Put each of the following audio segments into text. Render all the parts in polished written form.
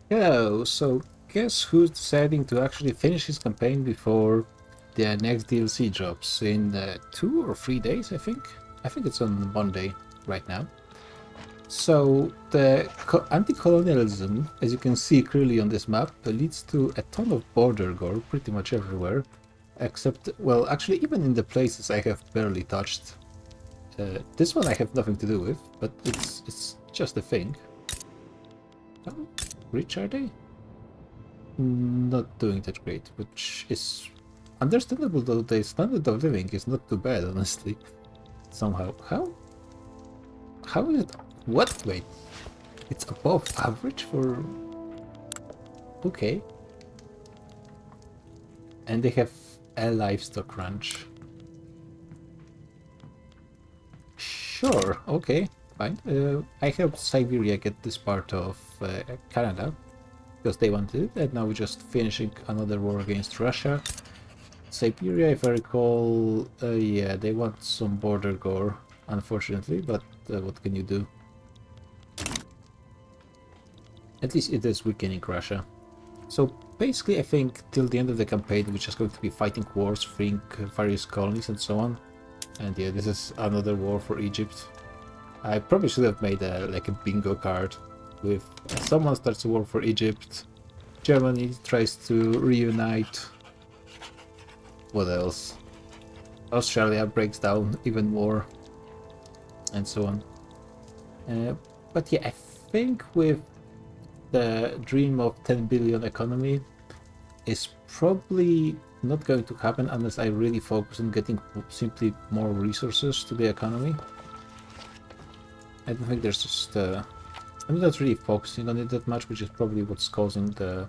Yeah, so guess who's deciding to actually finish his campaign before the next DLC drops in 2 or 3 days, I think. I think it's on Monday right now. So the anti-colonialism, as you can see clearly on this map, leads to a ton of border gore pretty much everywhere, except, well, actually even in the places I have barely touched. This one I have nothing to do with, but it's just a thing. How rich are they? Not doing that great, which is understandable, though the standard of living is not too bad, honestly. Somehow. How is it? What? Wait. It's above average for... Okay. And they have a livestock ranch. Sure, okay, fine. I helped Siberia get this part of Canada, because they wanted it, and now we're just finishing another war against Russia. Siberia, if I recall, yeah, they want some border gore, unfortunately, but what can you do? At least it is weakening Russia. So basically, I think till the end of the campaign, we're just going to be fighting wars, freeing various colonies and so on. And yeah, this is another war for Egypt. I probably should have made like a bingo card with someone starts a war for Egypt, Germany tries to reunite. What else? Australia breaks down even more, and so on. But yeah, I think with the dream of 10 billion economy is probably not going to happen unless I really focus on getting simply more resources to the economy. I don't think there's just I'm not really focusing on it that much, which is probably what's causing the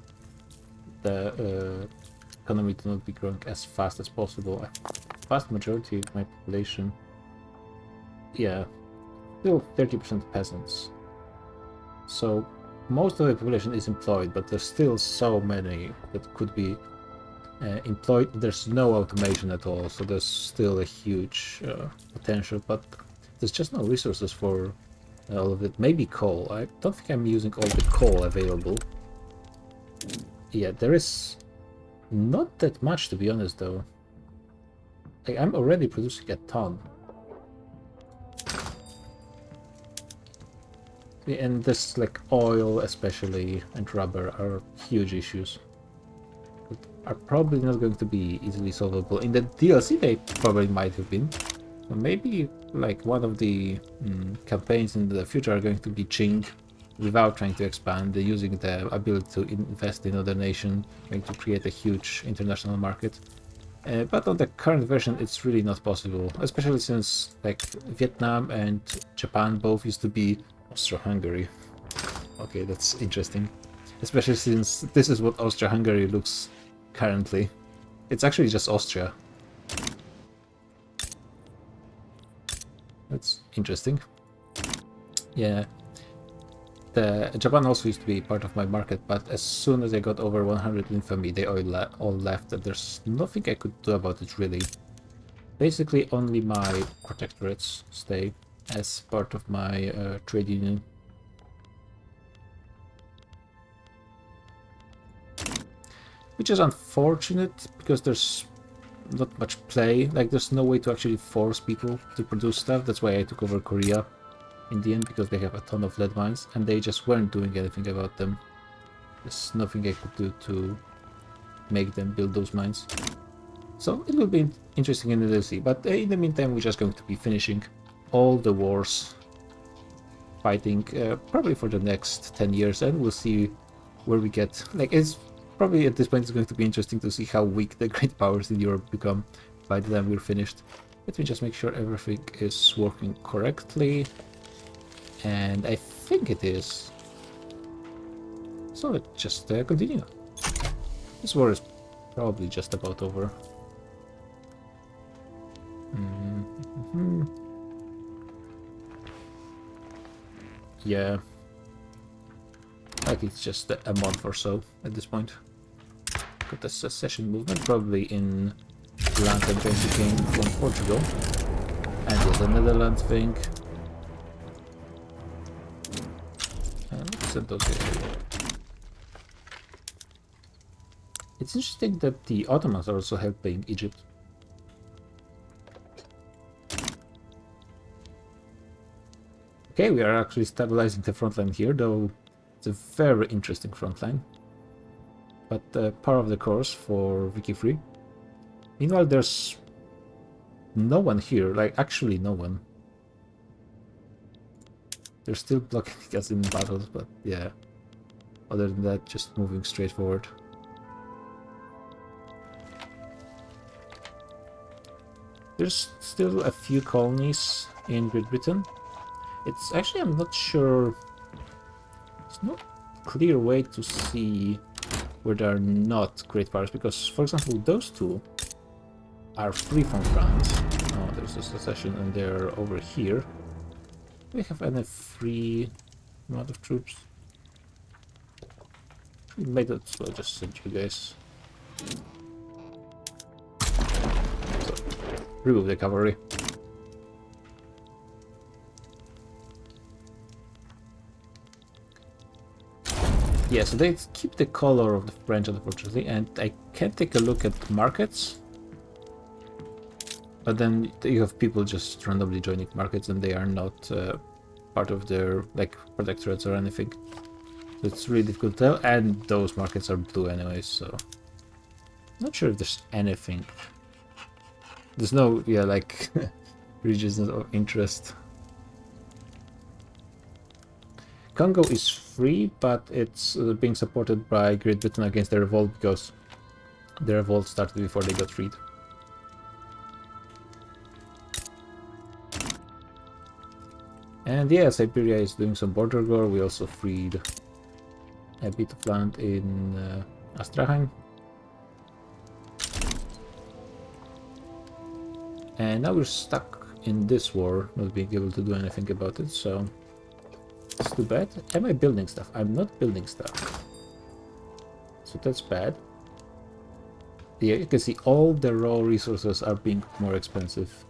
economy to not be growing as fast as possible. A vast majority of my population, yeah, still 30% peasants. So most of the population is employed, but there's still so many that could be employed. There's no automation at all, so there's still a huge potential, but there's just no resources for all of it. Maybe coal. I don't think I'm using all the coal available. Yeah, there is not that much, to be honest, though. Like, I'm already producing a ton. And this, like, oil especially and rubber are huge issues that are probably not going to be easily solvable. In the DLC they probably might have been. So maybe like one of the campaigns in the future are going to be Qing without trying to expand, using the ability to invest in other nation, going to create a huge international market. But on the current version, it's really not possible, especially since like Vietnam and Japan both used to be Austro-Hungary. Okay, that's interesting, especially since this is what Austro-Hungary looks currently. It's actually just Austria. That's interesting. Yeah. Japan also used to be part of my market, but as soon as I got over 100 infamy, they all left, and there's nothing I could do about it, really. Basically, only my protectorates stay as part of my trade union. Which is unfortunate, because there's not much play. Like, there's no way to actually force people to produce stuff. That's why I took over Korea in the end, because they have a ton of lead mines, and they just weren't doing anything about them. There's nothing I could do to make them build those mines. So it will be interesting in the DLC, but in the meantime we're just going to be finishing all the wars, fighting probably for the next 10 years, and we'll see where we get. Like, it's probably at this point it's going to be interesting to see how weak the great powers in Europe become by the time we're finished. Let me just make sure everything is working correctly. And I think it is. So let's just continue. This war is probably just about over. Yeah. Like, it's just a month or so at this point. Got the secession movement, probably in land I'm going to gain from Portugal. And there's the Netherlands thing. Let's send those here. It's interesting that the Ottomans are also helping Egypt. Okay, we are actually stabilizing the front line here, though it's a very interesting front line. But par of the course for Vicky Free. Meanwhile, there's no one here, like actually no one. They're still blocking us in battles, but yeah. Other than that, just moving straight forward. There's still a few colonies in Great Britain. It's actually, I'm not sure. There's no clear way to see where there are not great powers, because, for example, those two are free from France. Oh, there's a secession, and they're over here. Do we have any free amount of troops? We might as well just send you guys. So, remove the cavalry. Yeah, so they keep the color of the French, unfortunately, and I can take a look at markets. But then you have people just randomly joining markets and they are not part of their, like, protectorates or anything. So it's really difficult to tell, and those markets are blue anyways, so... Not sure if there's anything. There's no, yeah, like, regions of interest. Congo is free, but it's being supported by Great Britain against the revolt because the revolt started before they got freed. And yeah, Siberia is doing some border war. We also freed a bit of land in Astrakhan. And now we're stuck in this war, not being able to do anything about it, so... It's too bad. Am I building stuff? I'm not building stuff. So that's bad. Yeah, you can see all the raw resources are being more expensive.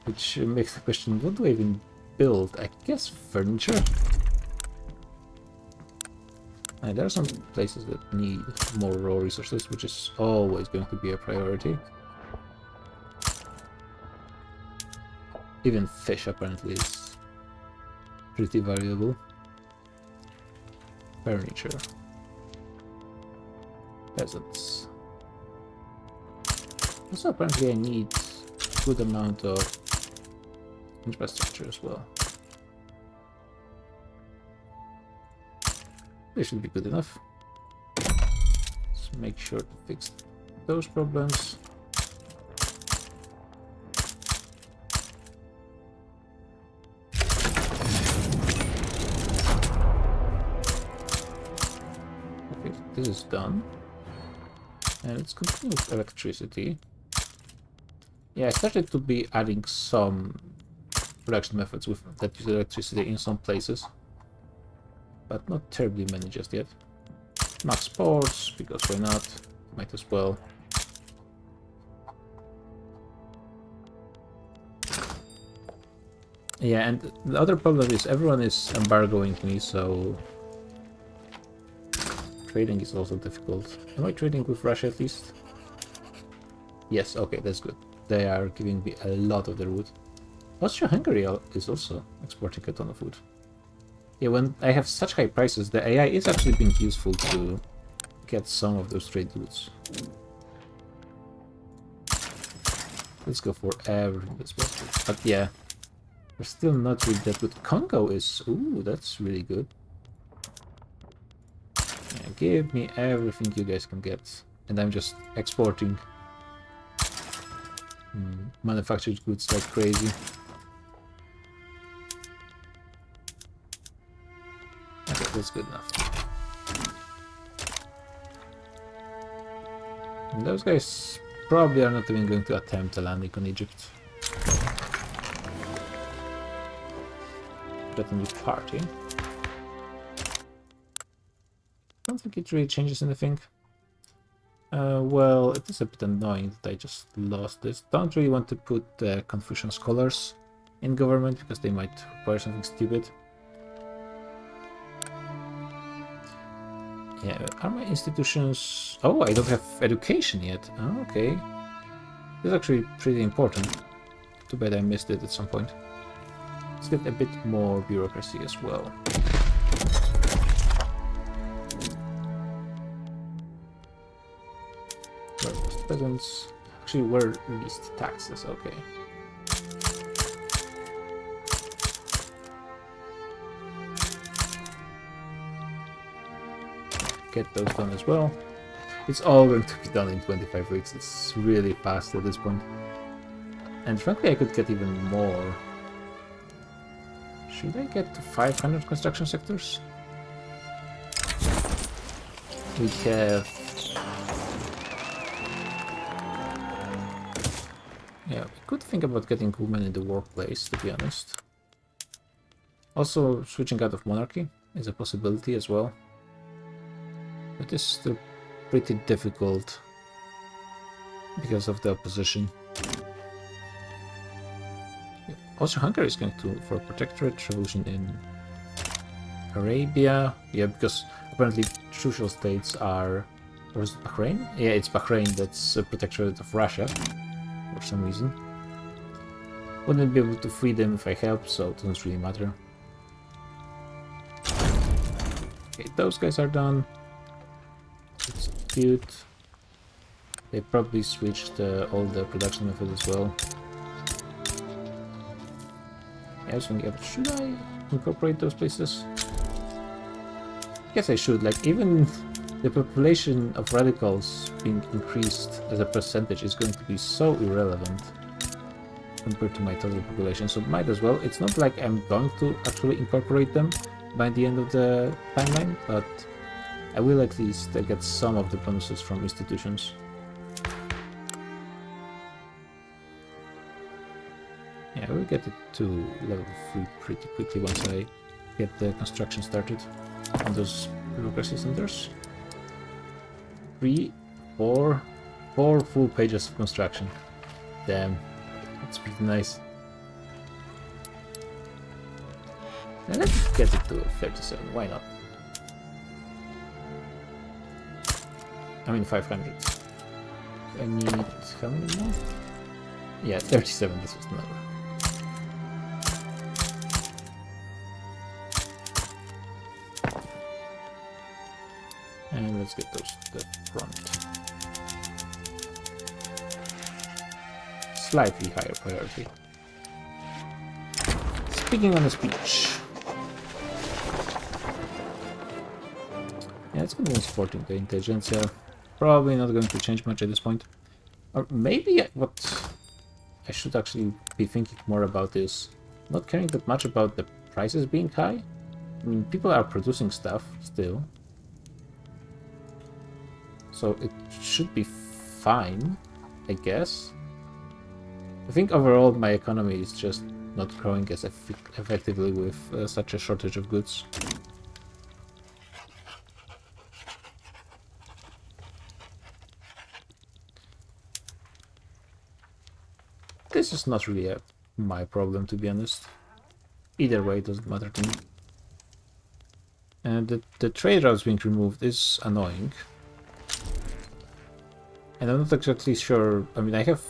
Which makes the question, what do I even build? I guess furniture? And there are some places that need more raw resources, which is always going to be a priority. Even fish apparently is pretty valuable. Furniture. Peasants. Also apparently I need a good amount of infrastructure as well. This should be good enough. Let's make sure to fix those problems. Okay, this is done. And let's continue with electricity. Yeah, I started to be adding some production methods with that use electricity in some places, but not terribly many just yet. Max sports, because why not? Might as well. Yeah, and the other problem is everyone is embargoing me, so trading is also difficult. Am I trading with Russia at least? Yes, okay, that's good. They are giving me a lot of their wood. Austria-Hungary is also exporting a ton of wood. Yeah, when I have such high prices, the AI is actually being useful to get some of those trade routes. Let's go for everything that's possible. But yeah, we're still not really that good. Congo is... Ooh, that's really good. Yeah, give me everything you guys can get. And I'm just exporting manufactured goods like crazy. Okay, that's good enough. And those guys probably are not even going to attempt a landing on Egypt. Let them be party. Don't think it really changes anything. Well, it is a bit annoying that I just lost this. Don't really want to put Confucian scholars in government because they might require something stupid. Yeah, are my institutions... Oh, I don't have education yet. Oh, okay. This is actually pretty important. Too bad I missed it at some point. Let's get a bit more bureaucracy as well. Where most peasants... Actually, where least taxes, okay. Get those done as well. It's all going to be done in 25 weeks. It's really fast at this point. And frankly, I could get even more. Should I get to 500 construction sectors? We have... Yeah, we could think about getting women in the workplace, to be honest. Also, switching out of monarchy is a possibility as well. But it's still pretty difficult because of the opposition. Also, Hungary is going for a protectorate revolution in Arabia. Yeah, because apparently crucial states are... Or is it Bahrain? Yeah, it's Bahrain that's a protectorate of Russia for some reason. Wouldn't be able to free them if I help, so it doesn't really matter. Okay, those guys are done. It's cute. They probably switched all the production method as well. I was thinking, should I incorporate those places? I guess I should. Like, even the population of radicals being increased as a percentage is going to be so irrelevant compared to my total population, so might as well. It's not like I'm going to actually incorporate them by the end of the timeline, but I will at least get some of the bonuses from institutions. Yeah, I will get it to level 3 pretty quickly once I get the construction started on those bureaucracy centers. 4 full pages of construction. Damn, that's pretty nice. Now let's get it to 37, why not? I mean 500. I need how many more? Yeah, 37, this was the number. And let's get those to the front. Slightly higher priority. Speaking on the speech. Yeah, it's going to be supporting the intelligentsia. Probably not going to change much at this point. Or maybe what I should actually be thinking more about is not caring that much about the prices being high. I mean, people are producing stuff still. So it should be fine, I guess. I think overall my economy is just not growing as effectively with such a shortage of goods. This is not really my problem, to be honest. Either way, it doesn't matter to me. And the trade routes being removed is annoying. And I'm not exactly sure. I mean, I have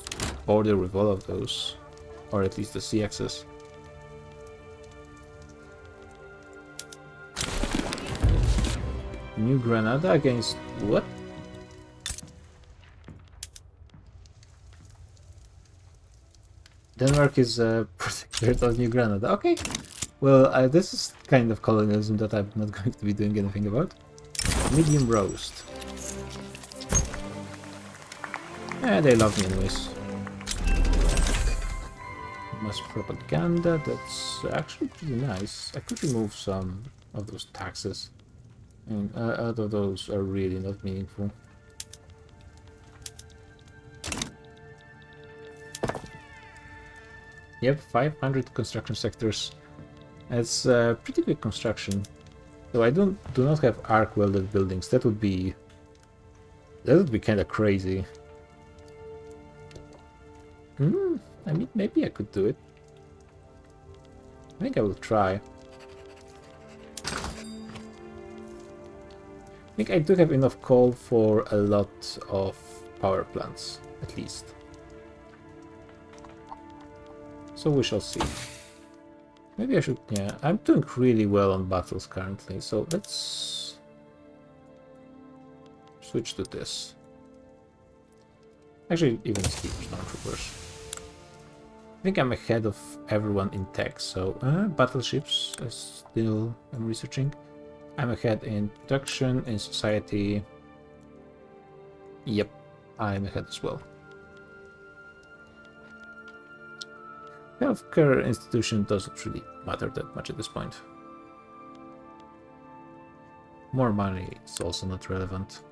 border with all of those, or at least the sea access. New Granada against what? Denmark is protectorate of New Granada. Okay, well, this is kind of colonialism that I'm not going to be doing anything about. Medium roast. They love me anyways. Mass propaganda, that's actually pretty nice. I could remove some of those taxes. And other of those are really not meaningful. Yep, 500 construction sectors. That's pretty big construction. Though I do not have arc welded buildings. That would be kind of crazy. I mean, maybe I could do it. I think I will try. think I do have enough coal for a lot of power plants, at least. So we shall see. Maybe I should... yeah, I'm doing really well on battles currently, so let's switch to this. Actually, even steep stormtroopers. I think I'm ahead of everyone in tech, so battleships, I still am researching. I'm ahead in production, in society. Yep, I'm ahead as well. Healthcare institution doesn't really matter that much at this point. More money is also not relevant.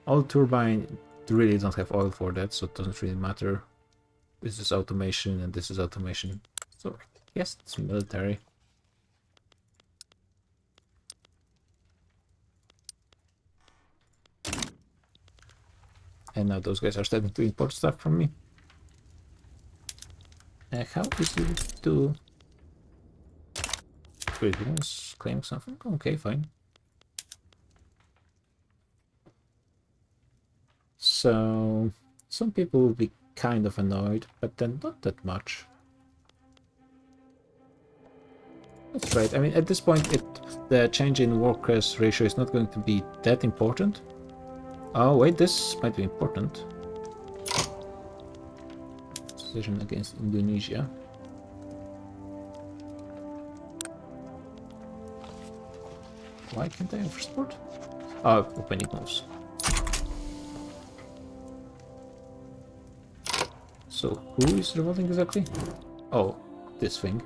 All turbine really don't have oil for that, so it doesn't really matter. This is automation and this is automation. So yes, it's military. And now those guys are starting to import stuff from me. How easy to... wait, you guys claim something? Okay, fine. So some people will be kind of annoyed, but then not that much. That's right. I mean, at this point, the change in workers ratio is not going to be that important. Oh wait, this might be important. Decision against Indonesia. Why can't I offer support? Oh, opening moves. So, who is revolting exactly? Oh, this thing.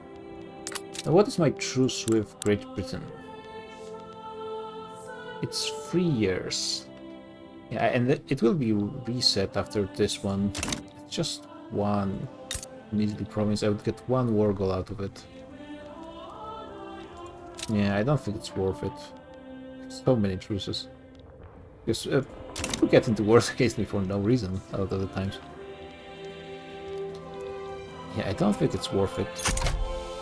Now, what is my truce with Great Britain? It's 3 years. Yeah, and it will be reset after this one. It's just one measly province. I would get one war goal out of it. Yeah, I don't think it's worth it. So many truces. Because people get into wars against me for no reason a lot of the times. Yeah, I don't think it's worth it.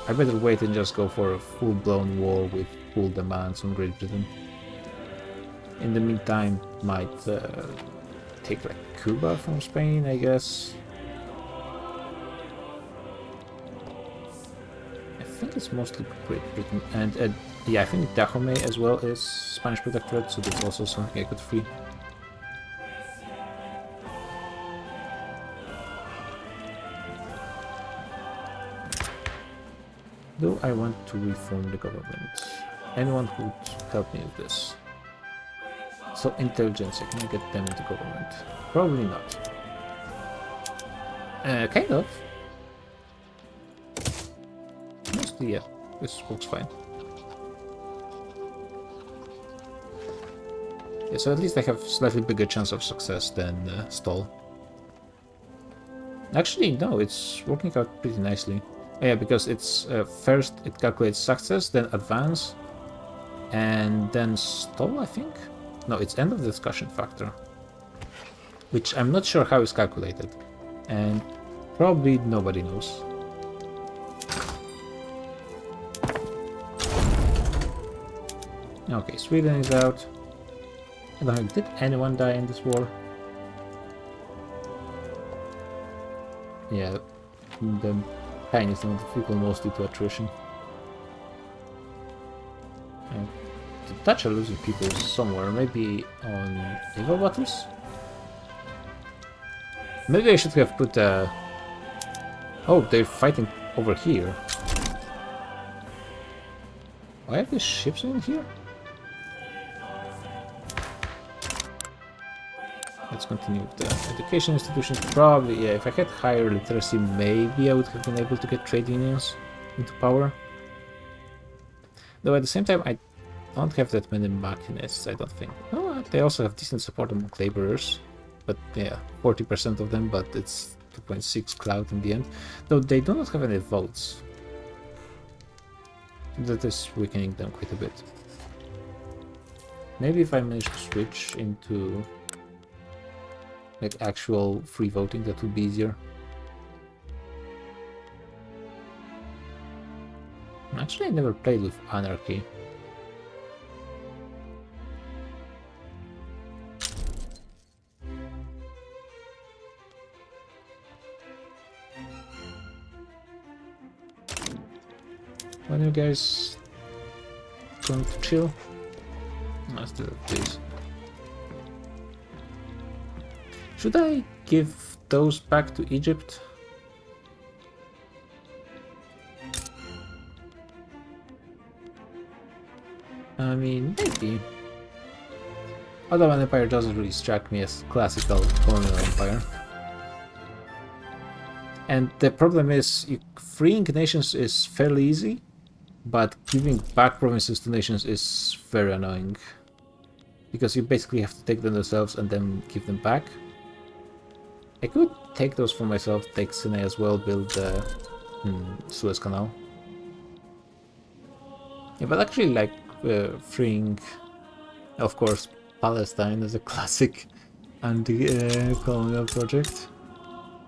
I better wait and just go for a full-blown war with full demands on Great Britain. In the meantime, might take like Cuba from Spain, I guess. I think it's mostly Great Britain, and yeah, I think Dahomey as well is Spanish Protectorate, so that's also something I could free. Do I want to reform the government? Anyone who would help me with this? So intelligence, can I get them into government? Probably not. Kind of. Mostly, yeah. This works fine. Yeah, so at least I have slightly bigger chance of success than stall. Actually, no, it's working out pretty nicely. Yeah, because it's first it calculates success, then advance, and then stall, I think? No, it's end of discussion factor. Which I'm not sure how it's calculated. And probably nobody knows. Okay, Sweden is out. I don't know, did anyone die in this war? Yeah, the tiniest amount of people, mostly to attrition. And the Dutch are losing people somewhere, maybe on naval battles? Maybe I should have put a... Oh, they're fighting over here. Why are these ships in here? Let's continue with the education institutions. Probably, yeah, if I had higher literacy, maybe I would have been able to get trade unions into power. Though at the same time, I don't have that many machinists, I don't think. Oh, they also have decent support among laborers. But yeah, 40% of them, but it's 2.6 cloud in the end. Though they do not have any votes. That is weakening them quite a bit. Maybe if I manage to switch into like actual free voting, that would be easier. Actually, I never played with Anarchy. When you guys going to chill? Let's do it, please. Should I give those back to Egypt? I mean, maybe. Ottoman Empire doesn't really strike me as classical colonial empire. And the problem is, freeing nations is fairly easy, but giving back provinces to nations is very annoying. Because you basically have to take them themselves and then give them back. I could take those for myself, take Sinai as well, build the Suez Canal. Yeah, but actually, like, freeing, of course, Palestine is a classic anti-colonial project,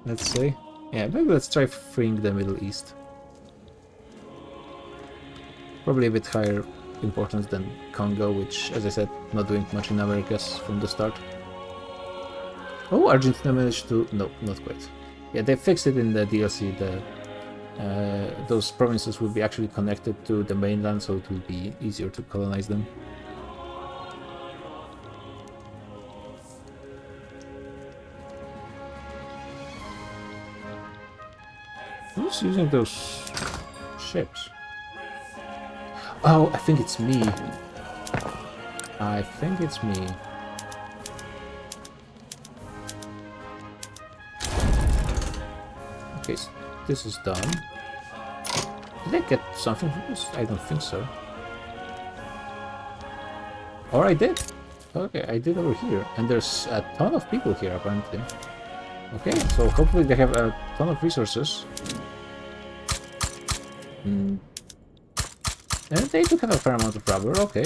let's say. Yeah, maybe let's try freeing the Middle East. Probably a bit higher importance than Congo, which, as I said, not doing much in Americas from the start. Oh, Argentina managed to... no, not quite. Yeah, they fixed it in the DLC. Those provinces will be actually connected to the mainland, so it will be easier to colonize them. Who's using those ships? Oh, I think it's me. I think it's me. Okay, so this is done. Did I get something from this? I don't think so. Or I did. Okay, I did over here. And there's a ton of people here, apparently. Okay, so hopefully they have a ton of resources. And they do have a fair amount of rubber. Okay.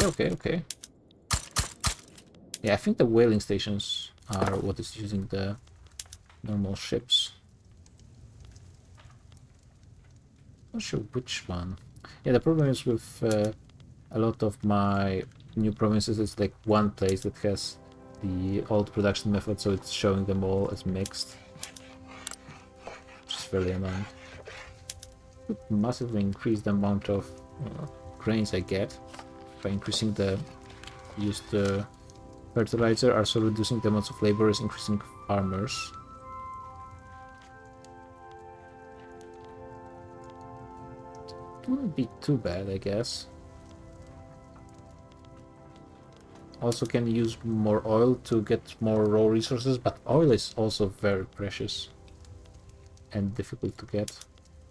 Yeah, I think the whaling stations are what is using the normal ships. Not sure which one. Yeah, the problem is with a lot of my new provinces, it's like one place that has the old production method, so it's showing them all as mixed. Which is fairly annoying. Could massively increase the amount of grains I get by increasing the used fertilizer, also reducing the amounts of laborers, increasing farmers. It wouldn't be too bad, I guess. Also can use more oil to get more raw resources, but oil is also very precious and difficult to get.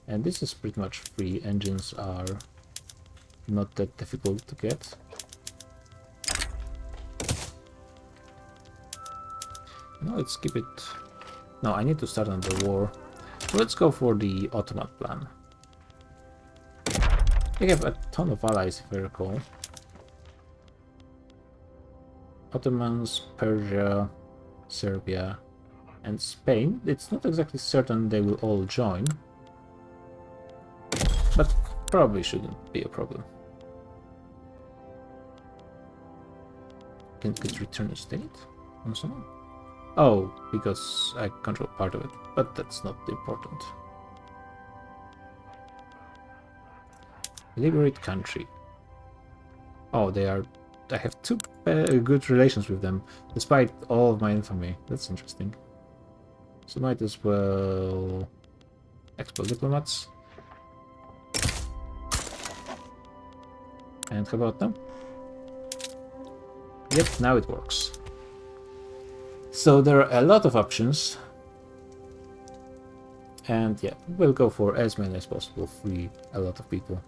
And this is pretty much free. Engines are not that difficult to get. No, let's keep it... No, I need to start another war. So let's go for the Ottoman plan. They have a ton of allies, if I recall. Ottomans, Persia, Serbia, and Spain. It's not exactly certain they will all join, but probably shouldn't be a problem. Can it return a state on someone? Oh, because I control part of it, but that's not important. Liberate country. Oh, they are... I have two good relations with them, despite all of my infamy. That's interesting. So might as well... expel diplomats. And how about now? Yep, now it works. So there are a lot of options. And yeah, we'll go for as many as possible, free a lot of people.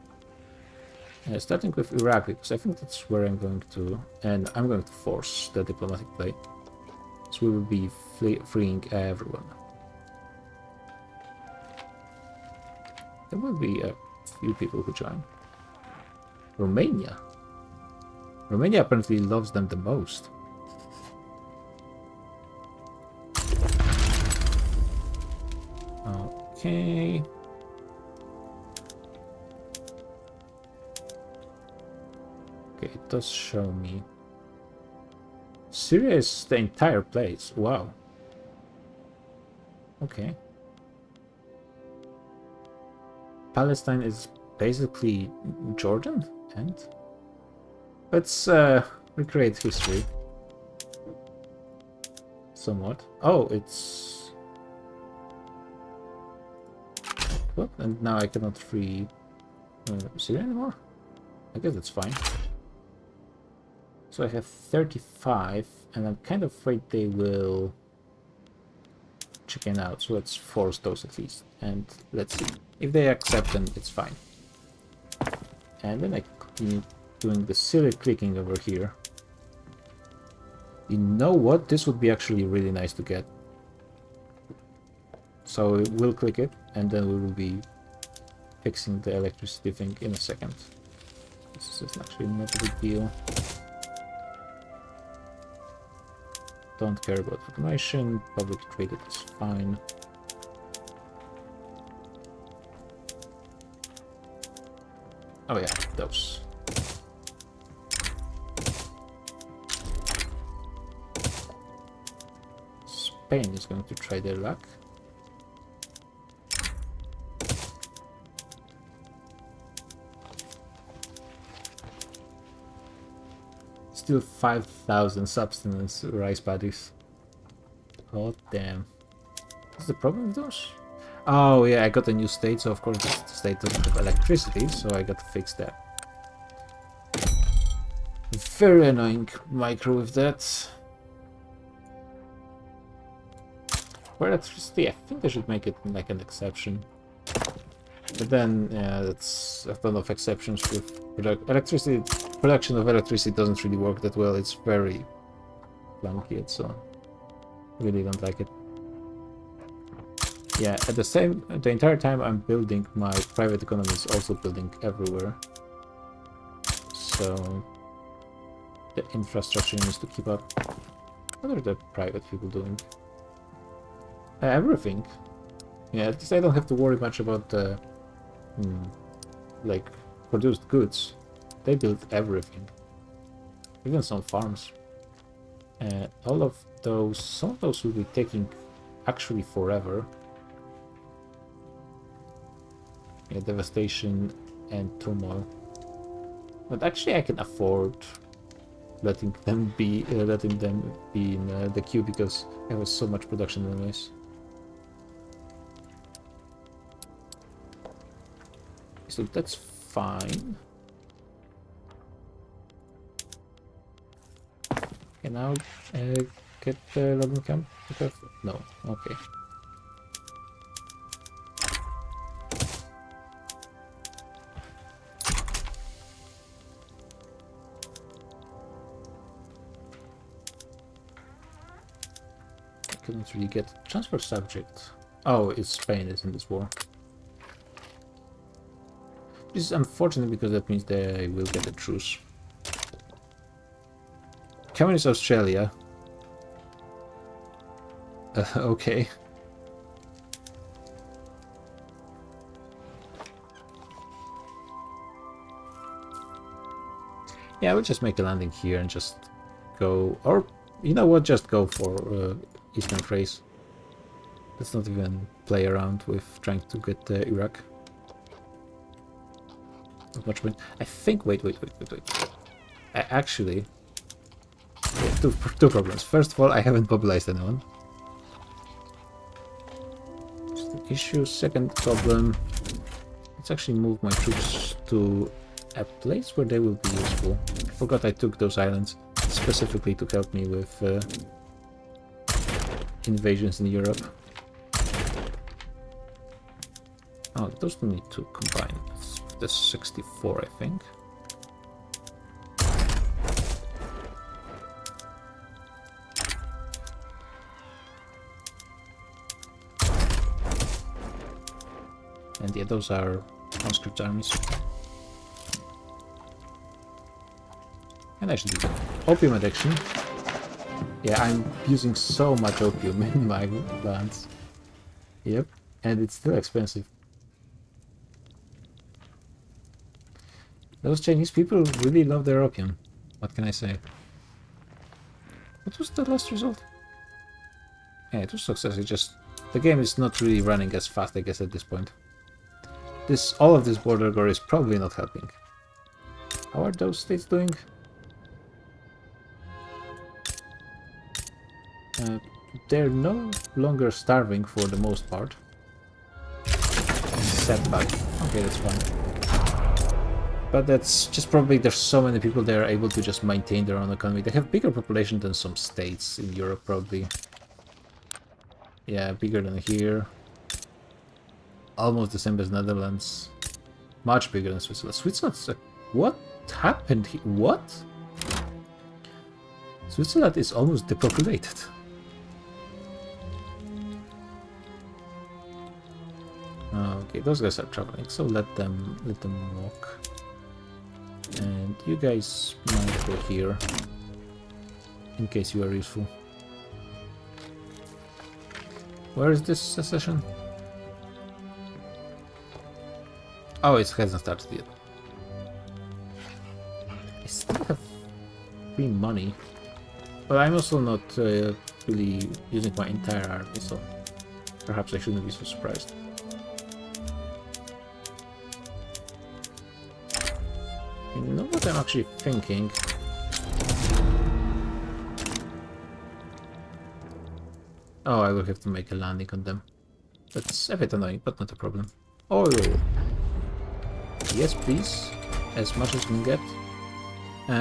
Starting with Iraq, because I think that's where I'm going to... and I'm going to force the diplomatic play. So we will be freeing everyone. There will be a few people who join. Romania. Romania apparently loves them the most. Okay. Okay, it does show me. Syria is the entire place. Wow. Okay. Palestine is basically Jordan, and let's recreate history somewhat. Oh, it's what? And now I cannot free Syria anymore. I guess that's fine. So I have 35, and I'm kind of afraid they will chicken out. So let's force those at least, and let's see if they accept. Then it's fine. And then I continue doing the silly clicking over here. You know what? This would be actually really nice to get. So we'll click it, and then we will be fixing the electricity thing in a second. This is actually not a big deal. Don't care about automation. Public traded is fine. Oh yeah, those. Spain is going to try their luck. Still 5,000 substance rice paddies. Oh damn. What's the problem with those? Oh yeah, I got a new state, so of course the state doesn't have electricity, so I got to fix that. Very annoying micro with that. For electricity, I think they should make it like an exception. But then, yeah, that's a ton of exceptions with electricity. Production of electricity doesn't really work that well. It's very clunky, so really don't like it. Yeah, at the entire time I'm building, my private economy is also building everywhere. So the infrastructure needs to keep up. What are the private people doing? Everything. Yeah, at least I don't have to worry much about the like produced goods. They build everything, even some farms. All of those, some of those will be taking actually forever. Yeah, devastation and turmoil. But actually, I can afford letting them be in the queue because I have so much production anyways. So that's fine. Okay, now get the logging camp. No, okay. I couldn't really get transfer subject. Oh, it's Spain is in this war. This is unfortunate because that means they will get a truce. Cameron is Australia. Okay. Yeah, we'll just make a landing here and just go, or you know what, just go for Eastern Thrace. Let's not even play around with trying to get Iraq. Not much point. I think, wait. I actually... Two problems. First of all, I haven't mobilized anyone. Just an issue. Second problem, let's actually move my troops to a place where they will be useful. I forgot I took those islands specifically to help me with invasions in Europe. Oh, those don't need to combine. That's 64, I think. And yeah, those are conscript armies. And I should do opium addiction. Yeah, I'm using so much opium in my lands. Yep, and it's still expensive. Those Chinese people really love their opium. What can I say? What was the last result? Yeah, it was success. It just the game is not really running as fast, I guess, at this point. All of this border gore is probably not helping. How are those states doing? They're no longer starving for the most part. Setback. Okay, that's fine. But that's just probably there's so many people they are able to just maintain their own economy. They have bigger population than some states in Europe, probably. Yeah, bigger than here. Almost the same as Netherlands. Much bigger than Switzerland. Switzerland's like, what happened here? What? Switzerland is almost depopulated. Okay, those guys are traveling, so let them walk. And you guys might go here, in case you are useful. Where is this secession? Oh, it hasn't started yet. I still have free money, but I'm also not really using my entire army, so perhaps I shouldn't be so surprised. You know what I'm actually thinking? Oh, I will have to make a landing on them. That's a bit annoying, but not a problem. Oh, yes, please. As much as we can get.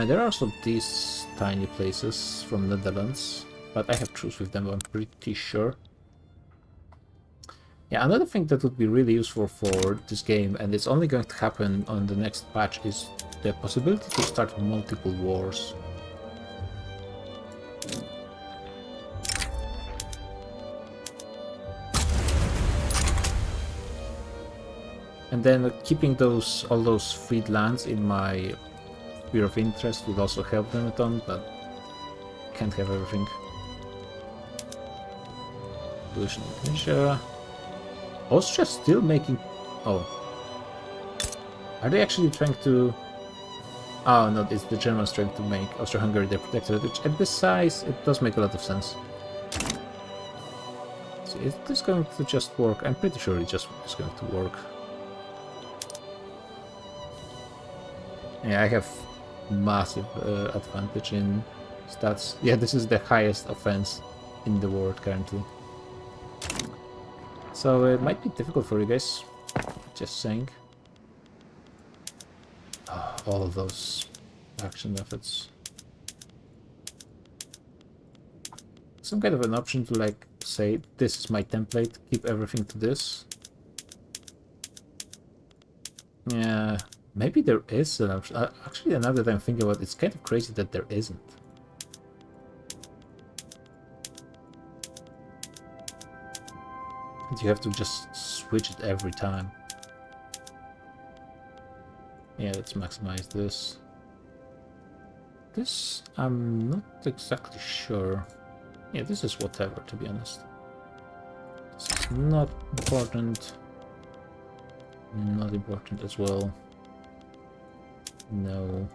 There are also these tiny places from the Netherlands, but I have truce with them, I'm pretty sure. Yeah, another thing that would be really useful for this game, and it's only going to happen on the next patch, is the possibility to start multiple wars. And then keeping all those freed lands in my sphere of interest would also help them a ton, but can't have everything. Pollution in Tunisia. Austria still making... Oh. Are they actually trying to... Oh no, it's the Germans trying to make Austria-Hungary their protectorate, which at this size, it does make a lot of sense. So is this going to just work? I'm pretty sure it just is going to work. Yeah, I have massive advantage in stats. Yeah, this is the highest offense in the world currently. So it might be difficult for you guys, just saying. Oh, all of those action methods. Some kind of an option to like say, this is my template, keep everything to this. Yeah, maybe there is an option. Actually, now that I'm thinking about it, it's kind of crazy that there isn't. You have to just switch it every time. Yeah, let's maximize this. This, I'm not exactly sure. Yeah, this is whatever, to be honest. This is not important. Not important as well. No.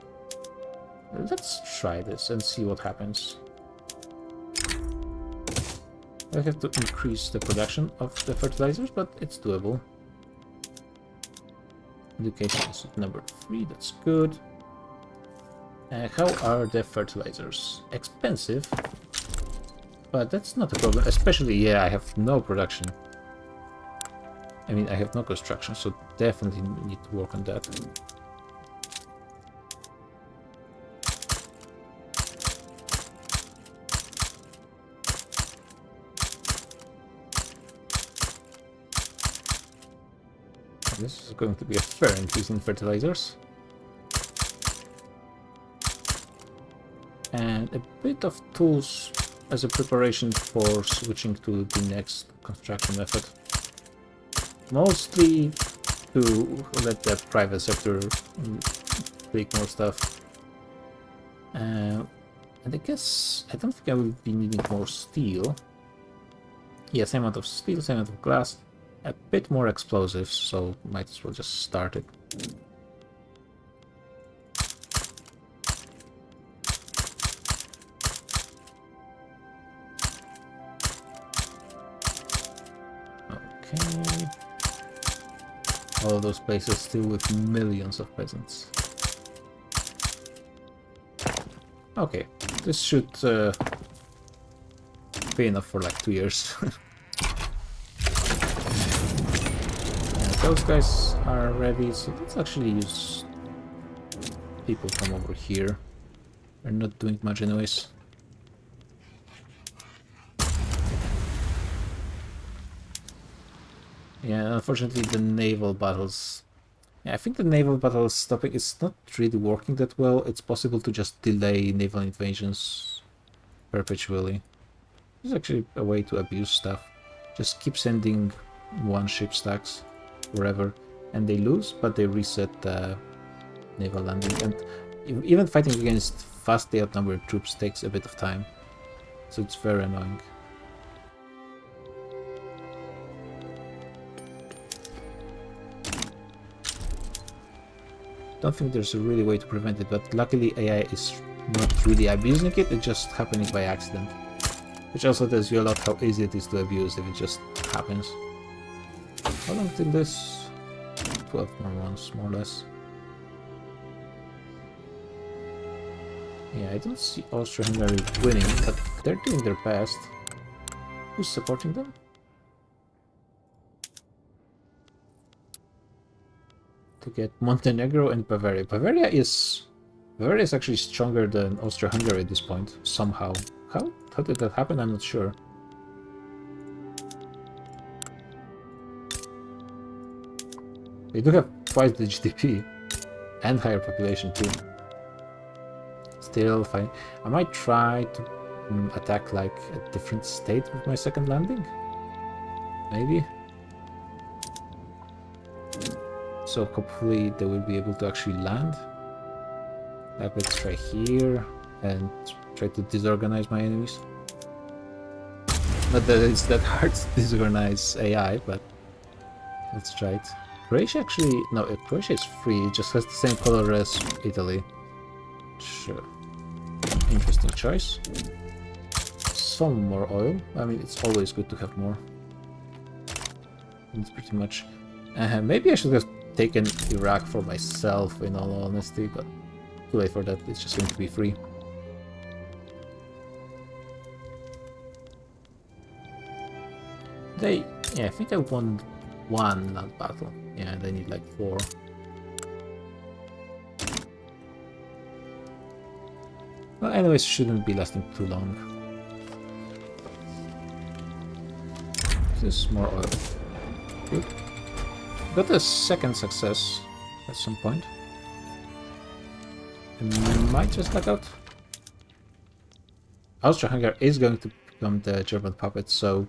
Let's try this and see what happens. I have to increase the production of the fertilizers, but it's doable. Education is at number 3, that's good. How are the fertilizers? Expensive, but that's not a problem. Especially, yeah, I have no production. I mean, I have no construction, so definitely need to work on that. This is going to be a fair increase in fertilizers. And a bit of tools as a preparation for switching to the next construction method. Mostly to let the private sector take more stuff. And I guess I don't think I will be needing more steel. Yeah, same amount of steel, same amount of glass. A bit more explosives, so might as well just start it. Okay. All of those places still with millions of peasants. Okay, this should be enough for like 2 years. Those guys are ready, so let's actually use people from over here. They're not doing much anyways. Yeah, unfortunately the naval battles... Yeah, I think the naval battles stopping is not really working that well. It's possible to just delay naval invasions perpetually. It's actually a way to abuse stuff. Just keep sending one ship stacks wherever, and they lose, but they reset the naval landing. And even fighting against vastly outnumbered troops takes a bit of time, so it's very annoying. Don't think there's a really way to prevent it, but luckily AI is not really abusing it, it's just happening by accident. Which also tells you a lot how easy it is to abuse if it just happens. How long till this? 12 more months, more or less. Yeah, I don't see Austria-Hungary winning, but they're doing their best. Who's supporting them? To get Montenegro and Bavaria. Bavaria is actually stronger than Austria-Hungary at this point, somehow. How did that happen? I'm not sure. They do have twice the GDP and higher population too. Still fine. I might try to attack like a different state with my second landing. Maybe. So hopefully they will be able to actually land. Like, let's try here and try to disorganize my enemies. Not that it's that hard to disorganize AI, but let's try it. Croatia actually... No, Croatia is free, it just has the same color as Italy. Sure. Interesting choice. Some more oil. I mean, it's always good to have more. It's pretty much... maybe I should have taken Iraq for myself, in all honesty, but too late for that, it's just going to be free. Yeah, I think I won one land battle. Yeah, they need like 4. Well, anyways, shouldn't be lasting too long. This is more oil. Good. Got a second success at some point. And might just lag out. Austria-Hungary is going to become the German puppet, so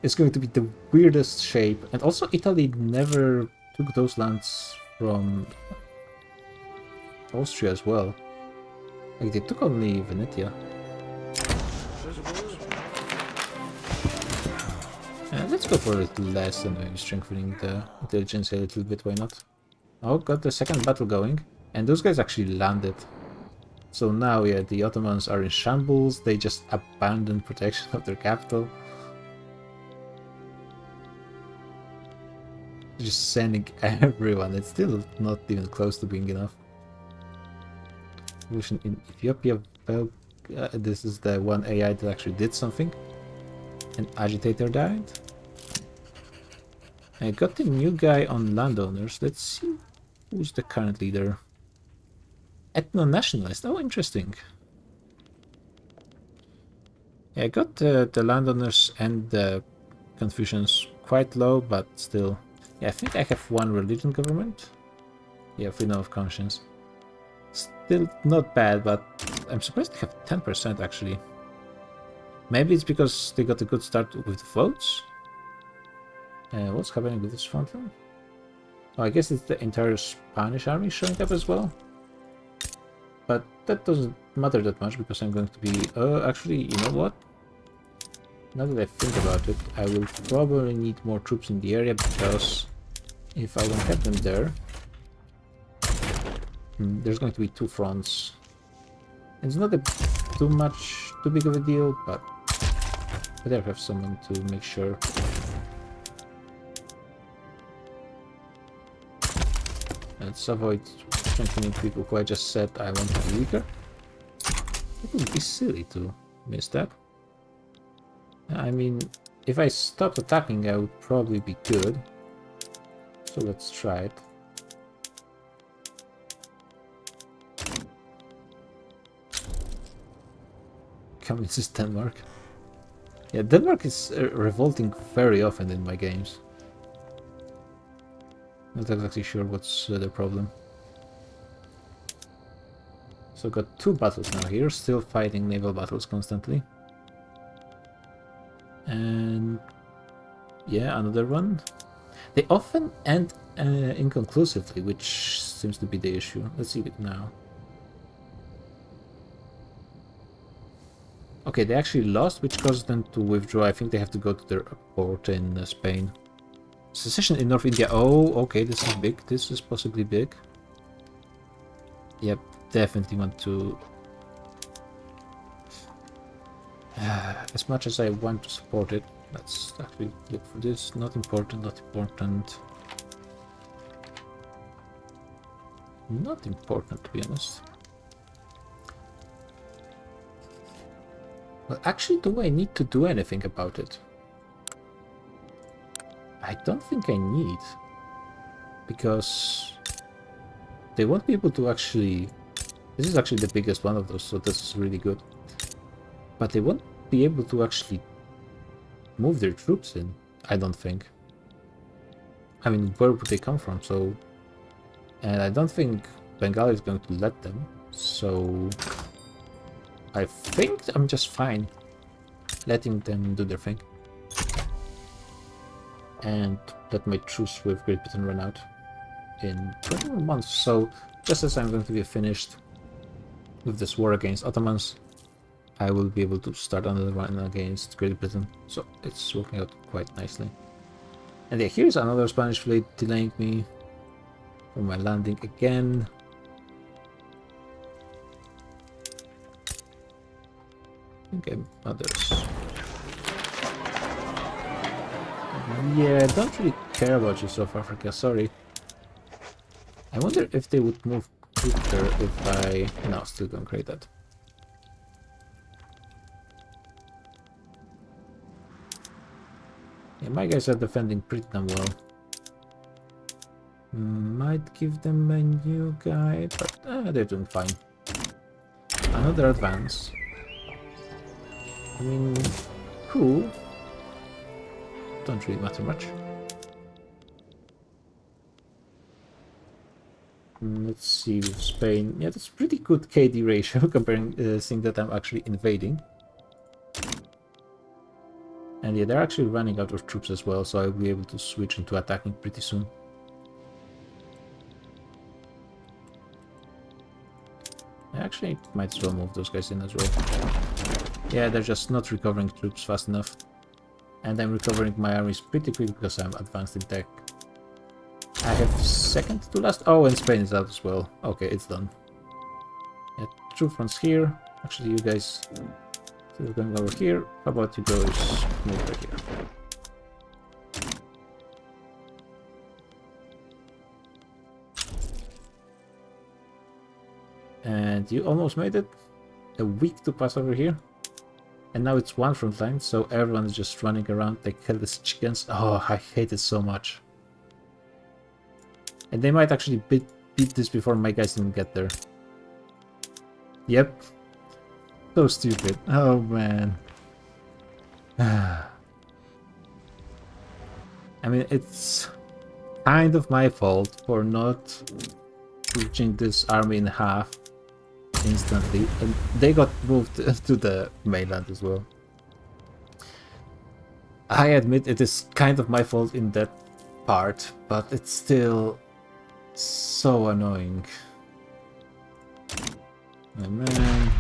it's going to be the weirdest shape. And also Italy never took those lands from Austria as well. Like, they took only Venetia. Let's go for a little less and maybe strengthening the intelligence a little bit, why not? Oh, got the second battle going. And those guys actually landed. So now, yeah, the Ottomans are in shambles, they just abandoned protection of their capital. Just sending everyone, it's still not even close to being enough. Revolution in Ethiopia, well, this is the one AI that actually did something. An agitator died. I got the new guy on landowners. Let's see who's the current leader. Ethno-nationalist. Oh, interesting. Yeah, I got the landowners and the Confucians quite low, but still. Yeah, I think I have one religion government. Yeah, freedom of conscience. Still not bad, but I'm surprised they have 10% actually. Maybe it's because they got a good start with votes. What's happening with this front line? Oh, I guess it's the entire Spanish army showing up as well. But that doesn't matter that much because I'm going to be... actually, you know what? Now that I think about it, I will probably need more troops in the area because if I don't have them there, there's going to be 2 fronts. It's not too big of a deal, but better have someone to make sure. Let's avoid strengthening people who I just said I want to be weaker. It would be silly to miss that. I mean, if I stopped attacking, I would probably be good. So let's try it. Communist Denmark. Yeah, Denmark is revolting very often in my games. Not exactly sure what's the problem. So got 2 battles now here, still fighting naval battles constantly. And yeah, another one. They often end inconclusively, which seems to be the issue. Let's see it now. Okay, they actually lost, which caused them to withdraw. I think they have to go to their port in Spain. Secession in North India. Oh, okay, this is big. This is possibly big. Yep, definitely want to... as much as I want to support it, let's actually look for this. Not important, not important. Not important, to be honest. Well, actually, do I need to do anything about it? I don't think I need. Because they won't be able to actually... This is actually the biggest one of those, so this is really good. But they won't be able to actually move their troops in, I don't think. I mean, where would they come from? So... And I don't think Bengal is going to let them, so... I think I'm just fine letting them do their thing. And let my truce with Great Britain run out in 21 months. So just as I'm going to be finished with this war against Ottomans, I will be able to start another one against Great Britain. So it's working out quite nicely. And yeah, here's another Spanish fleet delaying me from my landing again. Okay, others. Yeah, I don't really care about you, South Africa, sorry. I wonder if they would move quicker if I... No, still don't create that. Yeah, my guys are defending pretty damn well. Might give them a new guy, but they're doing fine. Another advance. I mean, cool. Don't really matter much. Let's see with Spain. Yeah, that's pretty good KD ratio comparing seeing that I'm actually invading. And yeah, they're actually running out of troops as well, so I'll be able to switch into attacking pretty soon. I actually might as well move those guys in as well. Yeah, they're just not recovering troops fast enough. And I'm recovering my armies pretty quick because I'm advanced in tech. I have second to last. Oh, and Spain is out as well. Okay, it's done. Yeah, troop fronts here. Actually, you guys still going over here. How about you guys move over here? And you almost made it. A week to pass over here. And now it's one front line, so everyone's just running around like headless chickens. Oh, I hate it so much. And they might actually beat this before my guys even get there. Yep. So stupid. Oh, man. I mean, it's kind of my fault for not reaching this army in half instantly, and they got moved to the mainland as well. I admit it is kind of my fault in that part, but it's still so annoying. Oh, man.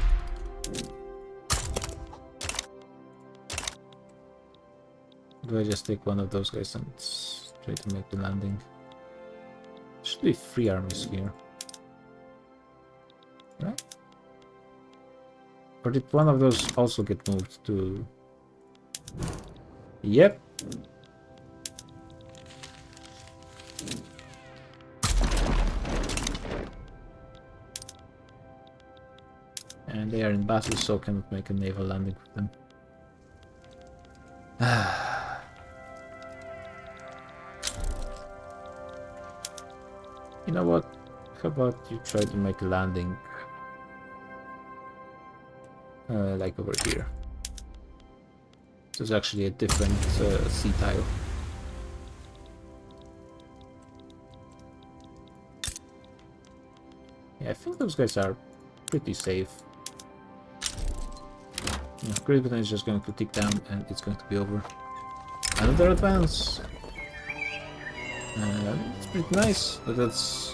Do I just take one of those guys and try to make the landing? Should be 3 armies here. Right? Or did one of those also get moved to... Yep. And they are in battle, so cannot make a naval landing with them. You know what? How about you try to make a landing like over here? This is actually a different sea tile. Yeah, I think those guys are pretty safe. Yeah, Great Britain is just going to tick down and it's going to be over. Another advance! It's pretty nice, but that's...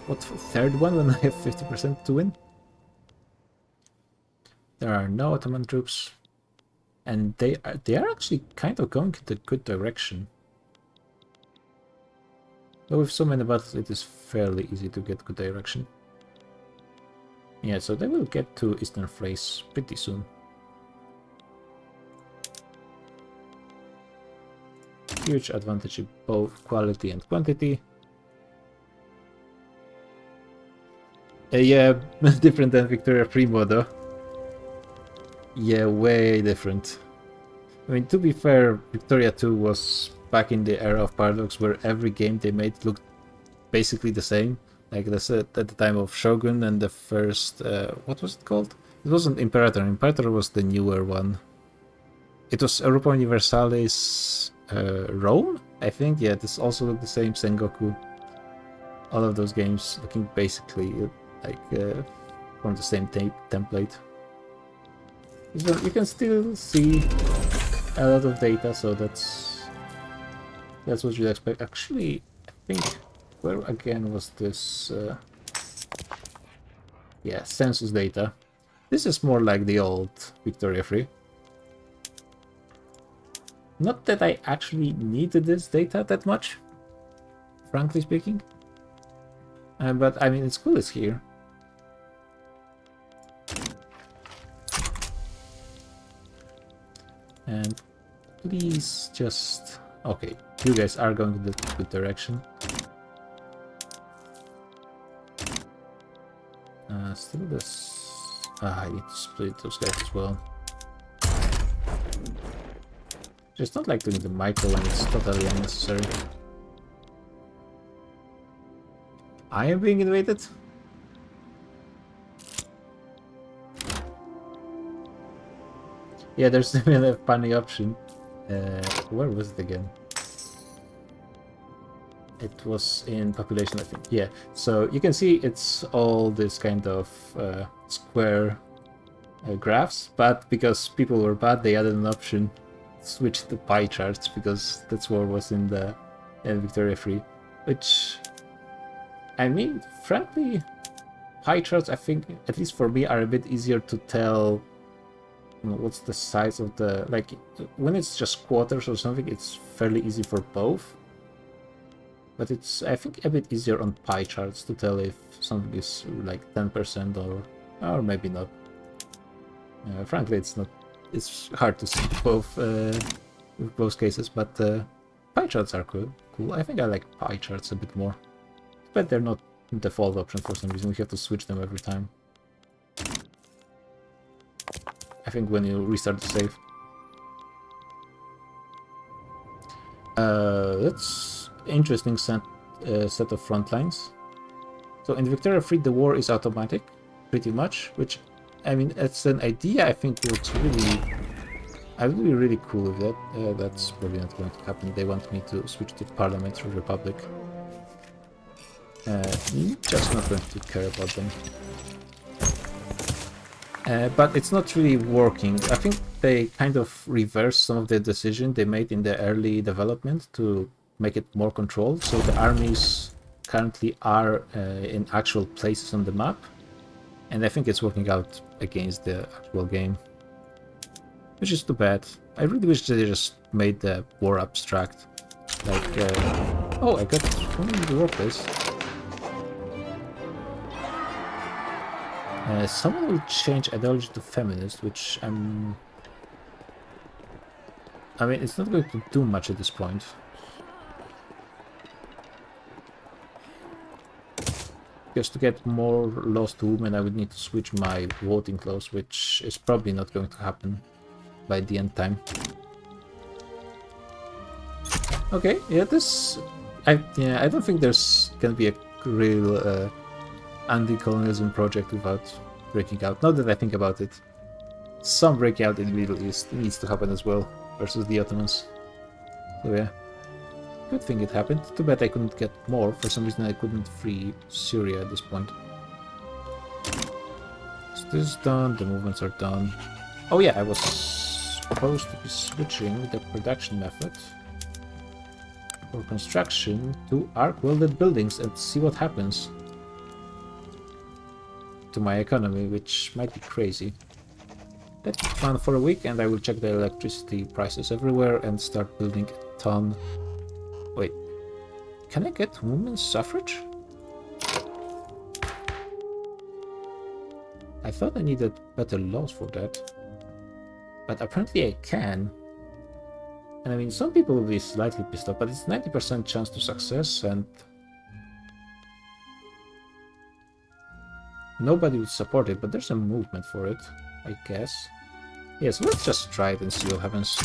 what, third one when I have 50% to win? There are no Ottoman troops. And they are actually kind of going in the good direction. But with so many battles it is fairly easy to get good direction. Yeah, so they will get to Eastern Thrace pretty soon. Huge advantage in both quality and quantity. Yeah, different than Victoria Primo though. Yeah, way different. I mean, to be fair, Victoria 2 was back in the era of Paradox where every game they made looked basically the same. Like at the time of Shogun and the first... what was it called? It wasn't Imperator. Imperator was the newer one. It was Europa Universalis Rome, I think. Yeah, this also looked the same. Sengoku. All of those games looking basically like from the same template. So you can still see a lot of data, so that's what you'd expect. Actually, I think where again was this? Yeah, census data. This is more like the old Victoria 3. Not that I actually needed this data that much, frankly speaking. But I mean, it's cool it's here. And please just... okay, you guys are going in the good direction. Still this... I need to split those guys as well. Just not like doing the micro when it's totally unnecessary. I am being invaded? Yeah, there's even a funny option. Where was it again? It was in population, I think. Yeah, so you can see it's all this kind of square graphs, but because people were bad, they added an option, switch to pie charts, because that's what was in the Victoria 3. Which, I mean, frankly, pie charts, I think, at least for me, are a bit easier to tell. What's the size of the... like, when it's just quarters or something, it's fairly easy for both. But it's, I think, a bit easier on pie charts to tell if something is like 10% or maybe not. Frankly, it's not... it's hard to see both with both cases, but pie charts are cool. I think I like pie charts a bit more. But they're not default option for some reason. We have to switch them every time. I think when you restart the save. That's interesting set of front lines. So in Victoria 3 the war is automatic, pretty much, which, I mean, it's an idea I think looks really... I would be really cool with that. That's probably not going to happen. They want me to switch to Parliamentary Republic. Just not going to care about them. But it's not really working. I think they kind of reversed some of the decision they made in the early development to make it more controlled. So the armies currently are in actual places on the map. And I think it's working out against the actual game. Which is too bad. I really wish they just made the war abstract. Like, oh, I got one in the workplace. Someone will change ideology to feminist, which I mean, it's not going to do much at this point. Because to get more laws to women, I would need to switch my voting laws, which is probably not going to happen by the end time. Okay, yeah, I don't think there's gonna be a real anti-colonialism project without breaking out. Now that I think about it, some breakout in the Middle East needs to happen as well versus the Ottomans. So yeah, good thing it happened. Too bad I couldn't get more. For some reason I couldn't free Syria at this point. So this is done, the movements are done. Oh yeah, I was supposed to be switching the production method for construction to arc-welded buildings and see what happens to my economy, which might be crazy. Let's run for a week and I will check the electricity prices everywhere and start building a ton. Wait, can I get women's suffrage? I thought I needed better laws for that, but apparently I can. And I mean, some people will be slightly pissed off, but it's 90% chance to success, and nobody would support it, but there's a movement for it, I guess. Yeah, so let's just try it and see what happens.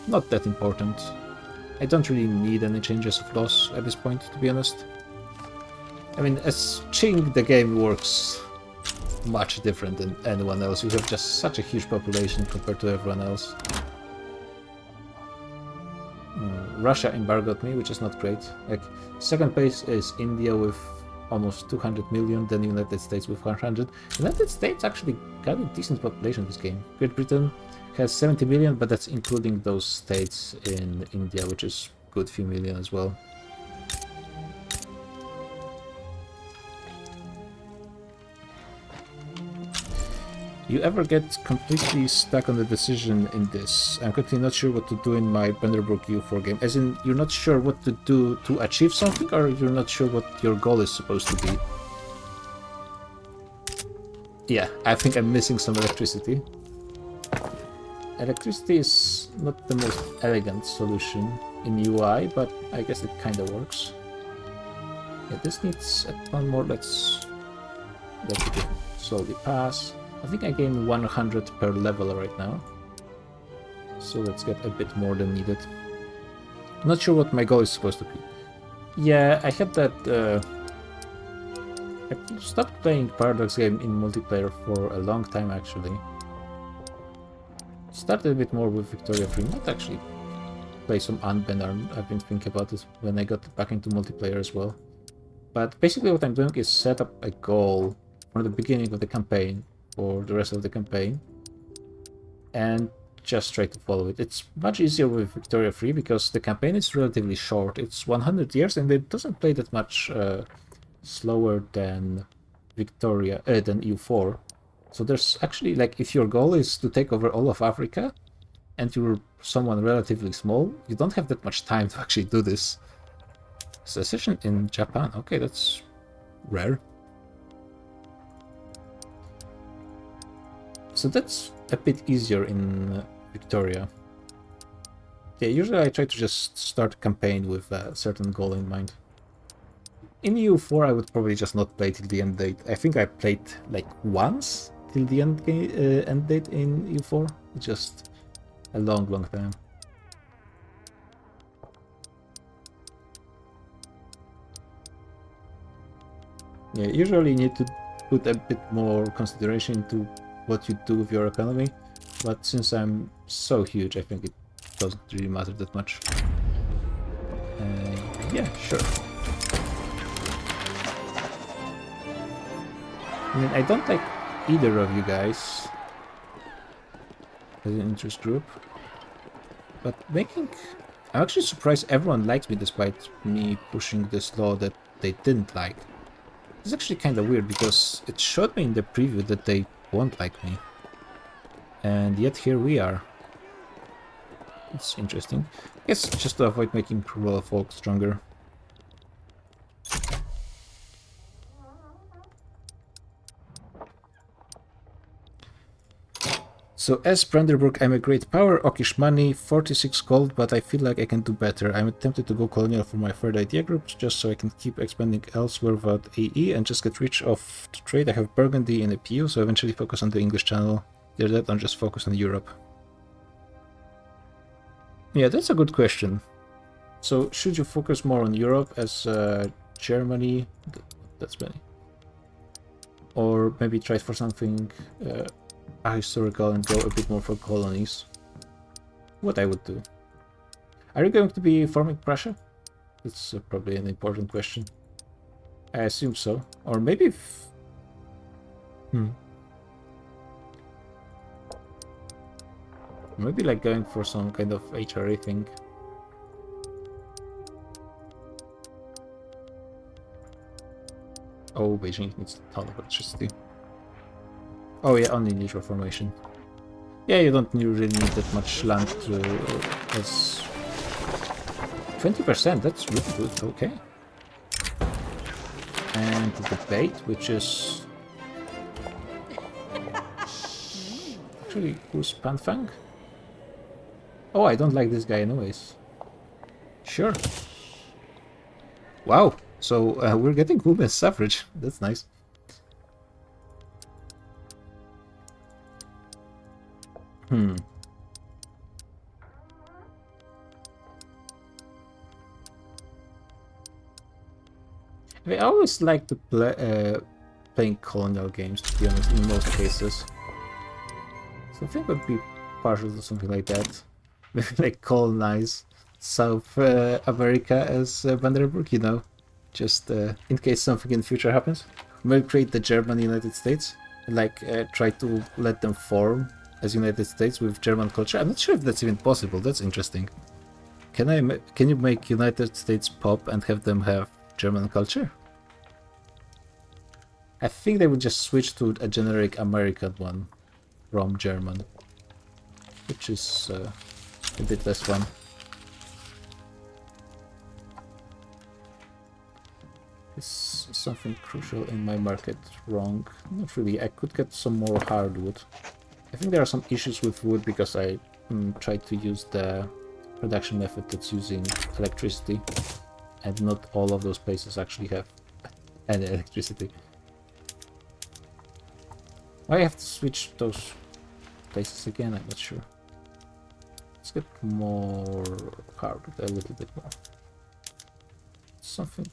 Not that important. I don't really need any changes of laws at this point, to be honest. I mean, as Qing, the game works much different than anyone else. You have just such a huge population compared to everyone else. Russia embargoed me, which is not great. Like, second place is India with almost 200 million, then United States with 100. United States actually got a decent population this game. Great Britain has 70 million, but that's including those states in India, which is a good few million as well. You ever get completely stuck on the decision in this? I'm completely not sure what to do in my Benderbrook U4 game. As in, you're not sure what to do to achieve something, or you're not sure what your goal is supposed to be? Yeah, I think I'm missing some electricity. Electricity is not the most elegant solution in UI, but I guess it kinda works. Yeah, this needs a ton more. Let's let it slowly pass. I think I gain 100 per level right now, so let's get a bit more than needed. Not sure what my goal is supposed to be. Yeah, I had that... I stopped playing Paradox game in multiplayer for a long time, actually. Started a bit more with Victoria Free, not actually play some Unbanner. I've been thinking about this when I got back into multiplayer as well. But basically what I'm doing is set up a goal from the beginning of the campaign, for the rest of the campaign, and just try to follow it. It's much easier with Victoria Free because the campaign is relatively short. It's 100 years and it doesn't play that much slower than Victoria than EU4. So there's actually, like, if your goal is to take over all of Africa and you're someone relatively small, you don't have that much time to actually do this. Secession in Japan, okay, that's rare. So that's a bit easier in Victoria. Yeah, usually I try to just start a campaign with a certain goal in mind. In EU4 I would probably just not play till the end date. I think I played like once till the end date in EU4. Just a long time. Yeah, usually you need to put a bit more consideration into what you do with your economy, but since I'm so huge, I think it doesn't really matter that much. Yeah, sure. I mean, I don't like either of you guys as an interest group, but I'm actually surprised everyone likes me despite me pushing this law that they didn't like. It's actually kind of weird because it showed me in the preview that they won't like me, and yet here we are. It's interesting. I guess just to avoid making rural folk stronger. So as Brandenburg, I'm a great power, Okish money, 46 gold, but I feel like I can do better. I'm tempted to go colonial for my third idea group, just so I can keep expanding elsewhere without AE and just get rich off to trade. I have Burgundy in a PU, so eventually focus on the English channel. Either that or just focus on Europe. Yeah, that's a good question. So should you focus more on Europe as Germany? That's many. Or maybe try for something historical and go a bit more for colonies. What I would do. Are you going to be forming Prussia? That's probably an important question. I assume so. Or maybe if... Maybe like going for some kind of HRA thing. Oh, Beijing needs a ton of electricity. Oh yeah, only neutral formation. Yeah, you don't really need that much land to... as 20%, that's really good, okay. And the debate, which is... Actually, who's Panfang? Oh, I don't like this guy anyways. Sure. Wow, so we're getting women's suffrage, that's nice. I always like to play playing colonial games, to be honest, in most cases. So I think I'd be partial to something like that. Maybe like colonize South America as Vanderburg, you know, just in case something in the future happens. Maybe create the German-United States, and like try to let them form as United States with German culture. I'm not sure if that's even possible. That's interesting. Can you make United States pop and have them have German culture? I think they would just switch to a generic American one from German, which is a bit less fun. Is something crucial in my market wrong? Not really. I could get some more hardwood. I think there are some issues with wood because I tried to use the production method that's using electricity, and not all of those places actually have any electricity. Why I have to switch those places again? I'm not sure. Let's get more hardwood, a little bit more. Something.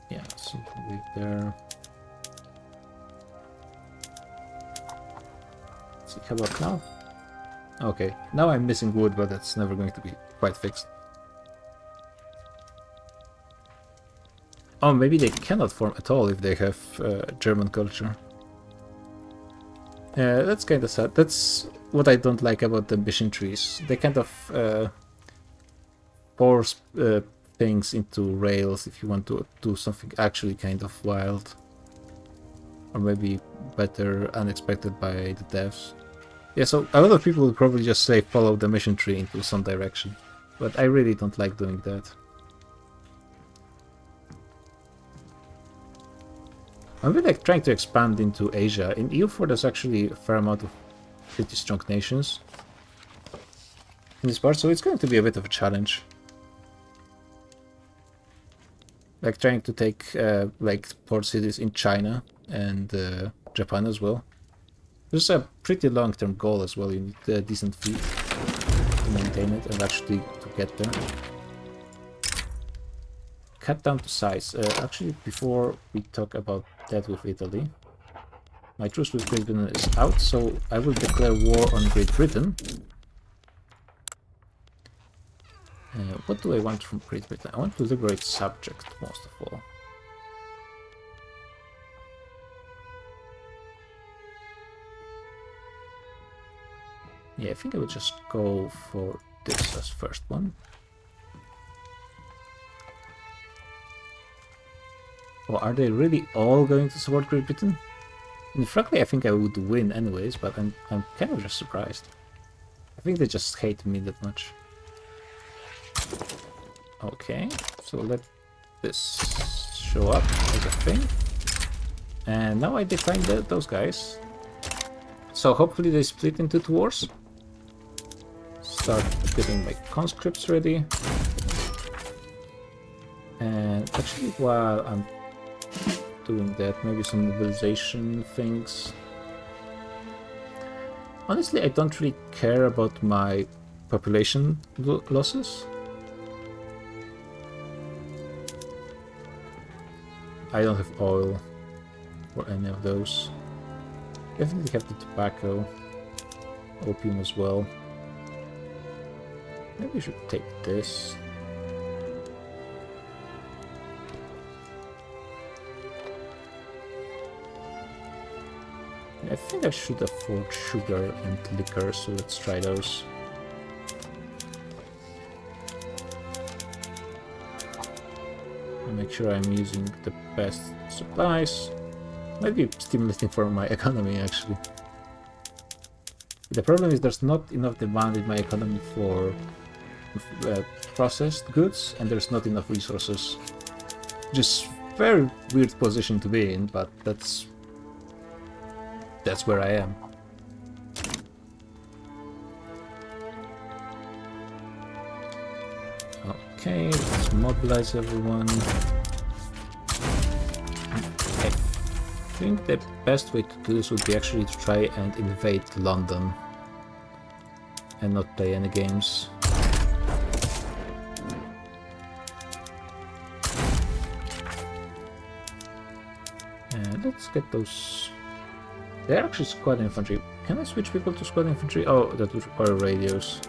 Yeah, something right there. Let's see, how about now? Okay, now I'm missing wood, but that's never going to be quite fixed. Oh, maybe they cannot form at all if they have German culture. That's kind of sad. That's what I don't like about the ambition trees. They kind of force things into rails if you want to do something actually kind of wild. Or maybe better unexpected by the devs. Yeah, so a lot of people would probably just say follow the mission tree into some direction. But I really don't like doing that. I'm really like trying to expand into Asia. In EU4 there's actually a fair amount of pretty strong nations in this part, so it's going to be a bit of a challenge. Like trying to take like port cities in China and Japan as well. There's a pretty long-term goal as well. You need a decent fleet to maintain it and actually to get there. Cut down to size. Actually, before we talk about that with Italy, my truce with Great Britain is out, so I will declare war on Great Britain. What do I want from Great Britain? I want to liberate subject, most of all. Yeah, I think I would just go for this as first one. Well, are they really all going to support Great Britain? And frankly, I think I would win anyways, but I'm kind of just surprised. I think they just hate me that much. Okay, so let this show up as a thing. And now I define those guys. So hopefully they split into 2 wars. Start getting my conscripts ready. And actually, while I'm doing that, maybe some mobilization things. Honestly, I don't really care about my population losses. I don't have oil for any of those. Definitely have the tobacco, opium as well. Maybe we should take this. I think I should afford sugar and liquor, so let's try those. And make sure I'm using the best supplies. Might be stimulating for my economy, actually. The problem is there's not enough demand in my economy for processed goods, and there's not enough resources. Just very weird position to be in, but that's where I am. Okay, let's mobilize everyone. I think the best way to do this would be actually to try and invade London and not play any games. And let's get those. They're actually squad infantry. Can I switch people to squad infantry? Oh, that would require radios.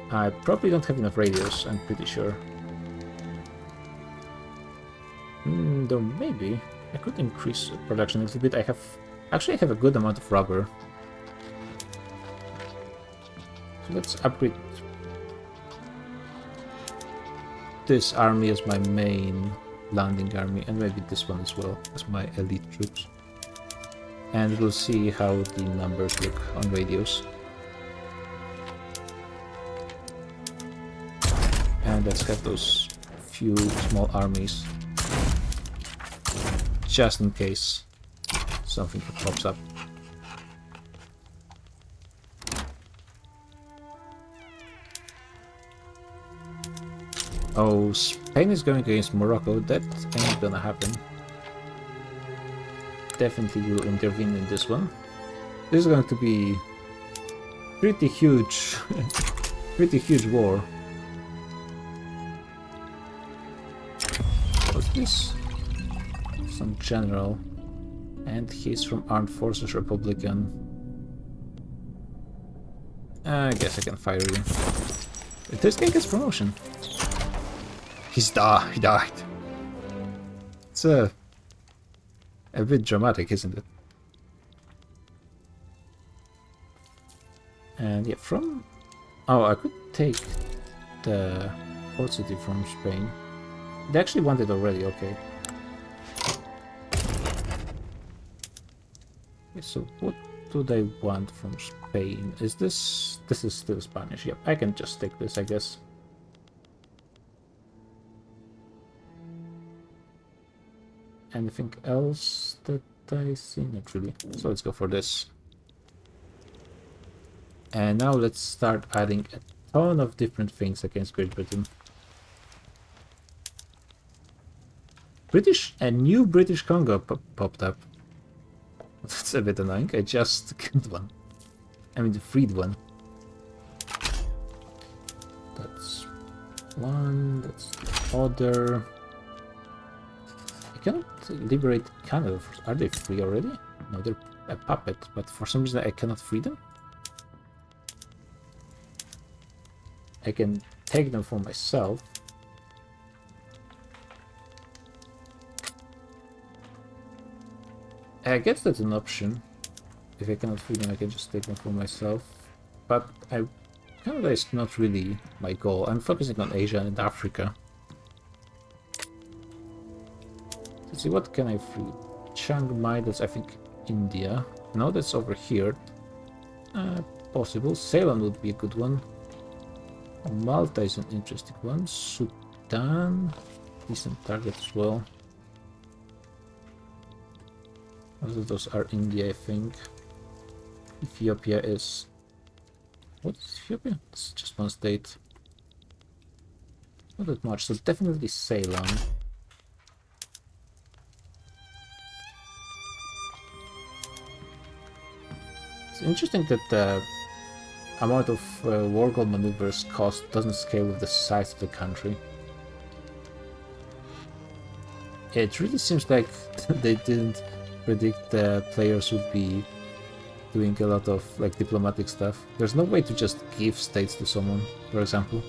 I probably don't have enough radios, I'm pretty sure. Though maybe I could increase production a little bit. I have a good amount of rubber. So let's upgrade this army as my main landing army, and maybe this one as well as my elite troops. And we'll see how the numbers look on radios. And let's have those few small armies, just in case something pops up. Oh, Spain is going against Morocco. That ain't gonna happen. Definitely will intervene in this one. This is going to be pretty huge, pretty huge war. What's this? Some general, and he's from Armed Forces Republican. I guess I can fire you. This guy gets promotion. He died. It's a bit dramatic, isn't it? And yeah, from... Oh, I could take the port city from Spain. They actually want it already, okay. So what do they want from Spain? Is this... This is still Spanish, yep. I can just take this, I guess. Anything else that I see? Not really. So let's go for this. And now let's start adding a ton of different things against Great Britain. A new British Congo popped up. That's a bit annoying. I just killed one. I mean, the freed one. That's one. That's the other. I cannot liberate Canada. Are they free already? No, they're a puppet, but for some reason I cannot free them. I can take them for myself. I guess that's an option. If I cannot free them, I can just take them for myself. But Canada is not really my goal. I'm focusing on Asia and Africa. Let's see, what can I free? Chiang Mai, that's I think India. No, that's over here. Possible. Ceylon would be a good one. Malta is an interesting one. Sudan, decent target as well. Most of those are India, I think. Ethiopia is... What's Ethiopia? It's just one state. Not that much, so definitely Ceylon. It's interesting that the amount of war goal maneuvers cost doesn't scale with the size of the country. Yeah, it really seems like they didn't predict the players would be doing a lot of like diplomatic stuff. There's no way to just give states to someone, for example.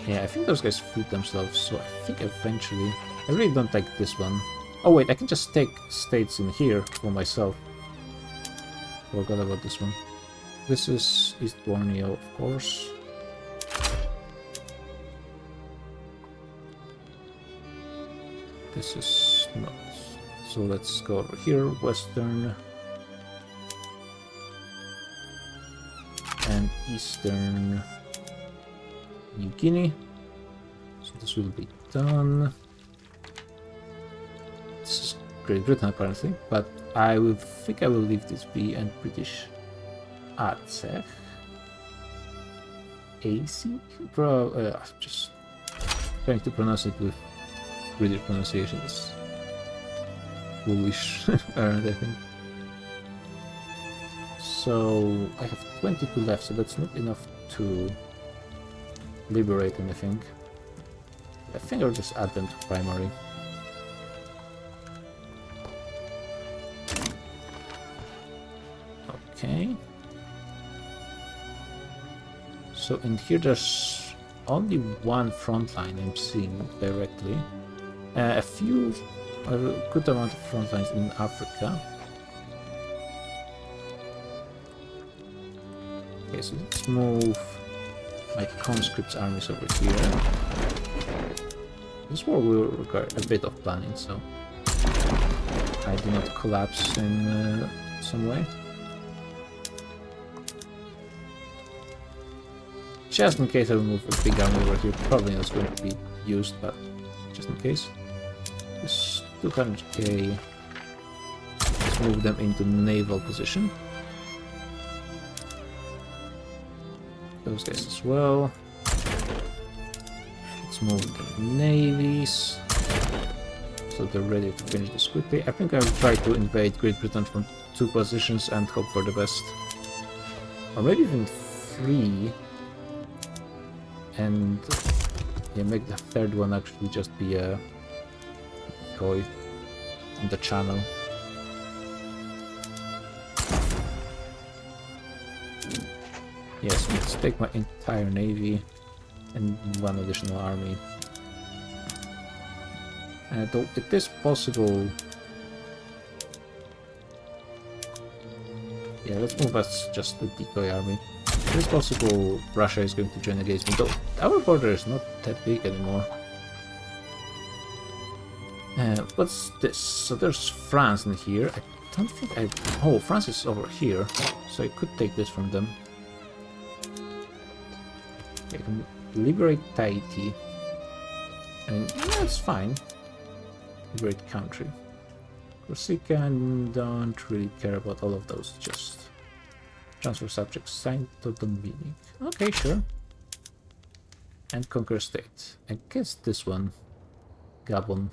Yeah, I think those guys freed themselves, so I think eventually... I really don't like this one. Oh wait, I can just take states in here for myself. Forgot about this one. This is East Borneo, of course. This is not. So let's go over here, Western and Eastern New Guinea. So this will be done. This is Great Britain apparently, but I will think I will leave this be, and British Aceh. AC? Just trying to pronounce it with British pronunciation is foolish, I think. So I have 22 left, so that's not enough to liberate anything. I think I'll just add them to primary. Okay. So in here there's only one front line I'm seeing directly. A good amount of front lines in Africa. Okay, so let's move my conscripts armies over here. This war will require a bit of planning, so I do not collapse in some way. Just in case I will move a big army over here, probably not going to be used, but just in case. This 200k, let's move them into naval position. Those guys as well. Let's move the navies, so they're ready to finish this quickly. I think I will try to invade Great Britain from 2 positions and hope for the best. Or maybe even 3. And yeah, make the 3rd one actually just be a decoy on the channel. Yes, let's take my entire navy and 1 additional army. Though it is possible... Yeah, let's move as just the decoy army. It is possible Russia is going to join against me, though our border is not that big anymore. What's this? So there's France in here. I don't think I... Oh, France is over here, so I could take this from them. I can liberate Tahiti. I mean, yeah, it's fine. Liberate country. Corsica, and don't really care about all of those, just... Transfer subjects, signed total meaning. Okay, sure. And conquer state. I guess this one. Gabon.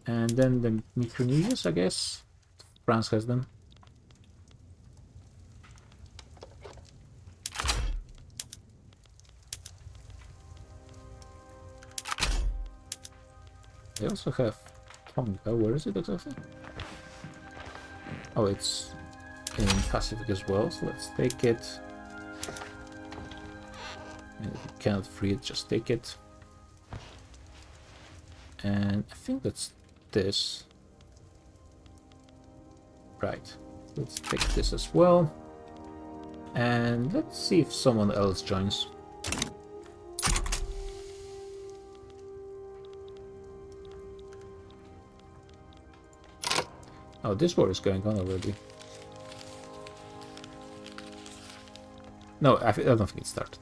And then the Micronesians, I guess. France has them. They also have Tonga. Where is it exactly? Oh, it's in Pacific as well, so let's take it. And if you cannot free it, just take it. And I think that's this. Right. Let's take this as well. And let's see if someone else joins. Oh, this war is going on already. No, I don't think it started.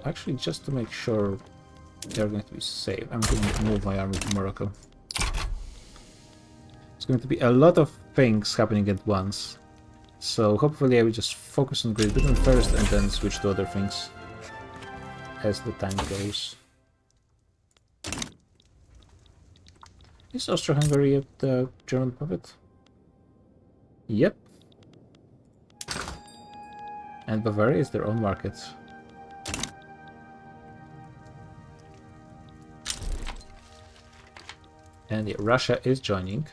actually, just to make sure they're going to be safe, I'm going to move my army to Morocco. It's going to be a lot of things happening at once. So hopefully I will just focus on Great Britain first and then switch to other things as the time goes. Is Austro-Hungary at the German puppet? Yep. And Bavaria is their own market. And yeah, Russia is joining.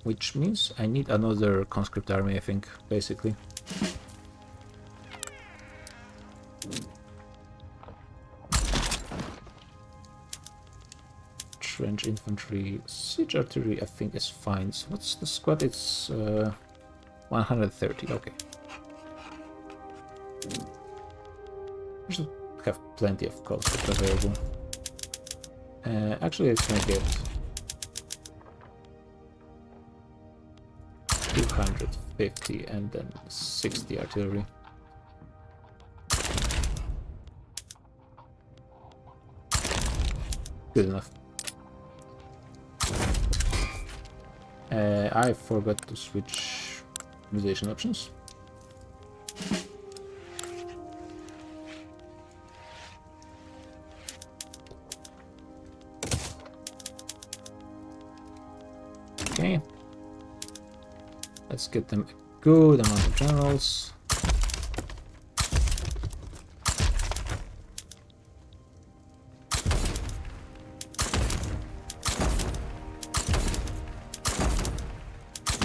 Which means I need another conscript army, I think, basically. Trench infantry, siege artillery, I think is fine. So what's the squad? It's 130. Okay. We should have plenty of conscript available. Actually, let's make it 250 and then 60 artillery. Good enough. I forgot to switch mobilization options. Okay. Let's get them a good amount of generals.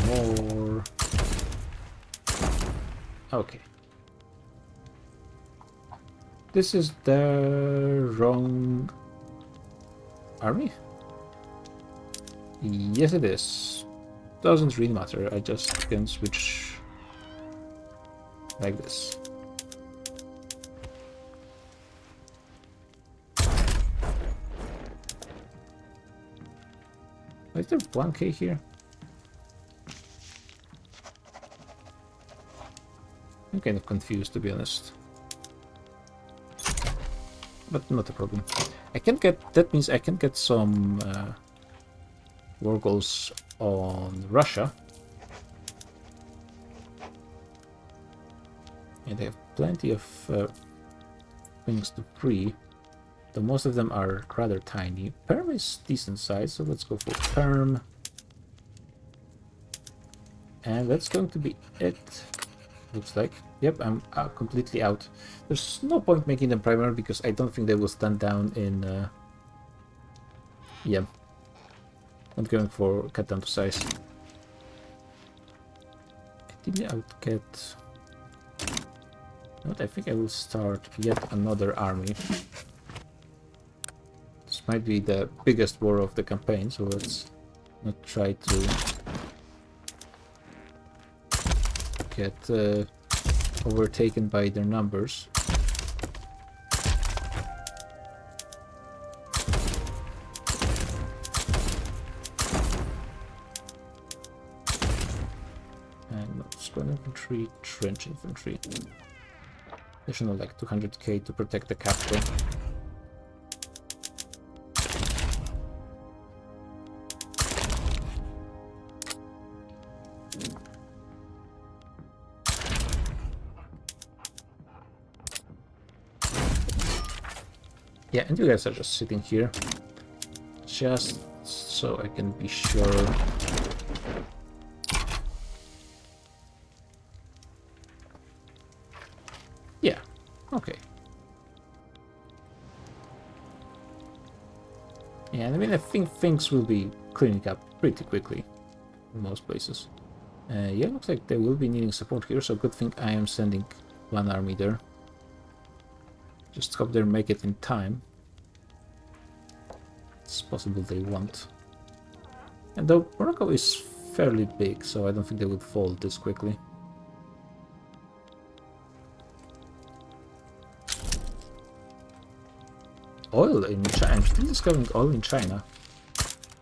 More. Okay. This is the wrong army? Yes, it is. Doesn't really matter, I just can switch like this. Is there 1k here? I'm kind of confused, to be honest. But not a problem. I can get, that means I can get some war goals on Russia. And they have plenty of things to free. Though most of them are rather tiny. Perm is decent size, so let's go for Perm. And that's going to be it. Looks like. Yep, I'm completely out. There's no point making them primary because I don't think they will stand down in... yeah. I'm going for cut down to size. I think I would get... What, I think I will start yet another army. This might be the biggest war of the campaign, so let's not try to get overtaken by their numbers. And squad infantry, trench infantry. Additional like 200k to protect the capital. Yeah, and you guys are just sitting here, just so I can be sure. Yeah, okay. Yeah, I mean, I think things will be cleaning up pretty quickly in most places. Yeah, looks like they will be needing support here, so good thing I am sending one army there. Just hope they make it in time. It's possible they won't. And though Morocco is fairly big, so I don't think they would fall this quickly. Oil in China. I'm still discovering oil in China.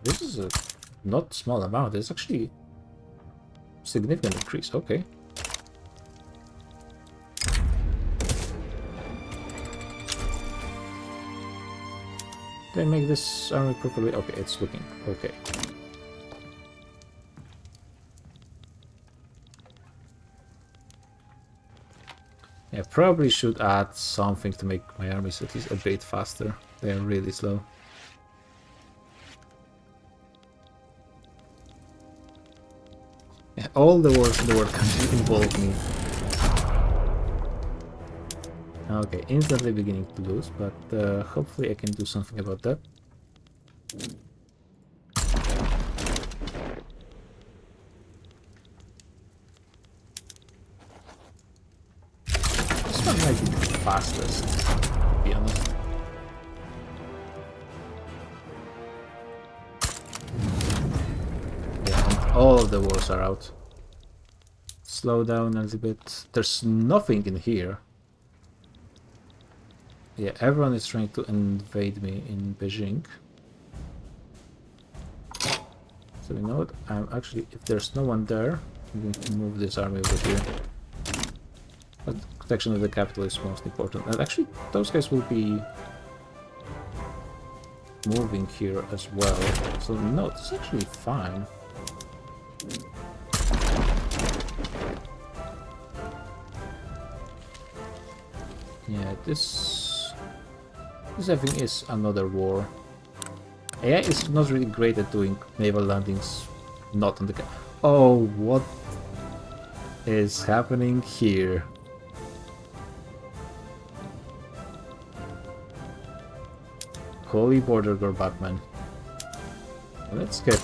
This is a not small amount. It's actually a significant increase. Okay. Did I make this army properly? Okay, it's looking okay. Yeah, probably should add something to make my armies at least a bit faster. They are really slow. Yeah, all the wars in the world can involve me. Okay, instantly beginning to lose, but hopefully I can do something about that. This one might be the fastest, to be honest. Yeah, and all of the wars are out. Slow down a little bit. There's nothing in here. Yeah, everyone is trying to invade me in Beijing. So you know what? I'm actually, if there's no one there, I'm going to move this army over here. But protection of the capital is most important. And actually, those guys will be moving here as well. So no, it's actually fine. Yeah, this I think is another war. AI is not really great at doing naval landings not on the Oh, what is happening here? Holy border girl Batman. Let's get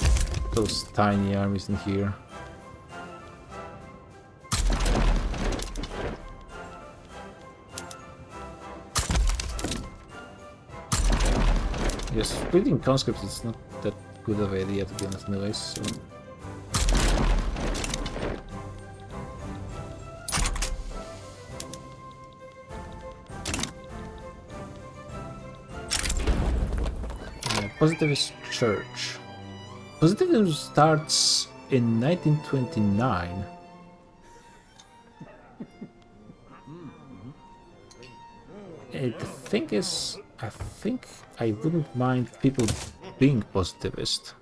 those tiny armies in here. Yes, splitting conscripts is not that good of an idea to be honest anyways, so... Positivist Church. Positivism starts in 1929. The thing is, I think I wouldn't mind people being positivist.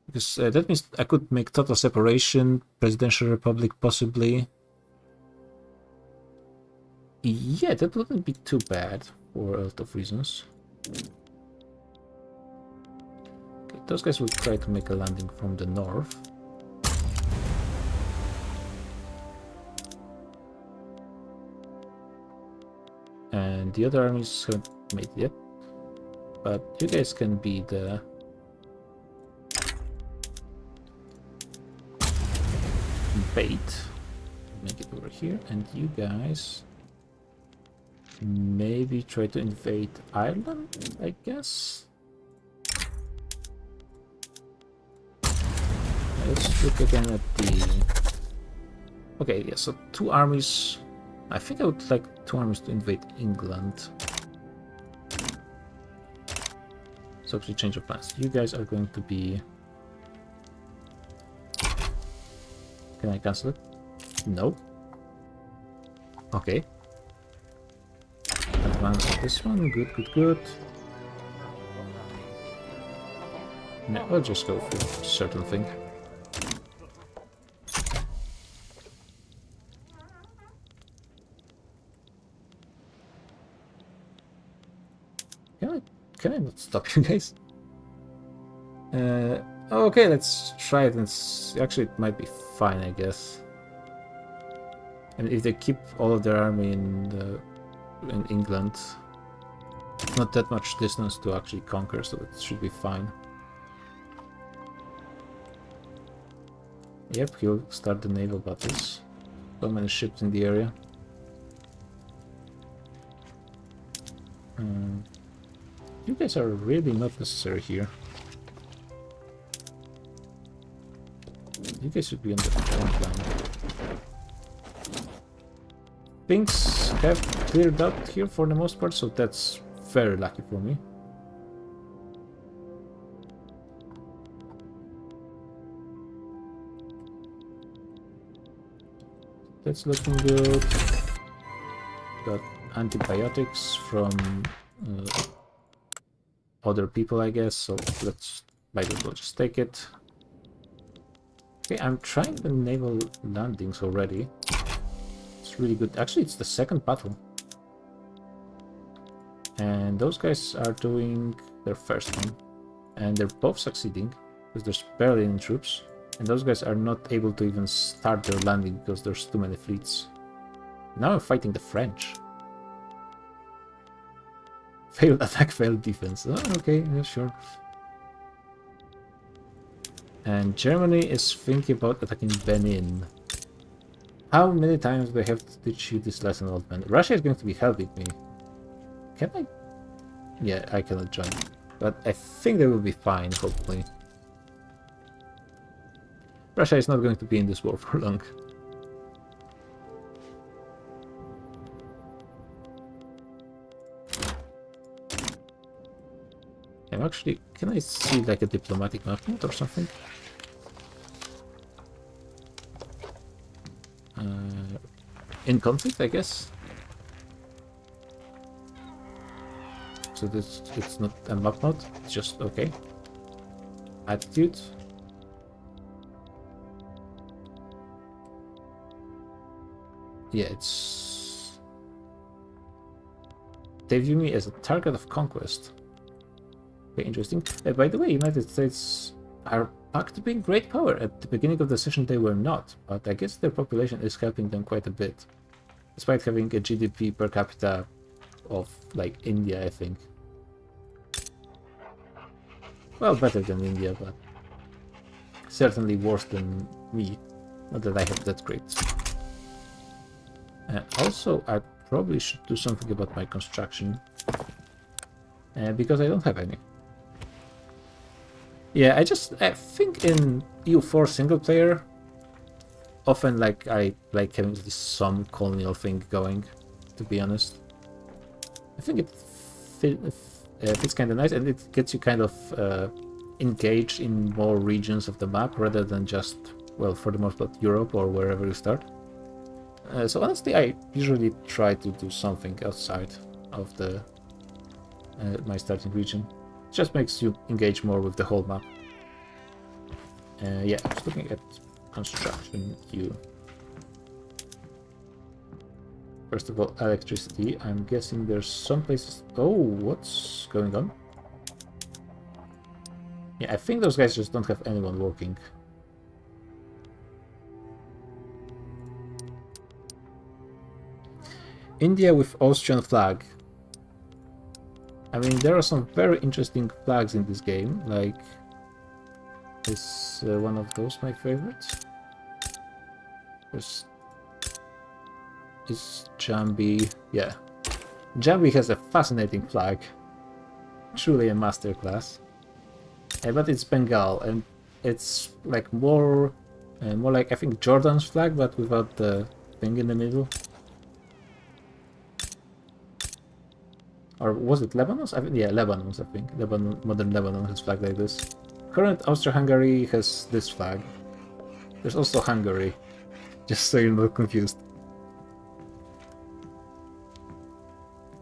Because that means I could make total separation, presidential republic possibly. Yeah, that wouldn't be too bad for a lot of reasons. Okay, those guys will try to make a landing from the north. And the other armies haven't made it yet. But you guys can be the... bait. Make it over here. And you guys... maybe try to invade Ireland, I guess? Let's look again at the... Okay, yeah, so two armies... I think I would like two armies to invade England. So actually change of plans. You guys are going to be... Can I cancel it? No. Okay. Advance on this one. Good, good, good. No, I'll just go for a certain thing. Can I not stop you guys? Okay, let's try it. And actually, it might be fine, I guess. And if they keep all of their army in England, not that much distance to actually conquer, so it should be fine. Yep, he'll start the naval battles. So many ships in the area. You guys are really not necessary here. You guys should be on the front line. Things have cleared out here for the most part, so that's very lucky for me. That's looking good. Got antibiotics from other people, I guess, so let's might as well just take it. Okay, I'm trying the naval landings already. It's really good. Actually, it's the second battle. And those guys are doing their first one. And they're both succeeding, because there's barely any troops. And those guys are not able to even start their landing because there's too many fleets. Now I'm fighting the French. Failed attack, failed defense. Oh, okay, yeah, sure. And Germany is thinking about attacking Benin. How many times do I have to teach you this lesson, old man? Russia is going to be helping me. Can I? Yeah, I cannot join. But I think they will be fine, hopefully. Russia is not going to be in this war for long. I'm actually... Can I see like a diplomatic movement or something? In conflict, I guess? So this, it's not a map mod, it's just okay. Attitude. Yeah, it's... They view me as a target of conquest. Okay, interesting. By the way, United States are back to being great power. At the beginning of the session they were not, but I guess their population is helping them quite a bit. Despite having a GDP per capita of, like, India, I think. Well, better than India, but certainly worse than me. Not that I have that great. Also, I probably should do something about my construction. Because I don't have any. Yeah, I think in EU4 single player, often like I like having this some colonial thing going, to be honest. I think it fits kind of nice, and it gets you kind of engaged in more regions of the map rather than just, well, for the most part, Europe or wherever you start. So honestly, I usually try to do something outside of the my starting region. It just makes you engage more with the whole map. Yeah, I was looking at construction queue. First of all, electricity. I'm guessing there's some places... Oh, what's going on? Yeah, I think those guys just don't have anyone working. India with Austrian flag. I mean, there are some very interesting flags in this game, like... Is one of those my favorites? Is Jambi... Yeah. Jambi has a fascinating flag. Truly a masterclass. But it's Bengal, and it's like more like, I think, Jordan's flag, but without the thing in the middle. Or was it Lebanon's? Yeah, Lebanon's, I think. Modern Lebanon has flag like this. Current Austria-Hungary has this flag. There's also Hungary, just so you're not confused.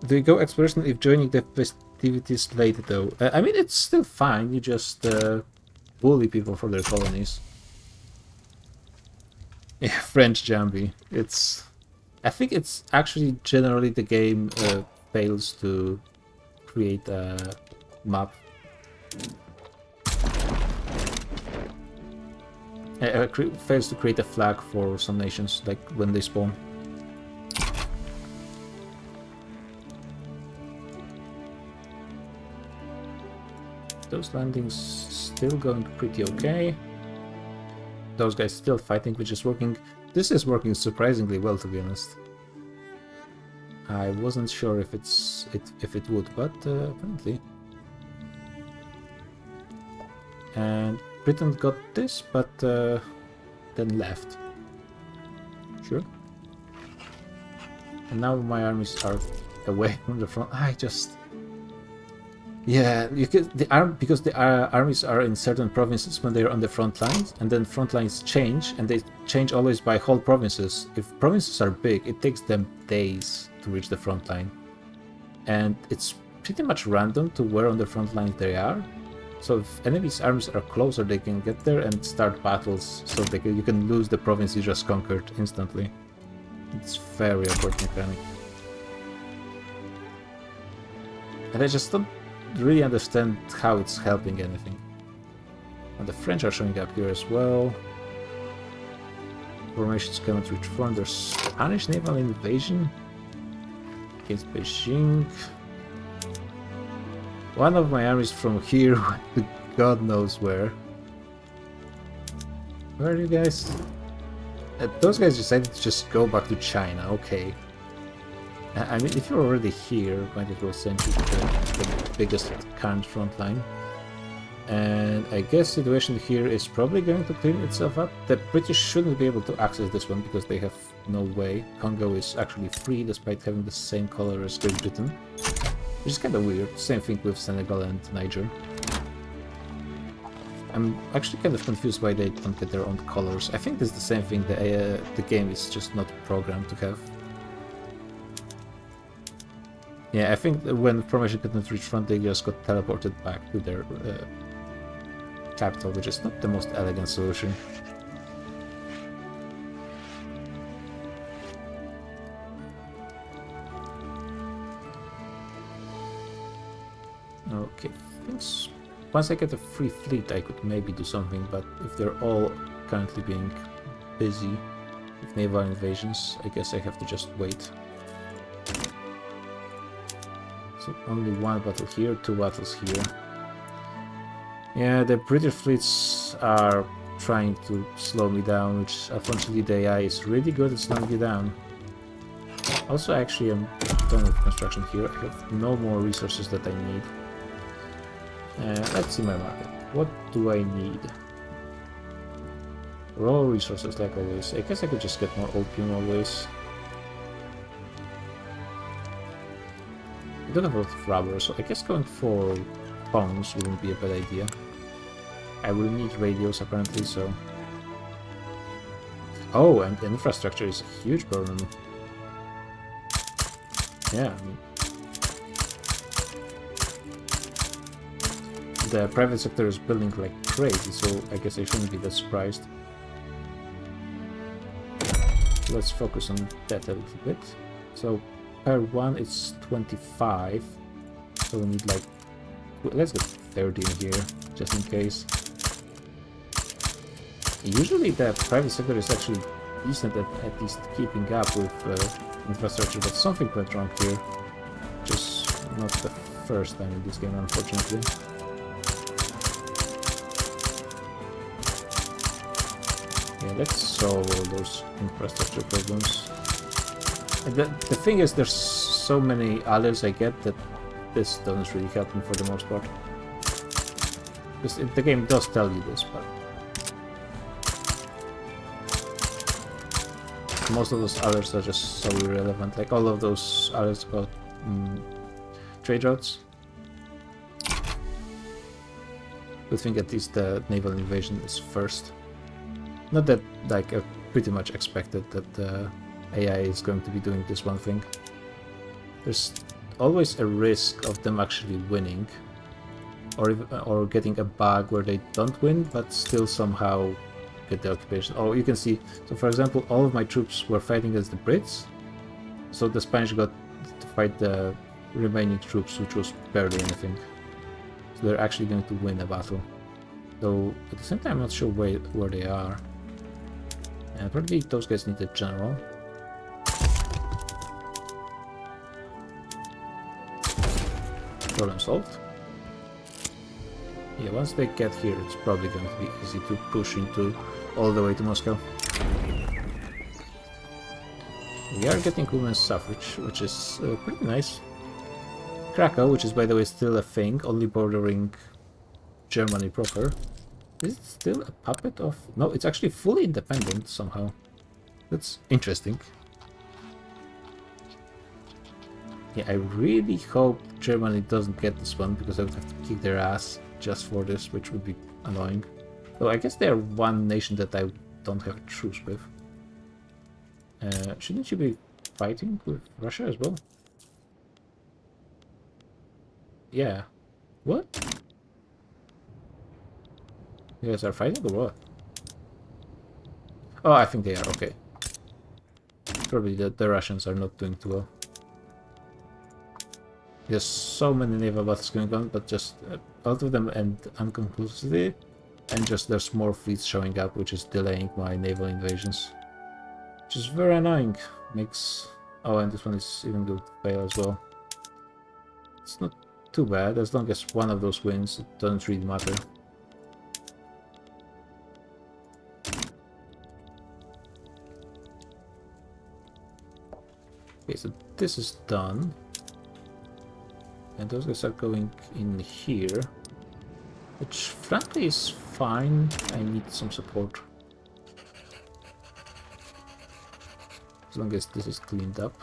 Do you go exploration if joining the festivities late, though? I mean, it's still fine. You just bully people for their colonies. Yeah, French Jambi. It's... I think it's actually generally the game fails to create a map. Fails to create a flag for some nations, like when they spawn. Those landings still going pretty okay. Those guys still fighting, which is working. This is working surprisingly well, to be honest. I wasn't sure if it would, but apparently. And Britain got this, but then left. Sure. And now my armies are away from the front. Yeah, because the armies are in certain provinces when they're on the front lines, and then front lines change, and they change always by whole provinces. If provinces are big, it takes them days to reach the front line, and it's pretty much random to where on the front line they are. So if enemies' armies are closer, they can get there and start battles, so you can lose the province you just conquered instantly. It's very awkward mechanic. And I just don't really understand how it's helping anything. And the French are showing up here as well. Formations cannot reach front. There's Spanish naval invasion against Beijing. One of my armies from here went to God knows where. Where are you guys? Those guys decided to just go back to China, okay. I mean, if you're already here, might as well send you to the biggest current front line. And I guess situation here is probably going to clean itself up. The British shouldn't be able to access this one because they have no way. Congo is actually free despite having the same color as Great Britain. Which is kind of weird. Same thing with Senegal and Niger. I'm actually kind of confused why they don't get their own colors. I think this is the same thing, the game is just not programmed to have. Yeah, I think when formation could not reach front, they just got teleported back to their capital, which is not the most elegant solution. Okay, once I get a free fleet, I could maybe do something, but if they're all currently being busy with naval invasions, I guess I have to just wait. So only one battle here, 2 battles here. Yeah, the British fleets are trying to slow me down, which unfortunately the AI is really good at slowing you down. Also, actually, I'm done with construction here. I have no more resources that I need. Let's see my market. What do I need? Raw resources, like always. I guess I could just get more opium always. I don't have a lot of rubber, so I guess going for phones wouldn't be a bad idea. I will need radios apparently, so... Oh, and infrastructure is a huge problem. Yeah, I mean... The private sector is building like crazy, so I guess I shouldn't be that surprised. Let's focus on that a little bit. So, per one it's 25, so we need like... Let's get 30 in here, just in case. Usually the private sector is actually decent at least keeping up with infrastructure, but something went wrong here. Just not the first time in this game, unfortunately. Yeah, let's solve all those infrastructure problems. And the thing is, there's so many allies I get that this doesn't really help me for the most part. Because the game does tell you this, but... most of those others are just so irrelevant, like all of those others about trade routes. Good thing at least the naval invasion is first. Not that, like, I pretty much expected that the AI is going to be doing this one thing. There's always a risk of them actually winning, or getting a bug where they don't win, but still somehow get the occupation. Oh, you can see, so for example, all of my troops were fighting against the Brits, so the Spanish got to fight the remaining troops, which was barely anything. So they're actually going to win a battle. Though, at the same time, I'm not sure where they are. And probably those guys need a general. Problem solved. Yeah, once they get here, it's probably going to be easy to push into all the way to Moscow. We are getting women's suffrage, which is pretty nice. Krakow, which is by the way still a thing, only bordering Germany proper. Is it still a puppet of... No, it's actually fully independent somehow. That's interesting. Yeah, I really hope Germany doesn't get this one, because I would have to kick their ass just for this, which would be annoying. Though I guess they're one nation that I don't have a truce with. Shouldn't you be fighting with Russia as well? Yeah. What? You guys are fighting or what? Oh, I think they are, okay. Probably the Russians are not doing too well. There's so many naval battles going on, but just a lot of them end unconclusively, and just there's more fleets showing up, which is delaying my naval invasions. Which is very annoying. Makes... Oh, and this one is even going to fail as well. It's not too bad, as long as one of those wins, it doesn't really matter. Okay, so this is done. And those guys are going in here. Which frankly is fine. I need some support. As long as this is cleaned up.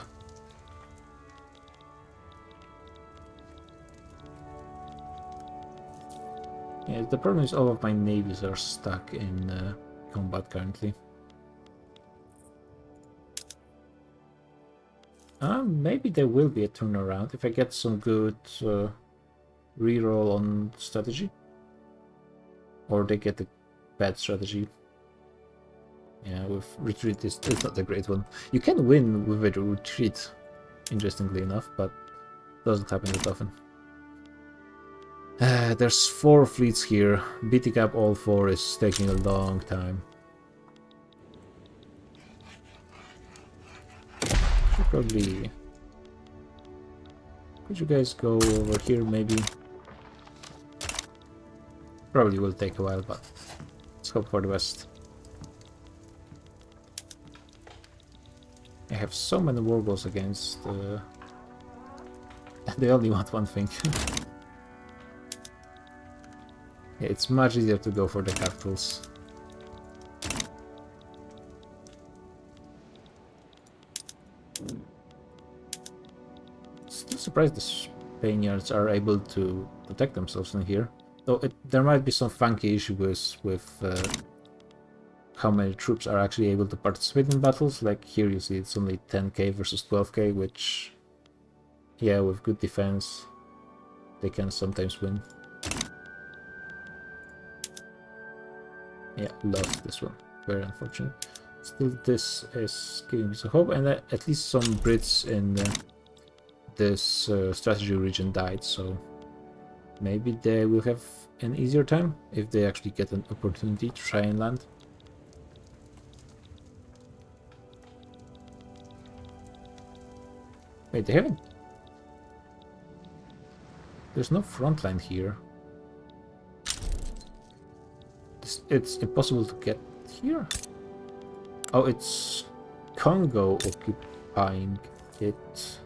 Yeah, the problem is all of my navies are stuck in combat currently. Maybe there will be a turnaround if I get some good reroll on strategy. Or they get a bad strategy. Yeah, with retreat it's not a great one. You can win with a retreat, interestingly enough, but doesn't happen that often. There's 4 fleets here. Beating up all 4 is taking a long time. Should probably... Could you guys go over here maybe? Probably will take a while, but let's hope for the best. I have so many warballs against... they only want one thing. Yeah, it's much easier to go for the capitals. Still surprised the Spaniards are able to protect themselves in here. Though there might be some funky issues with how many troops are actually able to participate in battles. Like here you see it's only 10k versus 12k, which, yeah, with good defense, they can sometimes win. Yeah, lost this one. Very unfortunate. Still, this is giving me some hope, and at least some Brits in this strategy region died, so maybe they will have an easier time if they actually get an opportunity to try and land. Wait, they haven't... There's no front line here. It's impossible to get here? Oh, it's Congo occupying it.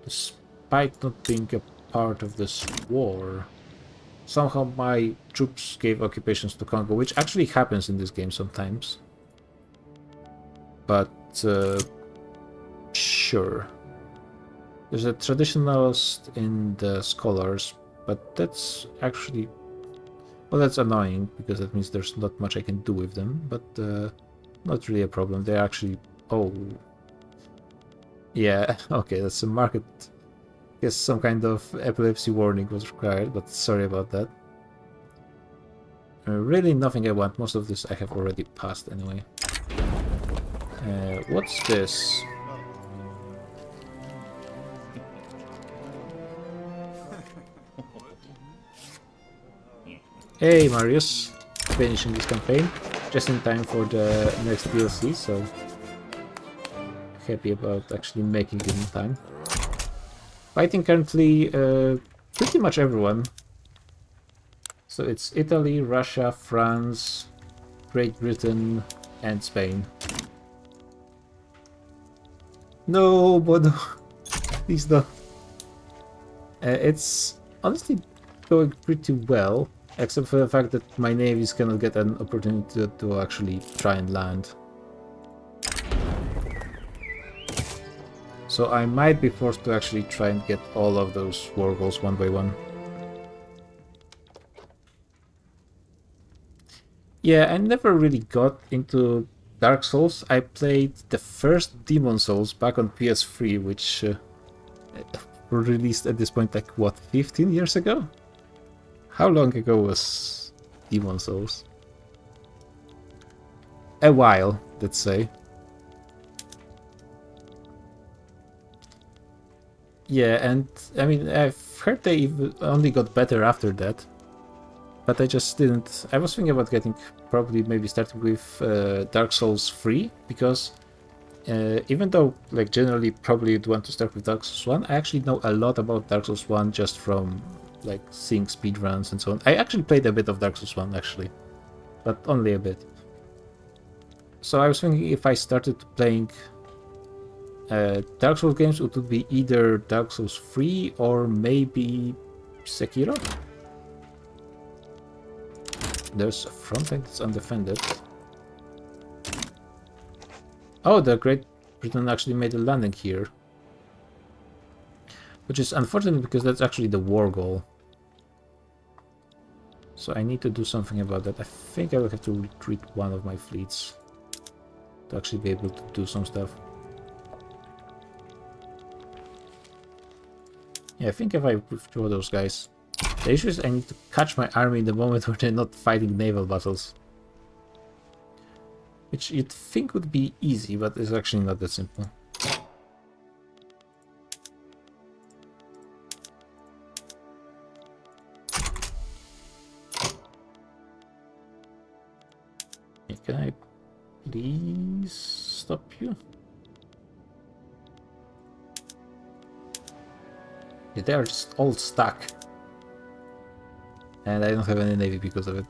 Despite not being a part of this war. Somehow my troops gave occupations to Congo, which actually happens in this game sometimes. But, sure. There's a traditionalist in the scholars, but that's actually... Well, that's annoying, because that means there's not much I can do with them, but not really a problem. They're actually... Oh. Yeah, okay, that's a market... I guess some kind of epilepsy warning was required, but sorry about that. Really nothing I want. Most of this I have already passed anyway. What's this? Hey Marius, finishing this campaign just in time for the next DLC, so happy about actually making it in time. Fighting currently pretty much everyone. So it's Italy, Russia, France, Great Britain, and Spain. No, Bodo, please don't. It's honestly going pretty well. Except for the fact that my navies cannot get an opportunity to actually try and land. So I might be forced to actually try and get all of those war goals one by one. Yeah, I never really got into Dark Souls. I played the first Demon Souls back on PS3, which were released at this point, like, what, 15 years ago? How long ago was Demon Souls? A while, let's say. Yeah, and I mean, I've heard they only got better after that. But I just didn't. I was thinking about getting, probably maybe starting with Dark Souls 3, because even though, like, generally probably you'd want to start with Dark Souls 1, I actually know a lot about Dark Souls 1 just from, like, seeing speedruns and so on. I actually played a bit of Dark Souls 1, actually, but only a bit. So I was thinking if I started playing Dark Souls games, it would be either Dark Souls 3 or maybe Sekiro. There's a front line that's undefended. Oh, the Great Britain actually made a landing here. Which is unfortunate because that's actually the war goal. So I need to do something about that. I think I will have to retreat one of my fleets to actually be able to do some stuff. Yeah, I think if I withdraw those guys... The issue is I need to catch my army in the moment where they're not fighting naval battles. Which you'd think would be easy, but it's actually not that simple. Can I please stop you? Yeah, they are just all stuck. And I don't have any navy because of it.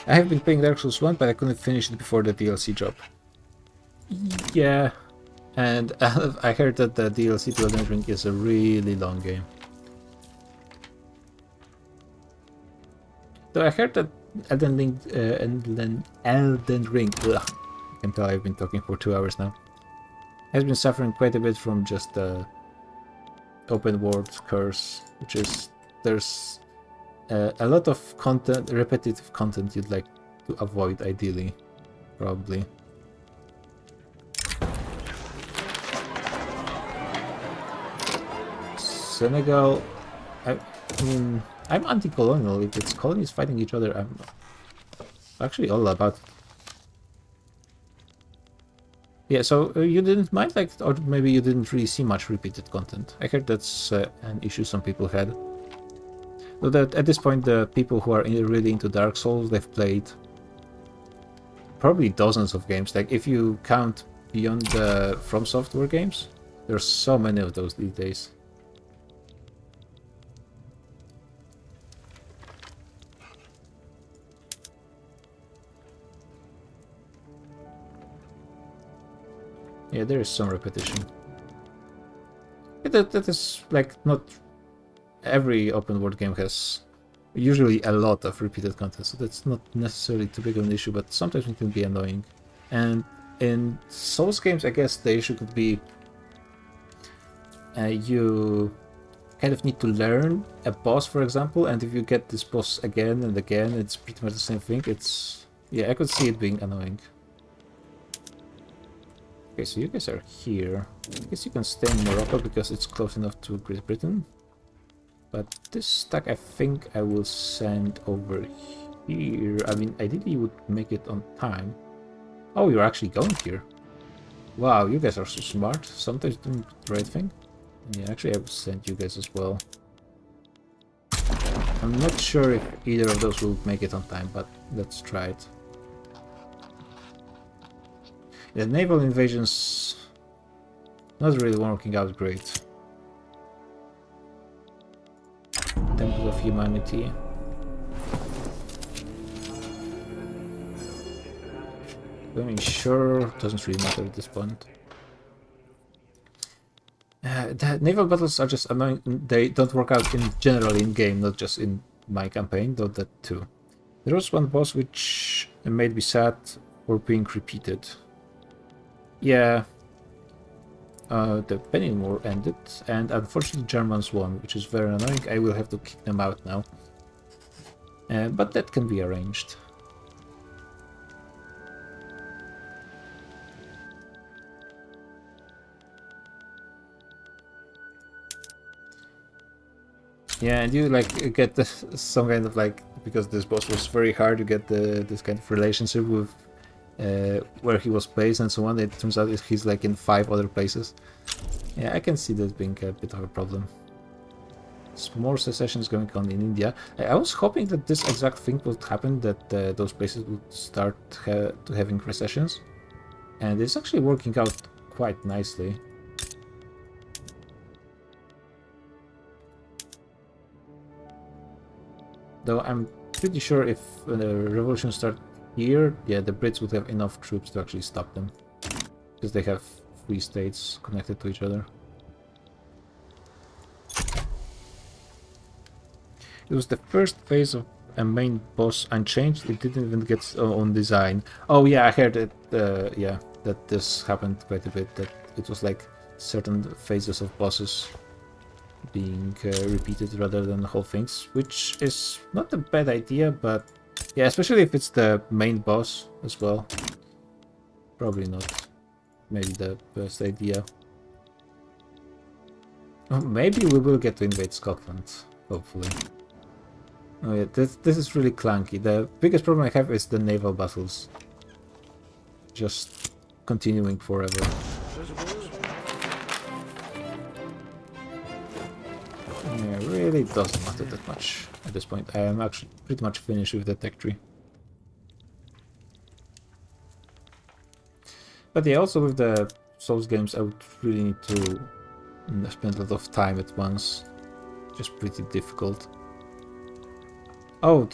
I have been playing Dark Souls 1, but I couldn't finish it before the DLC drop. Yeah, and I heard that the DLC to Elden Ring is a really long game. Though I heard that Elden Ring, ugh, I can tell I've been talking for 2 hours now, has been suffering quite a bit from just the open world curse, which is there's a lot of content, repetitive content you'd like to avoid ideally, probably. Senegal, I mean, I'm anti-colonial. If it's colonies fighting each other, I'm actually all about it. Yeah, so you didn't mind, like, or maybe you didn't really see much repeated content. I heard that's an issue some people had. So that at this point, the people who are really into Dark Souls, they've played probably dozens of games. Like, if you count beyond the From Software games, there's so many of those these days. Yeah, there is some repetition. Yeah, that is, like, not every open world game has usually a lot of repeated content, so that's not necessarily too big of an issue, but sometimes it can be annoying. And in Souls games, I guess the issue could be you kind of need to learn a boss, for example, and if you get this boss again and again, it's pretty much the same thing. It's... yeah, I could see it being annoying. Okay, so you guys are here. I guess you can stay in Morocco because it's close enough to Great Britain. But this stack I think I will send over here. I mean, ideally you would make it on time. Oh, you're actually going here. Wow, you guys are so smart. Sometimes doing the right thing. Yeah, actually I will send you guys as well. I'm not sure if either of those will make it on time, but let's try it. The naval invasions not really working out great. Temple of Humanity. I mean, sure, doesn't really matter at this point. The naval battles are just annoying. They don't work out in generally in game, not just in my campaign, though that too. There was one boss which made me sad for being repeated. Yeah, the Peninsula War ended, and unfortunately Germans won, which is very annoying. I will have to kick them out now. But that can be arranged. Yeah, and you like get some kind of like, because this boss was very hard, you get this kind of relationship with where he was placed and so on. It turns out he's like in 5 other places. Yeah, I can see that being a bit of a problem. There's more secessions going on in India. I was hoping that this exact thing would happen, that those places would start to having recessions. And it's actually working out quite nicely. Though I'm pretty sure if the revolution started here, yeah, the Brits would have enough troops to actually stop them. Because they have 3 states connected to each other. It was the first phase of a main boss unchanged. It didn't even get its own design. Oh yeah, I heard it. Yeah, that this happened quite a bit. That it was like certain phases of bosses being repeated rather than whole things, which is not a bad idea. But yeah, especially if it's the main boss as well. Probably not. Maybe the best idea. Oh, maybe we will get to invade Scotland. Hopefully. Oh yeah, this is really clunky. The biggest problem I have is the naval battles. Just continuing forever. Yeah, really doesn't matter that much at this point. I am actually pretty much finished with the tech tree. But yeah, also with the Souls games, I would really need to spend a lot of time at once. Just pretty difficult. Oh,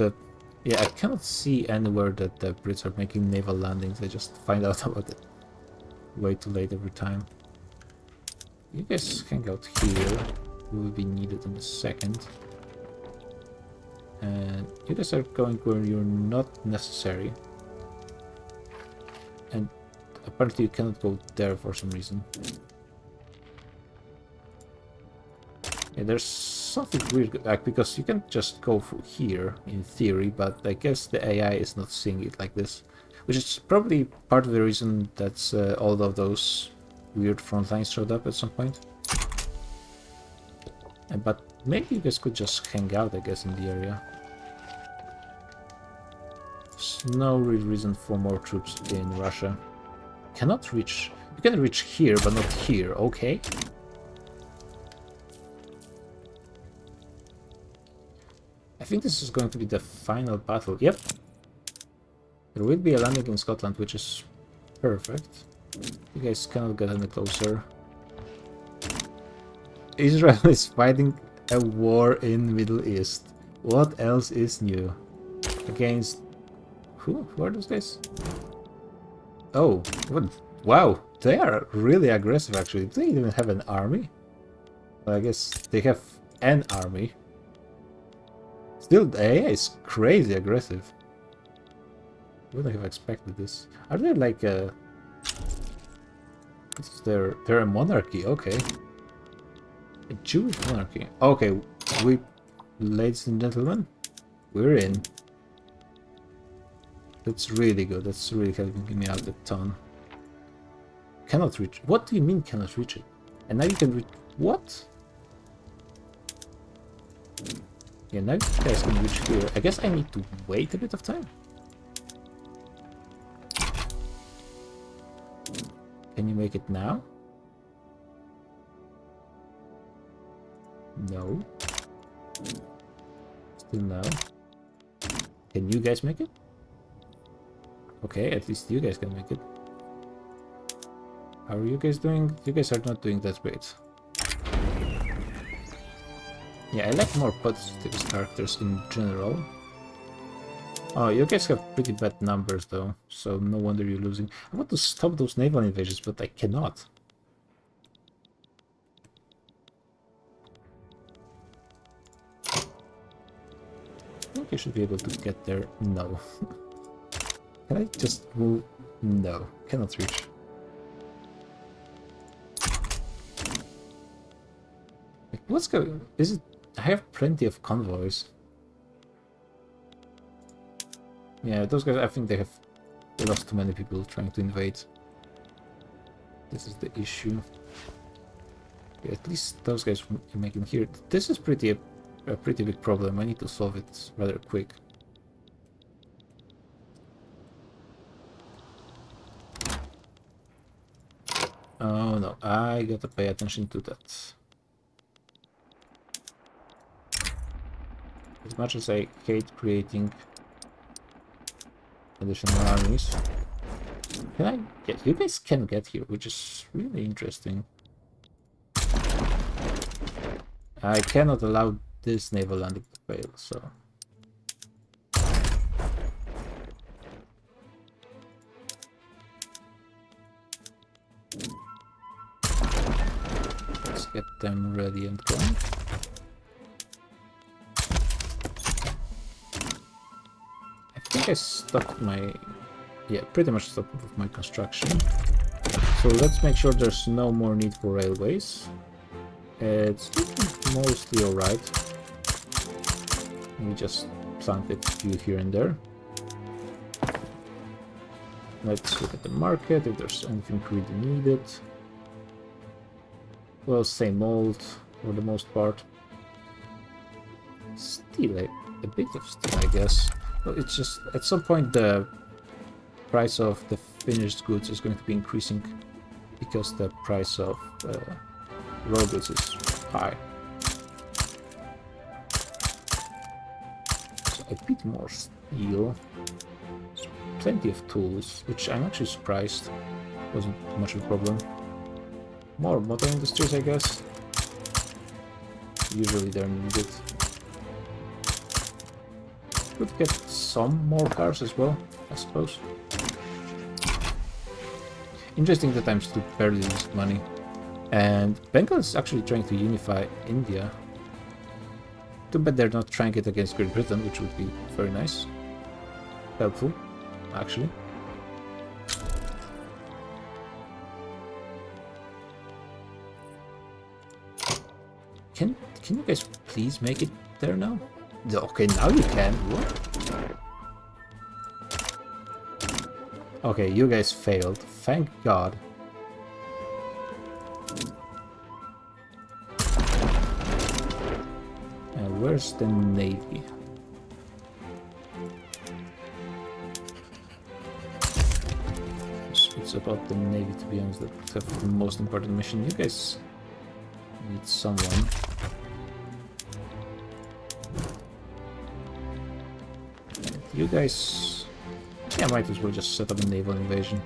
yeah, I cannot see anywhere that the Brits are making naval landings. I just find out about it way too late every time. You guys hang out here. You will be needed in a second. And you guys are going where you're not necessary. And apparently you cannot go there for some reason. Yeah, there's something weird, like, because you can just go through here in theory, but I guess the AI is not seeing it like this, which is probably part of the reason that all of those weird front lines showed up at some point. But maybe you guys could just hang out, I guess, in the area. There's no real reason for more troops in Russia. Cannot reach. You can reach here, but not here. Okay. I think this is going to be the final battle. Yep. There will be a landing in Scotland, which is perfect. You guys cannot get any closer. Israel is fighting a war in Middle East. What else is new? Against... Who? Who are those guys? Oh, what? Wow, they are really aggressive actually. Do they even have an army? Well, I guess they have an army. Still, the AI is crazy aggressive. Wouldn't have expected this. Are they like a... They're a monarchy, okay. A Jewish monarchy. Okay, ladies and gentlemen, we're in. That's really good. That's really helping me out a ton. Cannot reach. What do you mean cannot reach it? And now you can reach... What? Yeah, now you guys can reach here. I guess I need to wait a bit of time. Can you make it now? No. Still no. Can you guys make it? Okay, at least you guys can make it. How are you guys doing? You guys are not doing that great. Yeah, I like more positive characters in general. Oh, you guys have pretty bad numbers though, so no wonder you're losing. I want to stop those naval invasions, but I cannot. I think you should be able to get there. No. Can I just move? No, cannot reach. What's going? Is it? I have plenty of convoys. Yeah, those guys. I think they lost too many people trying to invade. This is the issue. Yeah, at least those guys can make it here. This is a pretty big problem. I need to solve it rather quick. Oh no, I gotta pay attention to that. As much as I hate creating additional armies. Can I? Yeah, you guys can get here, which is really interesting. I cannot allow this naval landing to fail, so... Let's get them ready and going. I think I stopped my... Yeah, pretty much stopped with my construction. So let's make sure there's no more need for railways. It's mostly alright. We just planted a few here and there. Let's look at the market, if there's anything really needed. Well, same old for the most part. Steel, a bit of steel, I guess. Well, it's just, at some point the price of the finished goods is going to be increasing because the price of raw goods is high. So a bit more steel. There's plenty of tools, which I'm actually surprised wasn't much of a problem. More modern industries, I guess. Usually they're needed. Could get some more cars as well, I suppose. Interesting that I'm still barely losing money. And Bengal is actually trying to unify India. Too bad they're not trying it against Great Britain, which would be very nice. Helpful, actually. Can you guys please make it there now? Okay, now you can. What? Okay, you guys failed. Thank God. And where's the navy? It's about the navy, to be honest, that's the most important mission. You guys need someone. And you guys... Yeah, might as well just set up a naval invasion.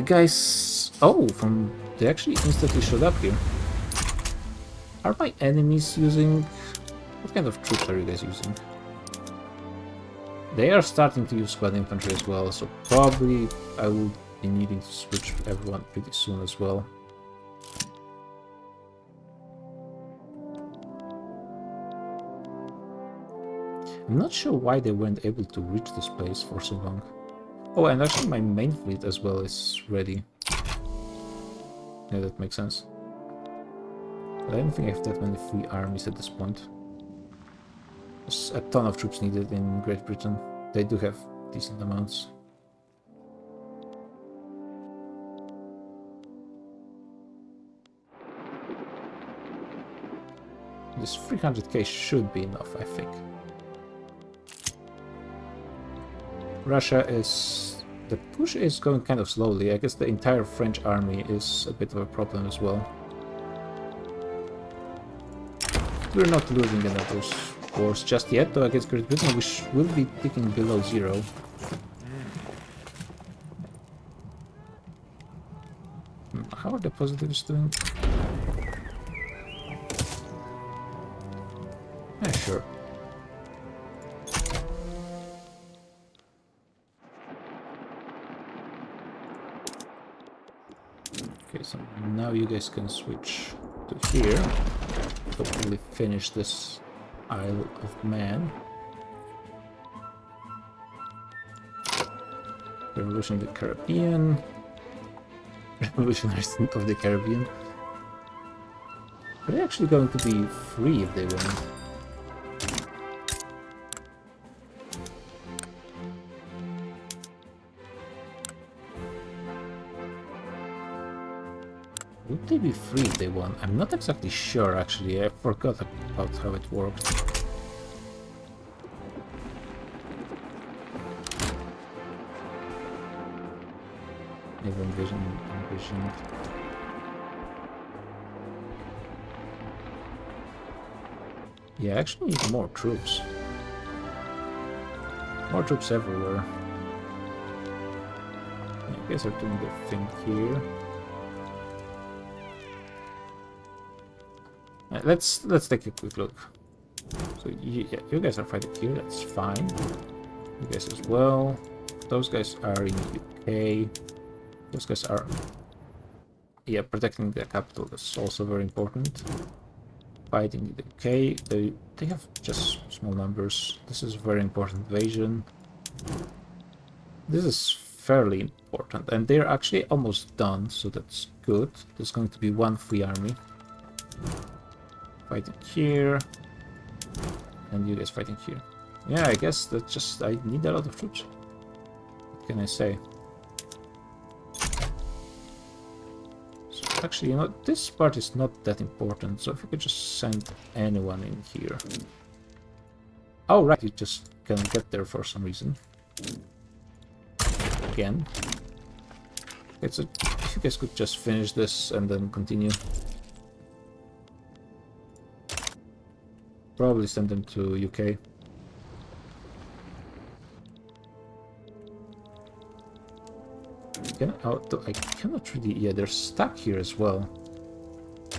Guys... Oh, they actually instantly showed up here. Are my enemies using... What kind of troops are you guys using? They are starting to use squad infantry as well, so probably I will be needing to switch everyone pretty soon as well. I'm not sure why they weren't able to reach this place for so long. Oh, and actually my main fleet as well is ready. Yeah, that makes sense. But I don't think I have that many free armies at this point. There's a ton of troops needed in Great Britain. They do have decent amounts. This 300k should be enough, I think. Russia is... The push is going kind of slowly. I guess the entire French army is a bit of a problem as well. We're not losing any of those wars just yet, though against Great Britain, which will be ticking below 0. How are the positives doing? Yeah, sure. Okay, so now you guys can switch to here. Hopefully finish this Isle of Man. Revolution of the Caribbean. Revolutionaries of the Caribbean. Are they actually going to be free if they win? Would they be free if they won? I'm not exactly sure, actually. I forgot about how it worked. Never envisioned. Yeah, I actually need more troops. More troops everywhere. Yeah, you guys are doing their thing here. Let's take a quick look. So yeah, you guys are fighting here. That's fine. You guys as well. Those guys are in UK. Those guys are, yeah, protecting the capital. That's also very important. Fighting in the UK. They have just small numbers. This is a very important invasion. This is fairly important, and they're actually almost done, so that's good. There's going to be one free army. Fighting here, and you guys fighting here. Yeah, I guess that's just, I need a lot of troops. What can I say? So actually, you know, this part is not that important, so if you could just send anyone in here. Oh, right, you just can't get there for some reason. Again. Okay, so if you guys could just finish this and then continue. Probably send them to UK. I cannot really... Yeah, they're stuck here as well.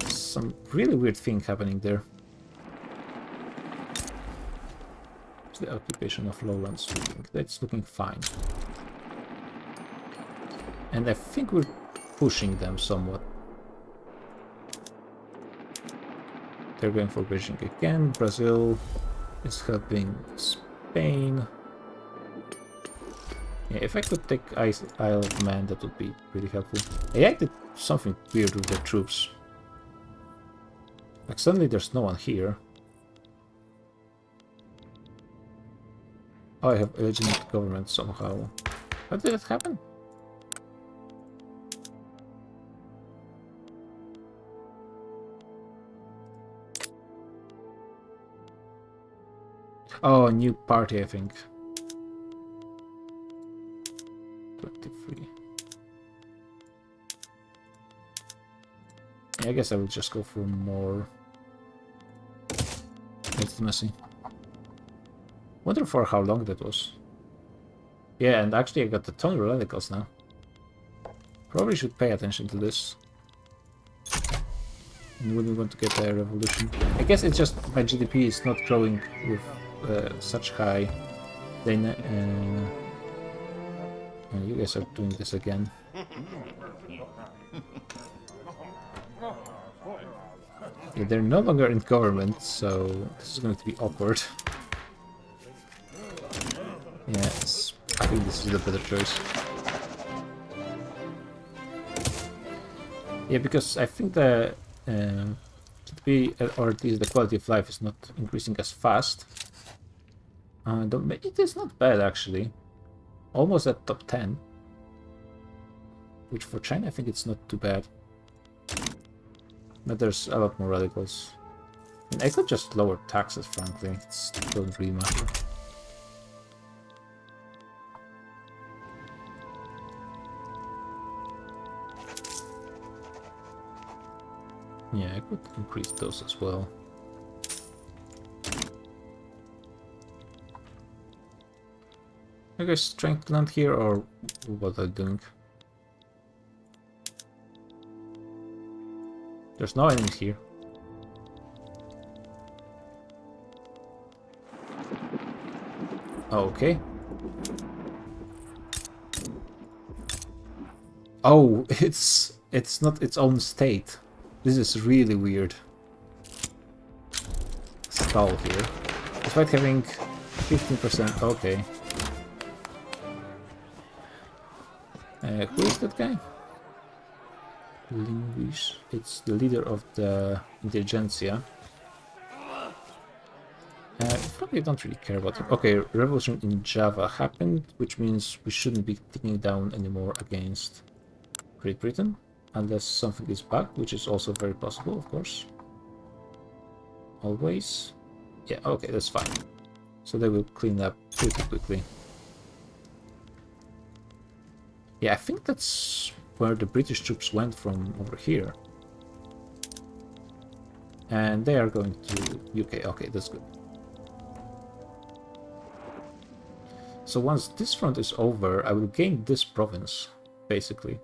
Some really weird thing happening there. It's the occupation of lowlands. That's looking fine. And I think we're pushing them somewhat. They're going for bridging again. Brazil is helping Spain. Yeah, if I could take Isle of Man, that would be really helpful. I acted something weird with their troops. Like suddenly there's no one here. Oh, I have illegitimate government somehow. How did that happen? Oh, a new party, I think. 23. Yeah, I guess I will just go for more legitimacy. Wonder for how long that was. Yeah, and actually I got the ton of radicals now. Probably should pay attention to this. And when we want to get a revolution. I guess it's just my GDP is not growing with such high. Then you guys are doing this again. Yeah, they're no longer in government, so this is going to be awkward. Yes, I think this is the better choice. Yeah, because I think the GDP, or at least the quality of life, is not increasing as fast. It is not bad, actually. Almost at top 10. Which for China, I think it's not too bad. But there's a lot more radicals. And I could just lower taxes, frankly. It doesn't really matter. Yeah, I could increase those as well. Are you guys trying to land here, or what are you doing? There's no enemies here. Okay. Oh, it's not its own state. This is really weird. Stall here. Despite having 15%, okay. Who is that guy? Linguist. It's the leader of the intelligentsia. Probably don't really care about him. Okay, revolution in Java happened, which means we shouldn't be ticking down anymore against Great Britain, unless something is bugged, which is also very possible, of course. Always. Yeah, okay, that's fine. So they will clean up pretty quickly. Yeah, I think that's where the British troops went from over here. And they are going to UK. Okay, that's good. So once this front is over, I will gain this province, basically.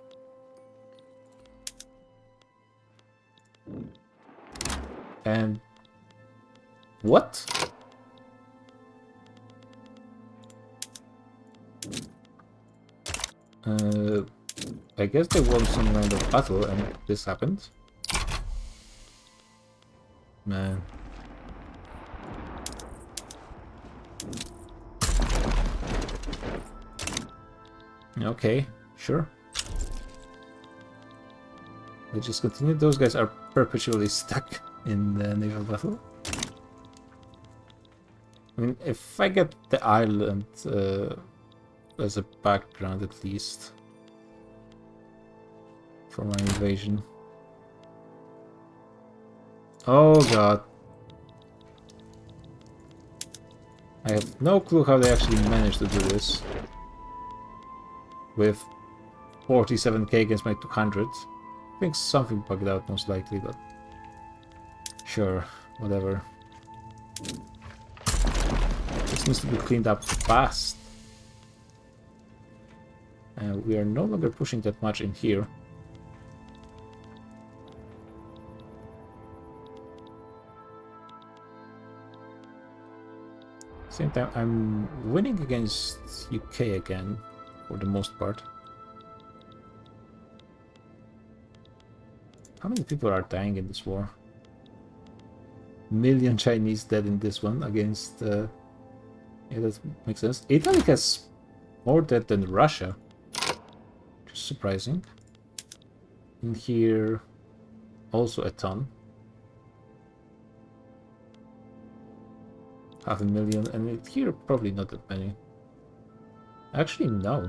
And... what? I guess they won some kind of battle and this happened. Man. Okay, sure. We just continue. Those guys are perpetually stuck in the naval battle. I mean, if I get the island as a background at least for my invasion. Oh god. I have no clue how they actually managed to do this. With 47k against my 200. I think something bugged out most likely, but sure, whatever. This needs to be cleaned up fast. We are no longer pushing that much in here. Same time, I'm winning against UK again, for the most part. How many people are dying in this war? Million Chinese dead in this one against... yeah, that makes sense. Italy has more dead than Russia. Which is surprising. In here, also a ton. 500,000, and here probably not that many. Actually, no.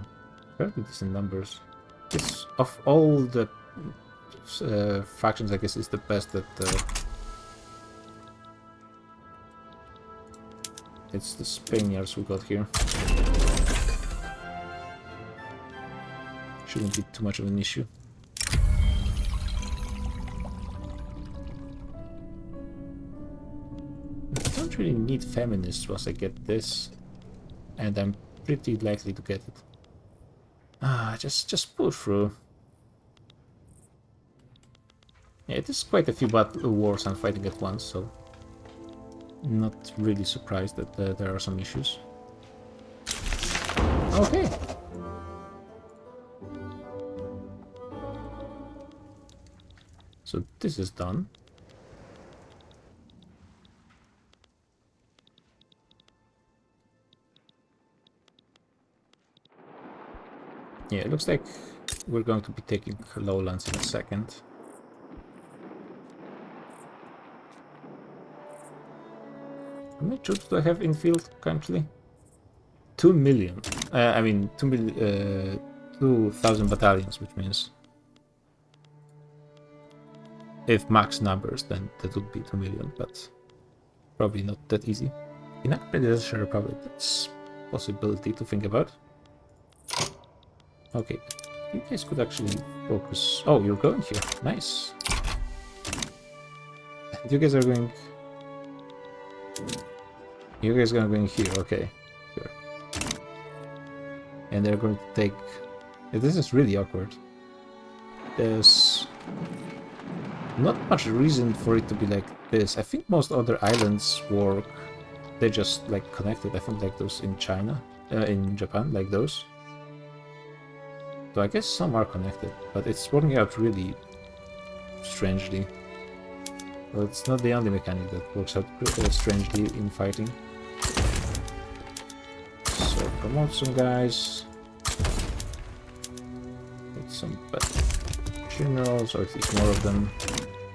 Fairly decent numbers. This, of all the factions, I guess, is the best that it's the Spaniards we got here. Shouldn't be too much of an issue. I don't really need feminists once I get this, and I'm pretty likely to get it. Just pull through. Yeah, it is quite a few wars I'm fighting at once, so not really surprised that there are some issues. Okay. So this is done. Yeah, it looks like we're going to be taking lowlands in a second. How many troops do I have in field currently? 2 million. I mean, 2,000 battalions, which means if max numbers, then that would be 2 million, but probably not that easy. In a predecessor republic, that's a possibility to think about. Okay, you guys could actually focus. Oh, you're going here. Nice. And you guys are going. You guys are going here. Okay, sure. And they're going to take. Yeah, this is really awkward. There's not much reason for it to be like this. I think most other islands work. They're just like connected. I think like those in China, in Japan, like those. So I guess some are connected, but it's working out really strangely. Well, it's not the only mechanic that works out strangely in fighting. So promote some guys. Get some generals, or at least more of them.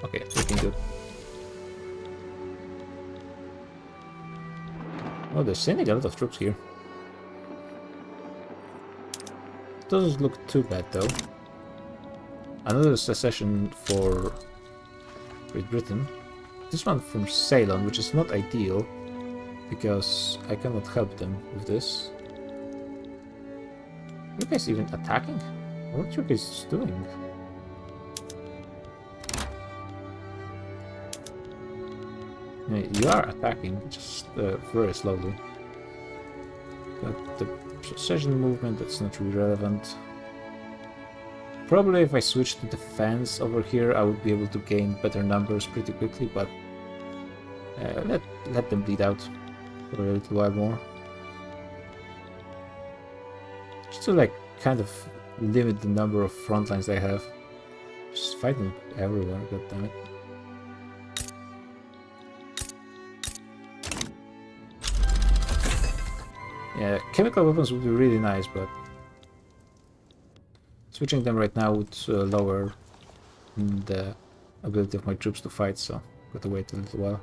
Okay, looking good. Oh, they're sending a lot of troops here. Doesn't look too bad though. Another secession for Great Britain. This one from Ceylon, which is not ideal, because I cannot help them with this. Are you guys even attacking? What are you guys doing? You are attacking, just very slowly. But the precision movement, that's not really relevant. Probably if I switch to defense over here, I would be able to gain better numbers pretty quickly, but let them bleed out for a little while more. Just to like kind of limit the number of front lines I have. Just fighting everywhere, goddammit. Yeah, chemical weapons would be really nice, but switching them right now would lower the ability of my troops to fight, so gotta wait a little while.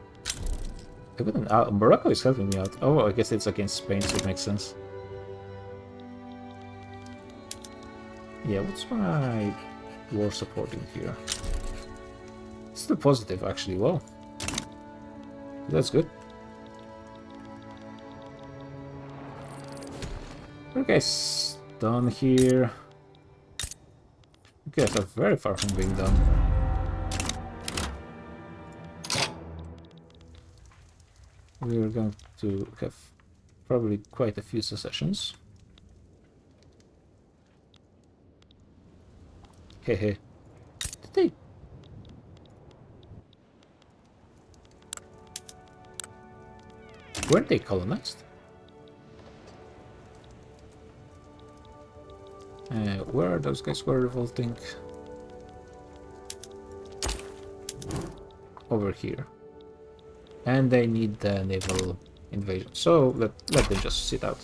Morocco is helping me out. Oh, I guess it's against Spain, so it makes sense. Yeah, what's my war supporting here? It's still positive, actually. Well, that's good. What are you guys done here? You guys are very far from being done. We're going to have probably quite a few secessions. Hehe. Did they... Weren't they colonized? Where are those guys who are revolting? Over here. And they need the naval invasion. So let them just sit out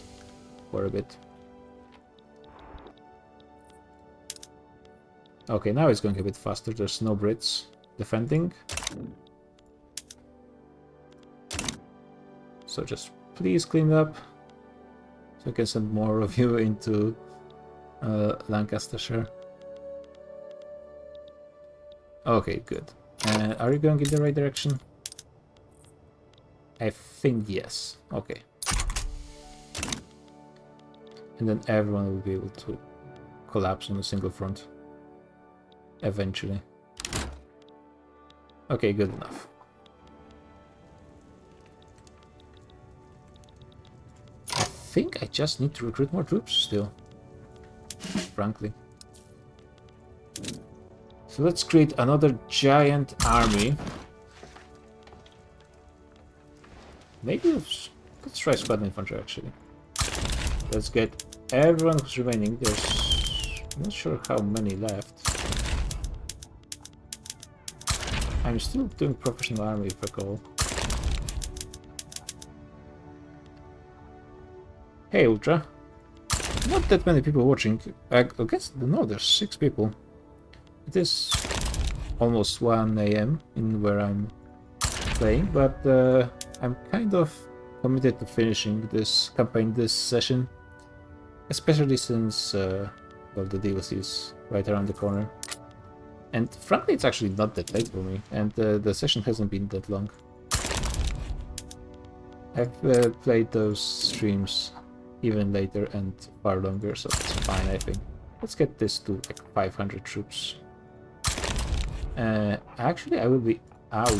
for a bit. Okay, now it's going a bit faster. There's no Brits defending. So just please clean up. So I can send more of you into Lancastershire. Okay, good. Are you going in the right direction? I think yes. Okay. And then everyone will be able to collapse on a single front. Eventually. Okay, good enough. I think I just need to recruit more troops still. Frankly. So let's create another giant army. Maybe let's try squad infantry actually. Let's get everyone who's remaining. There's I'm not sure how many left. I'm still doing professional army if I go. Hey Ultra. Not that many people watching. I guess no, there's 6 people. It is almost 1 AM in where I'm playing, but I'm kind of committed to finishing this campaign this session, especially since well, the DLC is right around the corner. And frankly, it's actually not that late for me, and the session hasn't been that long. I've played those streams even later and far longer, so it's fine, I think. Let's get this to like 500 troops. Actually, I will be out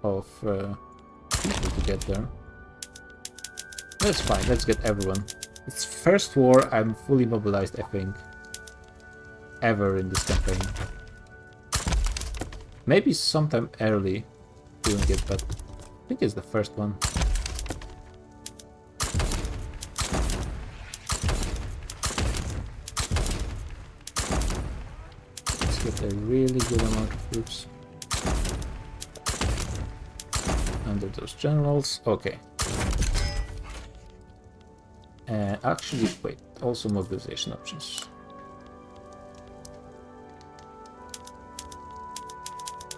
of people to get there. That's fine, let's get everyone. It's first war I'm fully mobilized, I think, ever in this campaign. Maybe sometime early doing it, but I think it's the first one. Let's get a really good amount of troops under those generals. Okay. Actually, wait, also mobilization options.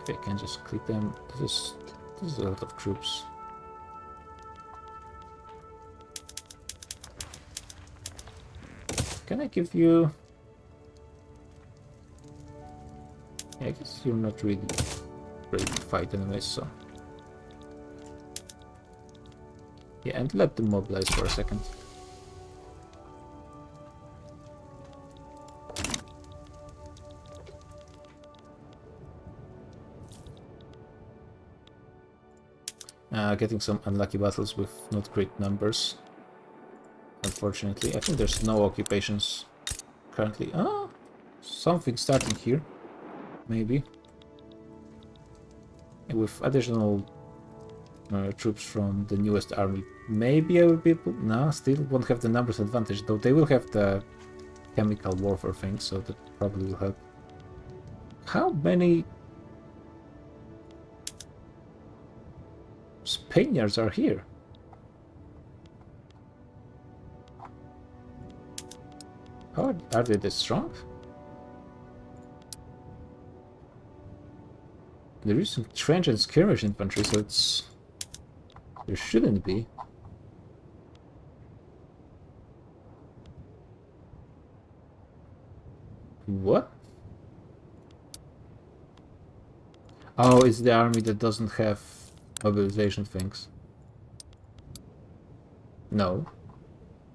Okay, I can just click them. This is a lot of troops. Can I give you... Yeah, I guess you're not really ready to fight anyway, so... Yeah, and let them mobilize for a second. Getting some unlucky battles with not great numbers. Unfortunately, I think there's no occupations currently. Ah, something starting here, maybe. And with additional troops from the newest army, maybe I will be able... No, still won't have the numbers advantage, though they will have the chemical warfare thing, so that probably will help. How many Spaniards are here? How are they this strong? They're using trench and skirmish infantry, so it's... There shouldn't be. What? Oh, it's the army that doesn't have mobilization things. No.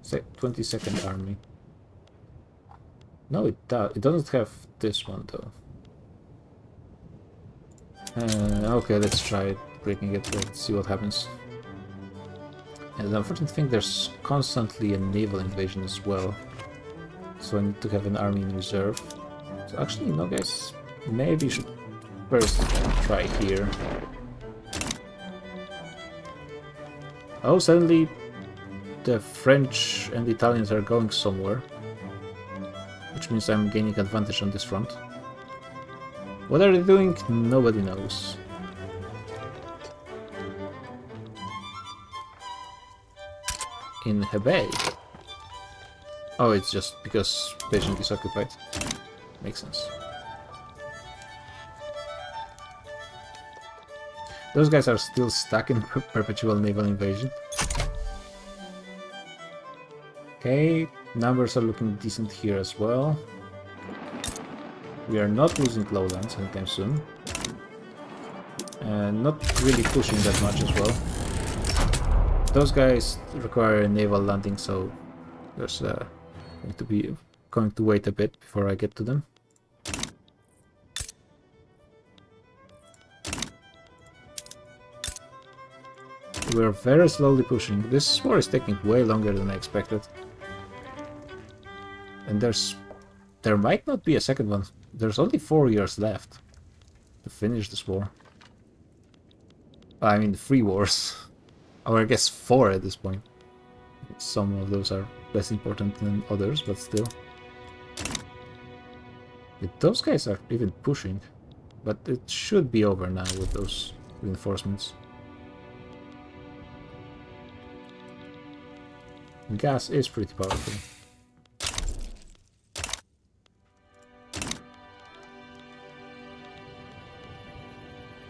22nd army. No, it does. It doesn't have this one though. Okay, let's try it, breaking it. Let's see what happens. And the unfortunate thing, there's constantly a naval invasion as well. So I need to have an army in reserve. So actually, no guys, maybe you should first try here. Oh, suddenly the French and the Italians are going somewhere. Which means I'm gaining advantage on this front. What are they doing? Nobody knows. In Hebei. Oh, it's just because Beijing is occupied. Makes sense. Those guys are still stuck in perpetual naval invasion. Okay, numbers are looking decent here as well. We are not losing lowlands anytime soon. And not really pushing that much as well. Those guys require a naval landing, so there's going to wait a bit before I get to them. We're very slowly pushing. This war is taking way longer than I expected. And there might not be a second one. There's only 4 years left to finish this war. I mean, 3 wars. Or I guess 4 at this point. Some of those are less important than others, but still. Those guys are even pushing. But it should be over now with those reinforcements. Gas is pretty powerful.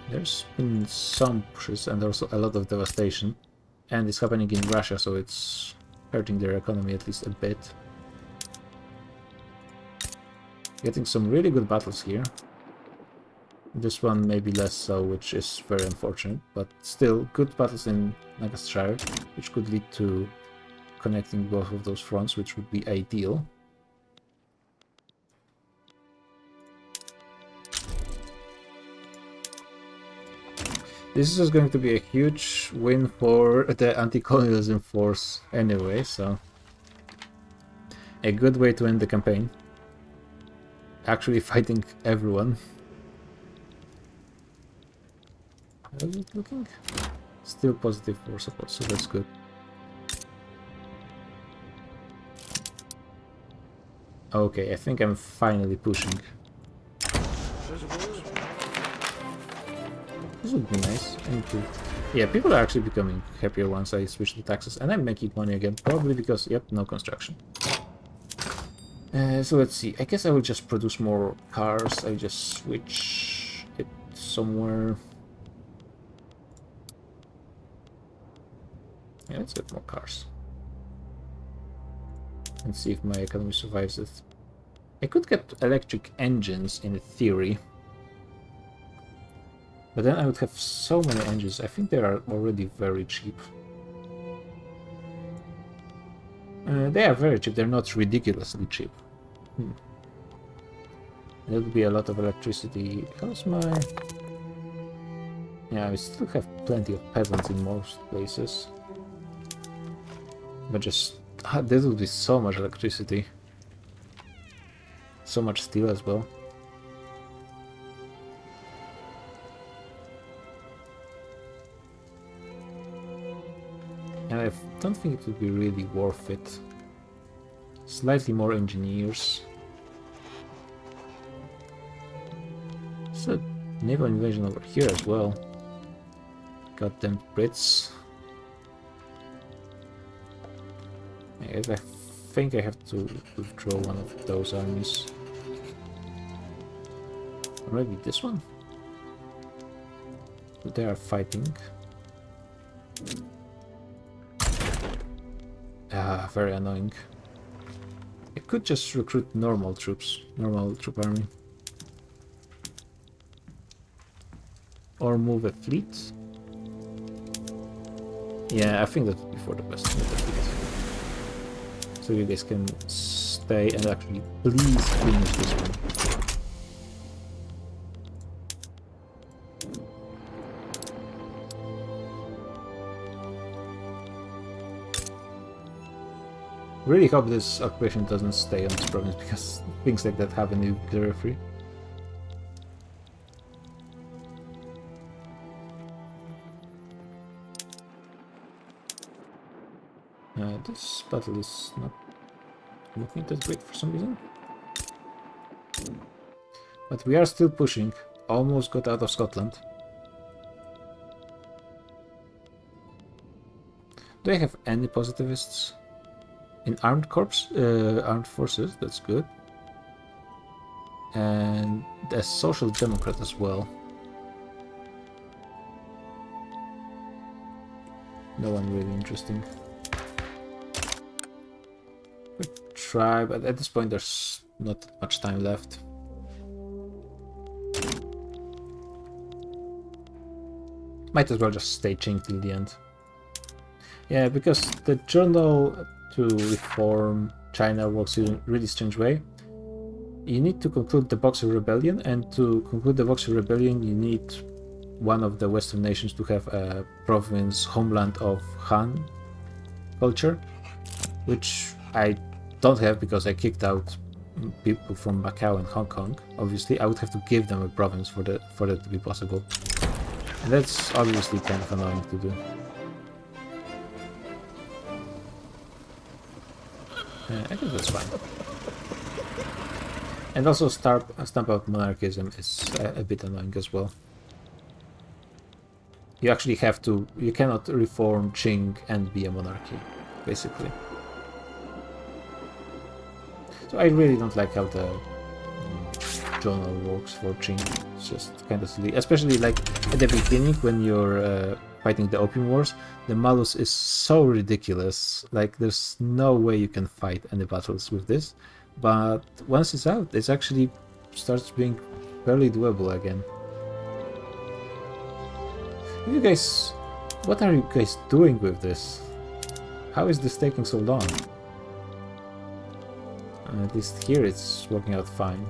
There's been some pushes and also a lot of devastation. And it's happening in Russia, so it's hurting their economy at least a bit. Getting some really good battles here. This one maybe less so, which is very unfortunate, but still good battles in Lancashire, which could lead to connecting both of those fronts, which would be ideal. This is going to be a huge win for the anti-colonialism force anyway, so a good way to end the campaign. Actually fighting everyone. How is it looking? Still positive for support, so that's good. Okay, I think I'm finally pushing. This would be nice. Yeah, people are actually becoming happier once I switch the taxes, and I'm making money again, probably because, yep, no construction. So let's see, I guess I will just produce more cars. I just switch it somewhere. Yeah, let's get more cars. And see if my economy survives it. I could get electric engines in theory. But then I would have so many engines. I think they are already very cheap. They are very cheap. They're not ridiculously cheap. There would be a lot of electricity. How's my... Yeah, we still have plenty of peasants in most places. But just... there would be so much electricity. So much steel as well. And I don't think it would be really worth it. Slightly more engineers. There's a naval invasion over here as well. Goddamn Brits. I think I have to withdraw one of those armies. Or maybe this one? But they are fighting. Ah, very annoying. I could just recruit normal troops, normal troop army. Or move a fleet. Yeah, I think that would be for the best. Move a fleet. So you guys can stay and actually please finish this one. Really hope this occupation doesn't stay on this province, because things like that happen in nuclear free. This battle is not looking that great for some reason. But we are still pushing. Almost got out of Scotland. Do I have any positivists? In armed corps, armed forces, that's good. And a social democrat as well. No one really interesting. We try, but at this point there's not much time left. Might as well just stay Qing till the end. Yeah, because the journal to reform China works in a really strange way. You need to conclude the Boxer Rebellion, and to conclude the Boxer Rebellion you need one of the Western nations to have a province, homeland of Han culture, which I don't have because I kicked out people from Macau and Hong Kong. Obviously, I would have to give them a province for that to be possible. And that's obviously kind of annoying to do. I think that's fine. And also stamp out monarchism is a bit annoying as well. You actually have to, you cannot reform Qing and be a monarchy, basically. So I really don't like how the journal works for Qing. It's just kind of silly, especially like at the beginning when you're fighting the Opium Wars. The malus is so ridiculous, like there's no way you can fight any battles with this, but once it's out, it actually starts being fairly doable again. You guys, what are you guys doing with this? How is this taking so long? At least here it's working out fine.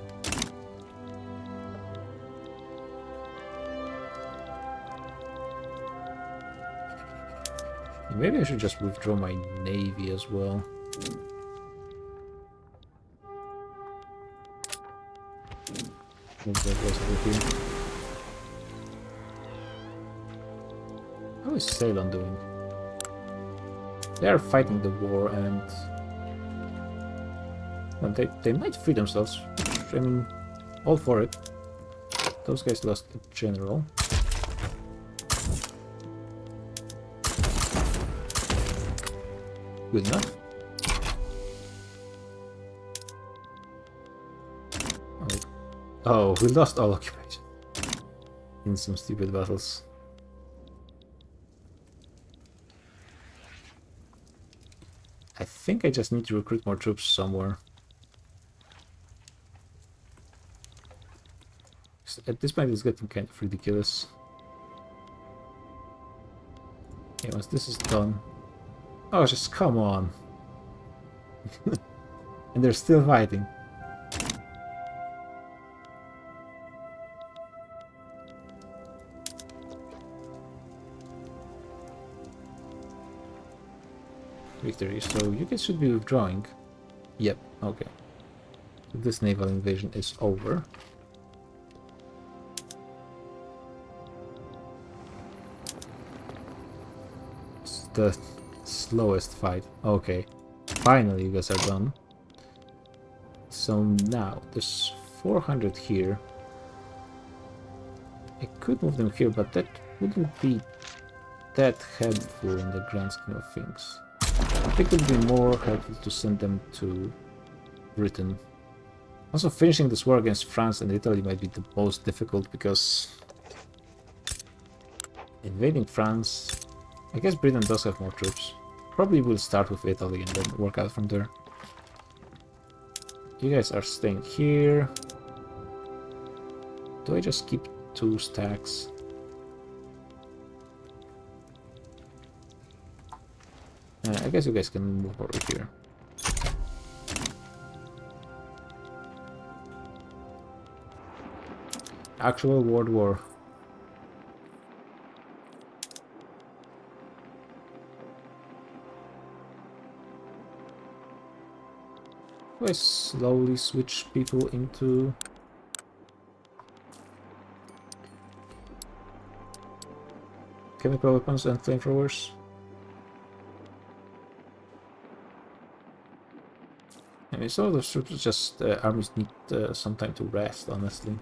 Maybe I should just withdraw my navy as well. How is Ceylon doing? They are fighting the war and... well, they might free themselves. I mean, all for it. Those guys lost a general. Good enough. Oh, we lost all occupation. in some stupid battles. I think I just need to recruit more troops somewhere. At this point it's getting kind of ridiculous. Yeah, once this is done... Oh, just come on! And they're still fighting. Victory, so you guys should be withdrawing. Yep, okay. So this naval invasion is over. It's the slowest fight. Okay. Finally you guys are done. So now, there's 400 here. I could move them here, but that wouldn't be that helpful in the grand scheme of things. I think it would be more helpful to send them to Britain. Also, finishing this war against France and Italy might be the most difficult because invading France... I guess Britain does have more troops. Probably we'll start with Italy and then work out from there. You guys are staying here. Do I just keep 2 stacks? I guess you guys can move over here. Actual World War. I slowly switch people into chemical weapons and flamethrowers. I mean, some of those troops just armies need some time to rest, honestly.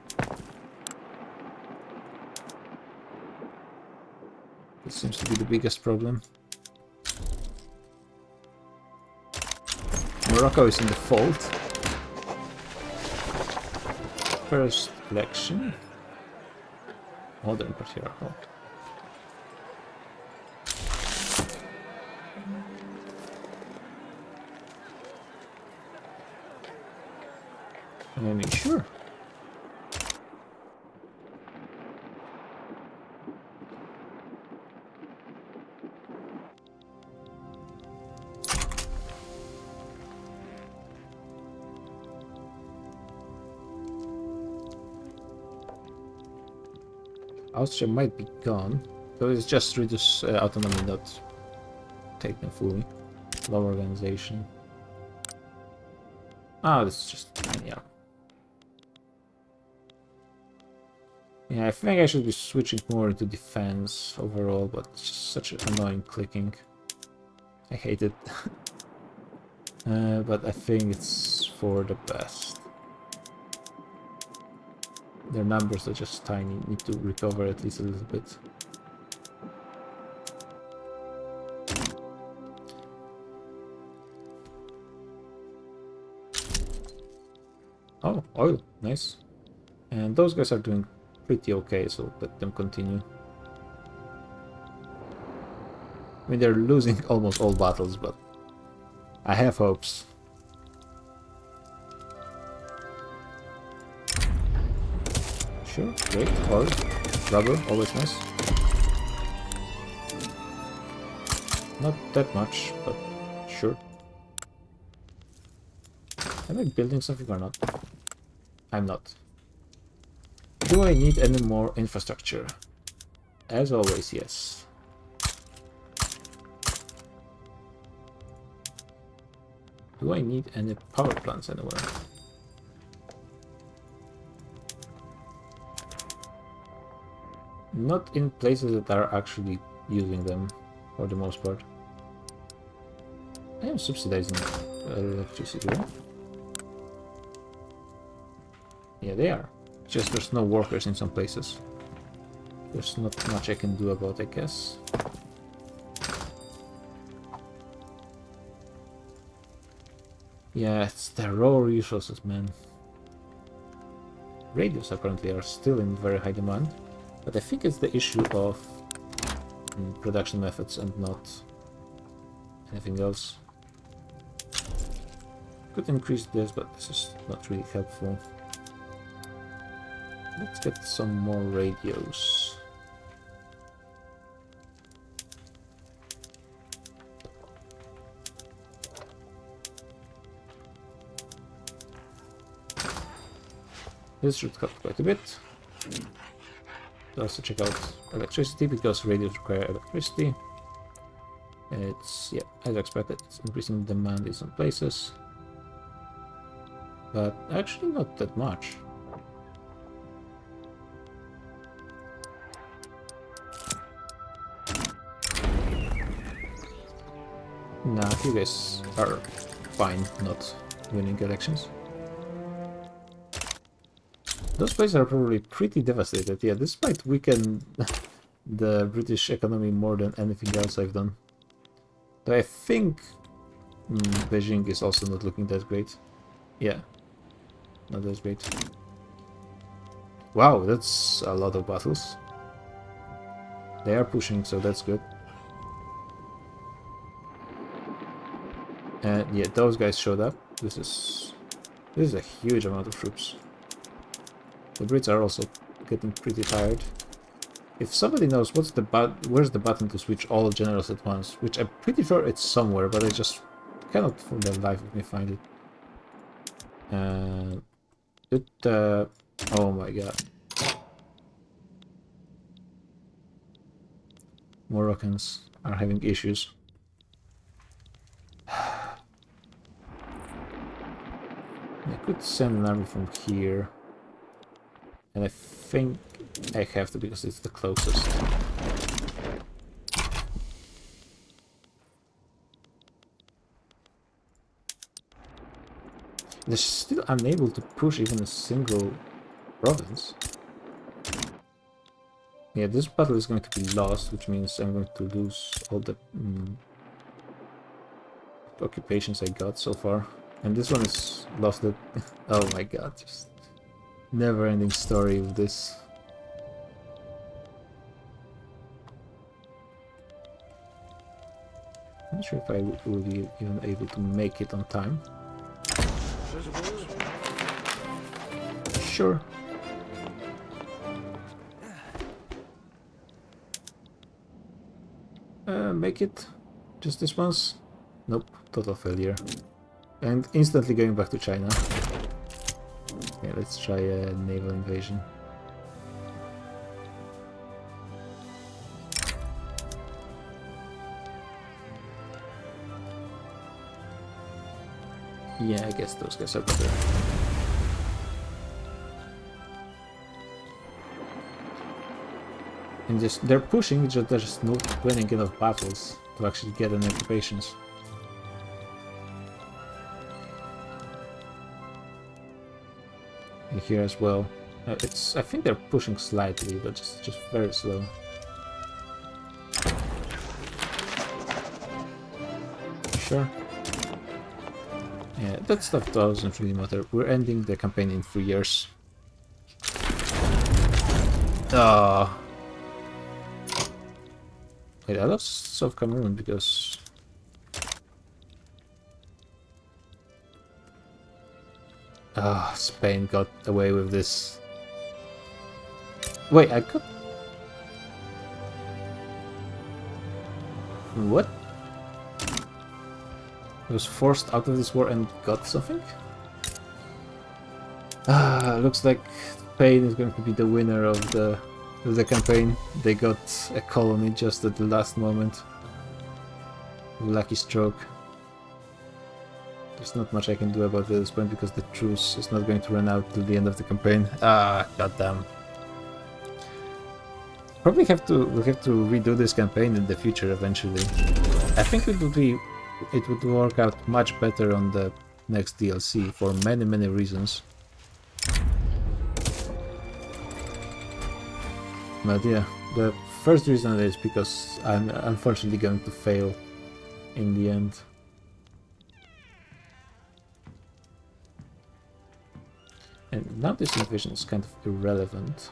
This seems to be the biggest problem. Morocco is in default. First election. Modern patriarchal. I mean, sure. Austria might be gone, so it's just reduce autonomy, not take them fully. Low organization. Ah, this is just yeah. Yeah, I think I should be switching more into defense overall, but it's just such an annoying clicking. I hate it. But I think it's for the best. Their numbers are just tiny, need to recover at least a little bit. Oh, oil, nice. And those guys are doing pretty okay, so let them continue. I mean, they're losing almost all battles, but I have hopes. Sure, great, oil, rubber, always nice. Not that much, but sure. Am I building something or not? I'm not. Do I need any more infrastructure? As always, yes. Do I need any power plants anywhere? Not in places that are actually using them, for the most part. I am subsidizing electricity. Yeah, they are. Just there's no workers in some places. There's not much I can do about it, I guess. Yeah, it's the raw resources, man. Radios apparently are still in very high demand. But I think it's the issue of production methods and not anything else. Could increase this, but this is not really helpful. Let's get some more radios. This should cut quite a bit. Also check out electricity because radios require electricity. It's, yeah, as expected, it's increasing demand in some places. But actually not that much. Nah, you guys are fine not winning elections. Those places are probably pretty devastated. Yeah, this might weaken the British economy more than anything else I've done. Though I think Beijing is also not looking that great. Yeah, not that great. Wow, that's a lot of battles. They are pushing, so that's good. And yeah, those guys showed up. This is a huge amount of troops. The Brits are also getting pretty tired. If somebody knows where's the button to switch all generals at once, which I'm pretty sure it's somewhere, but I just cannot for the life of me find it. Oh my god. Moroccans are having issues. I could send an army from here. And I think I have to because it's the closest. They're still unable to push even a single province. Yeah, this battle is going to be lost, which means I'm going to lose all the occupations I got so far. And this one is lost. Oh my god, just never-ending story of this. I'm not sure if I will be even able to make it on time. Sure. Make it. Just this once. Nope, total failure. And instantly going back to China. Yeah, let's try a naval invasion. Yeah, I guess those guys are better. And just they're pushing, just they're just not winning enough battles to actually get any occupations. And here as well. I think they're pushing slightly, but just very slow. Sure. Yeah, that stuff doesn't really matter. We're ending the campaign in 3 years. Ah. Wait, I lost South Cameroon because... Ah, Spain got away with this. Wait, I got... What? I was forced out of this war and got something? Ah, looks like Spain is going to be the winner of the campaign. They got a colony just at the last moment. Lucky stroke. There's not much I can do about this point because the truce is not going to run out till the end of the campaign. Ah, goddamn. Probably we'll have to redo this campaign in the future eventually. I think it would work out much better on the next DLC for many reasons. But yeah, the first reason is because I'm unfortunately going to fail in the end. And now this invasion is kind of irrelevant.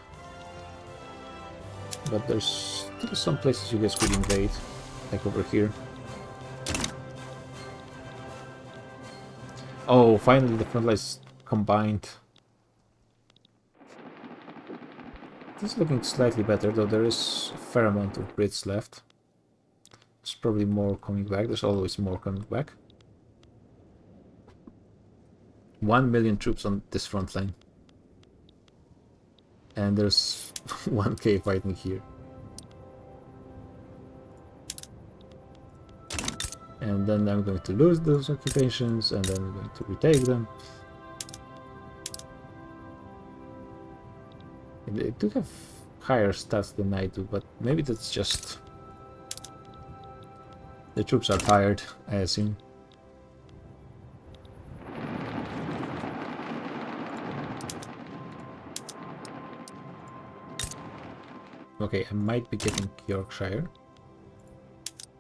But there's still some places you guys could invade, like over here. Oh, finally the front lines combined. This is looking slightly better, though there is a fair amount of Brits left. There's probably more coming back. There's always more coming back. 1 million troops on this front line. And there's 1k fighting here. And then I'm going to lose those occupations, and then I'm going to retake them. They do have higher stats than I do, but maybe that's just... the troops are tired, I assume. Okay, I might be getting Yorkshire.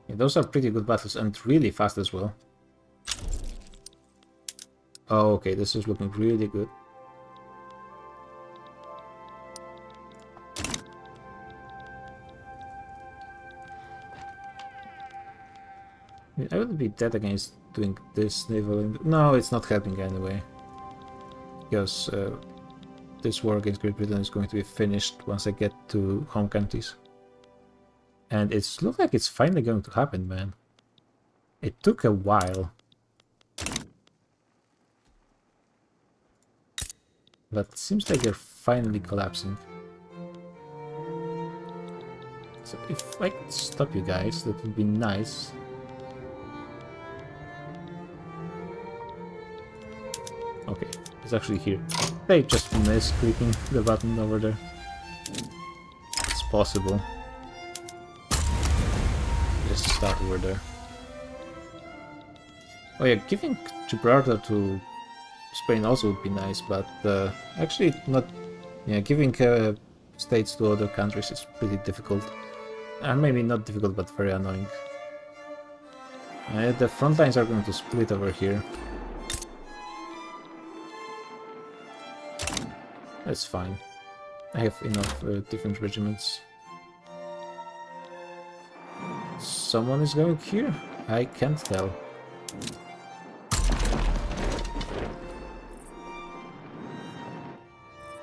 Yeah, those are pretty good battles, and really fast as well. Oh, okay, this is looking really good. I mean, I wouldn't be dead against doing this naval... No, it's not helping anyway. Because this war against Great Britain is going to be finished once I get to home countries. And it looks like it's finally going to happen, man. It took a while. But it seems like they're finally collapsing. So if I could stop you guys, that would be nice. Okay, it's actually here. They just missed clicking the button over there. It's possible. Just start over there. Oh yeah, giving Gibraltar to Spain also would be nice, but actually not... Yeah, giving states to other countries is pretty difficult. And maybe not difficult, but very annoying. The front lines are going to split over here. That's fine. I have enough different regiments. Someone is going here? I can't tell.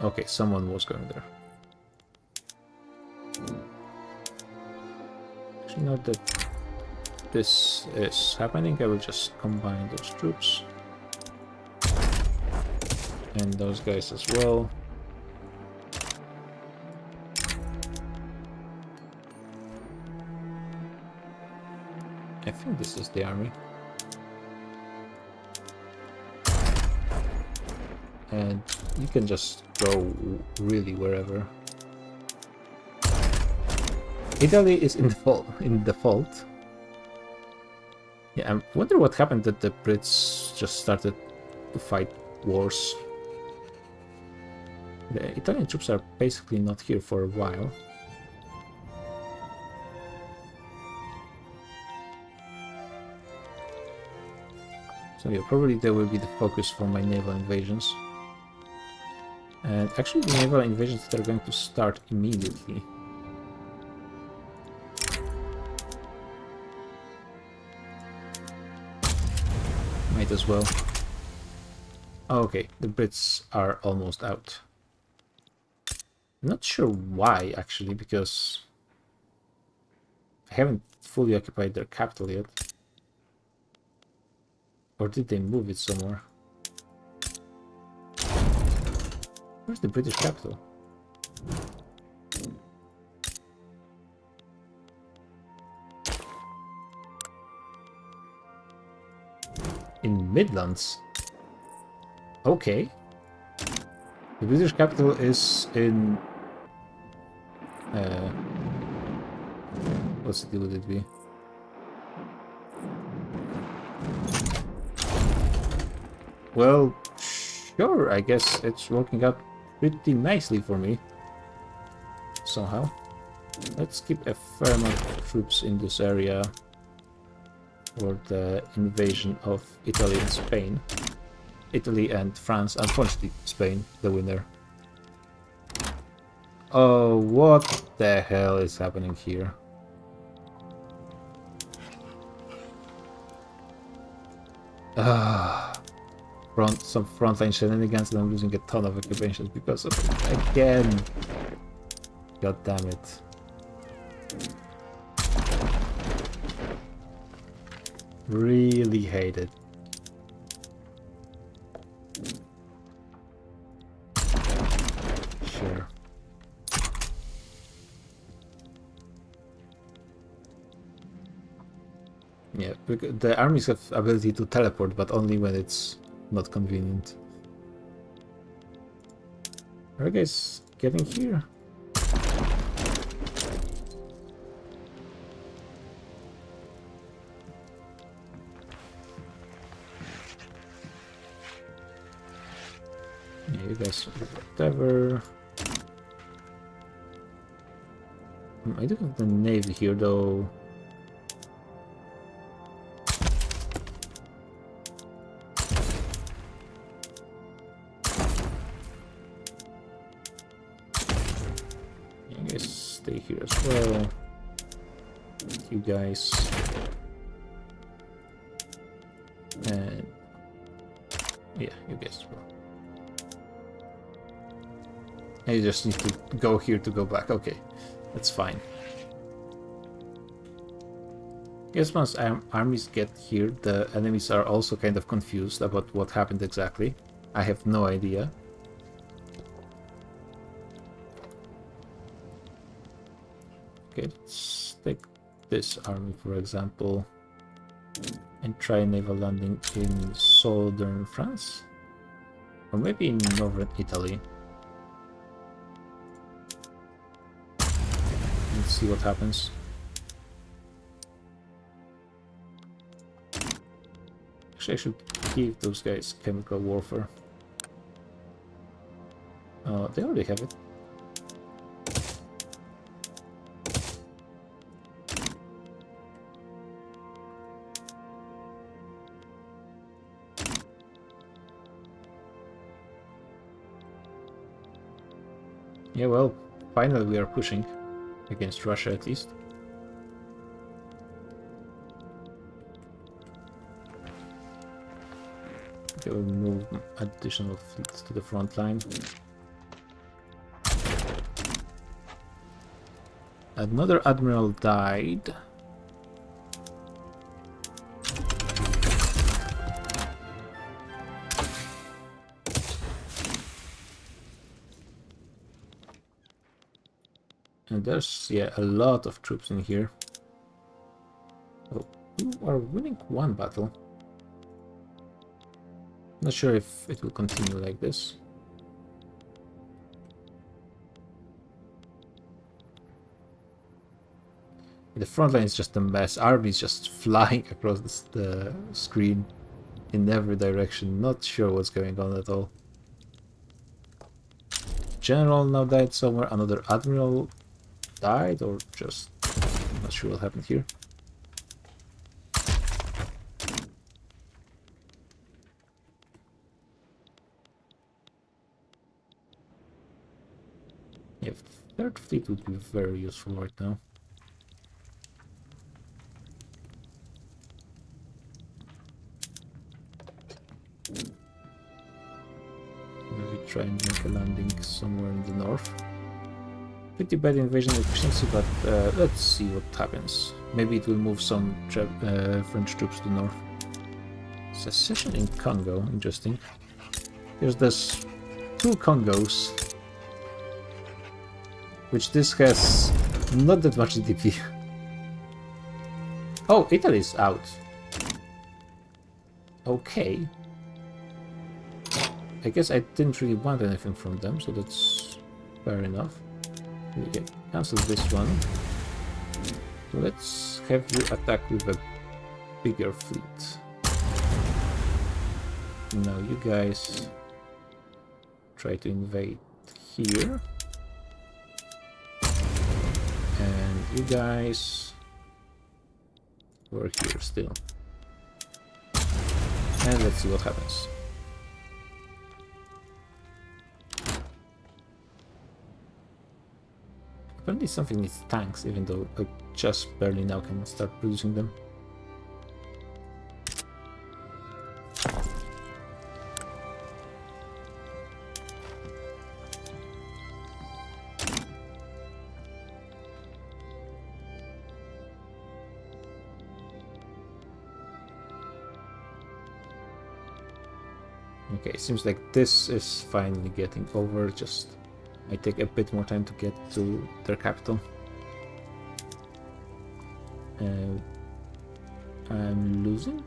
Okay, someone was going there. Actually, now that this is happening, I will just combine those troops. And those guys as well. I think this is the army. And you can just go really wherever. Italy is in default. Yeah, I wonder what happened that the Brits just started to fight wars. The Italian troops are basically not here for a while. So yeah, probably they will be the focus for my naval invasions. And actually the naval invasions that are going to start immediately. Might as well. Oh, okay, the Brits are almost out. I'm not sure why, actually, because I haven't fully occupied their capital yet. Or did they move it somewhere? Where's the British capital? In Midlands? Okay. The British capital is in... what city would it be? Well, sure, I guess it's working out pretty nicely for me. Somehow. Let's keep a fair amount of troops in this area for the invasion of Italy and Spain. Italy and France, unfortunately Spain, the winner. Oh, what the hell is happening here? Ah, some frontline shenanigans, and I'm losing a ton of occupations because of it again. God damn it. Really hate it. Sure. Yeah, because the armies have ability to teleport, but only when it's not convenient. Are you guys getting here? Yeah, you guys whatever. I do have the navy here though. You guys stay here as well. You guys. And yeah, you guys as well. And you just need to go here to go back. Okay, that's fine. Guess once armies get here, the enemies are also kind of confused about what happened exactly. I have no idea. Okay, let's take this army, for example, and try a naval landing in southern France. Or maybe in northern Italy. Let's see what happens. Actually, I should give those guys chemical warfare. They already have it. Yeah, well, finally we are pushing. Against Russia, at least. Okay, we'll move additional fleets to the front line. Another admiral died. And there's, yeah, a lot of troops in here. Oh, we are winning one battle. Not sure if it will continue like this. The front line is just a mess. Armies just flying across the screen in every direction. Not sure what's going on at all. General now died somewhere. Another admiral died, or just not sure what happened here. Yeah, third fleet would be very useful right now. Maybe try and make a landing somewhere in the north. Pretty bad invasion efficiency, but let's see what happens. Maybe it will move some French troops to the north. Secession in Congo, interesting. There's this two Congos, which this has not that much GDP. Oh, Italy's out. Okay. I guess I didn't really want anything from them, so that's fair enough. Okay, cancel this one. So let's have you attack with a bigger fleet. Now you guys try to invade here. And you guys were here still. And let's see what happens. Apparently something needs tanks, even though I just barely now can start producing them. Okay, seems like this is finally getting over, just might take a bit more time to get to their capital. I'm losing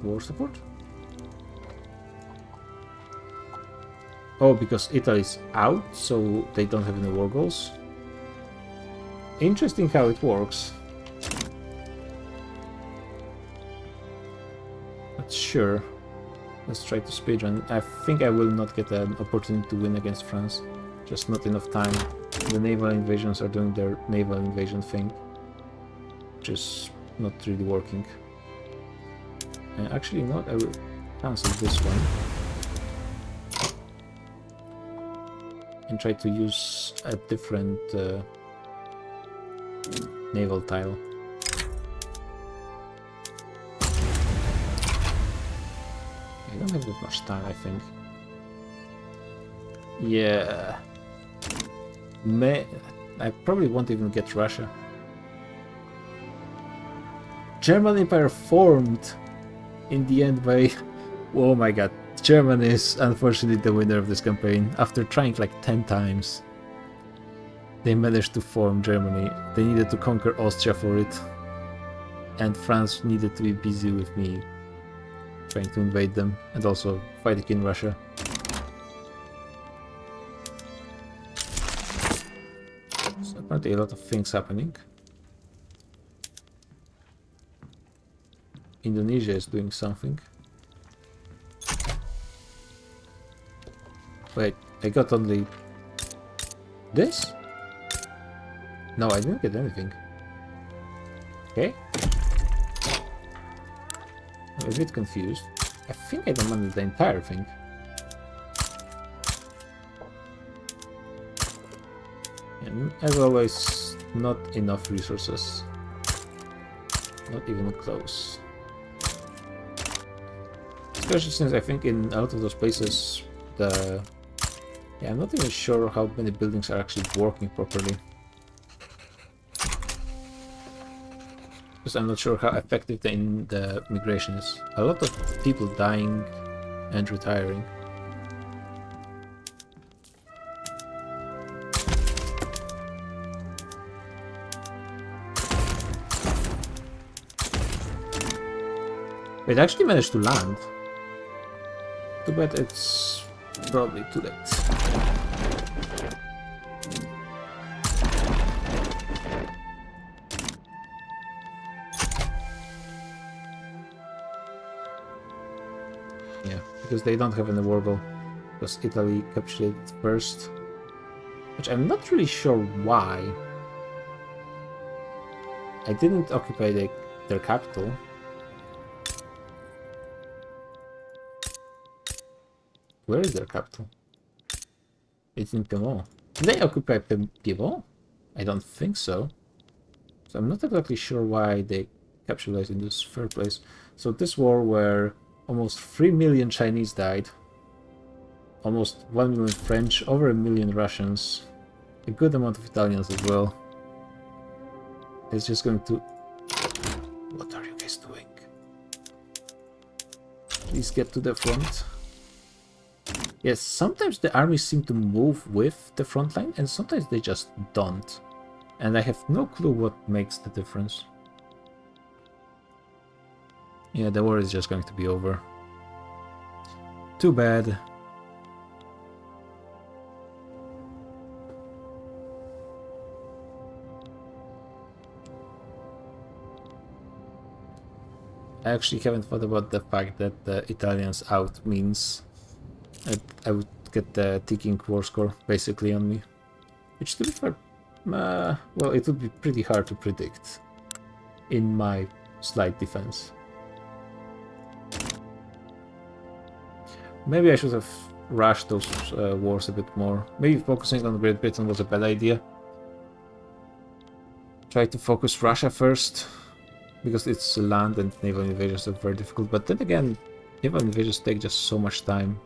war support? Oh, because Italy's out, so they don't have any war goals. Interesting how it works. But sure, let's try to speedrun. I think I will not get an opportunity to win against France. Just not enough time. The naval invasions are doing their naval invasion thing, which is not really working. Actually, not. I will cancel this one and try to use a different naval tile. I don't have that much time, I think. Yeah. I probably won't even get Russia. German Empire formed in the end by... Oh my god. Germany is unfortunately the winner of this campaign. After trying like 10 times, they managed to form Germany. They needed to conquer Austria for it. And France needed to be busy with me trying to invade them and also fighting in Russia. So apparently a lot of things happening. Indonesia is doing something. Wait, I got only this? No, I didn't get anything. Okay. I'm a bit confused. I think I demanded the entire thing. And as always, not enough resources. Not even close. Especially since I think in a lot of those places I'm not even sure how many buildings are actually working properly. Because I'm not sure how effective the migration is. A lot of people dying and retiring. It actually managed to land. Too bad it's probably too late. Yeah, because they don't have any war goal. Because Italy captured it first. Which I'm not really sure why. I didn't occupy their capital. Where is their capital? It's in Piedmont. Did they occupy Piedmont? I don't think so. So I'm not exactly sure why they capitalized in this first place. So this war where almost 3 million Chinese died, almost 1 million French, over 1 million Russians, a good amount of Italians as well. It's just going to... What are you guys doing? Please get to the front. Yes, sometimes the armies seem to move with the front line, and sometimes they just don't. And I have no clue what makes the difference. Yeah, the war is just going to be over. Too bad. I actually haven't thought about the fact that the Italians out means I would get the ticking war score basically on me. Which, to be fair, well, it would be pretty hard to predict in my slight defense. Maybe I should have rush those wars a bit more. Maybe focusing on Great Britain was a bad idea. Try to focus Russia first, because its land and naval invasions are very difficult. But then again, naval invasions take just so much time.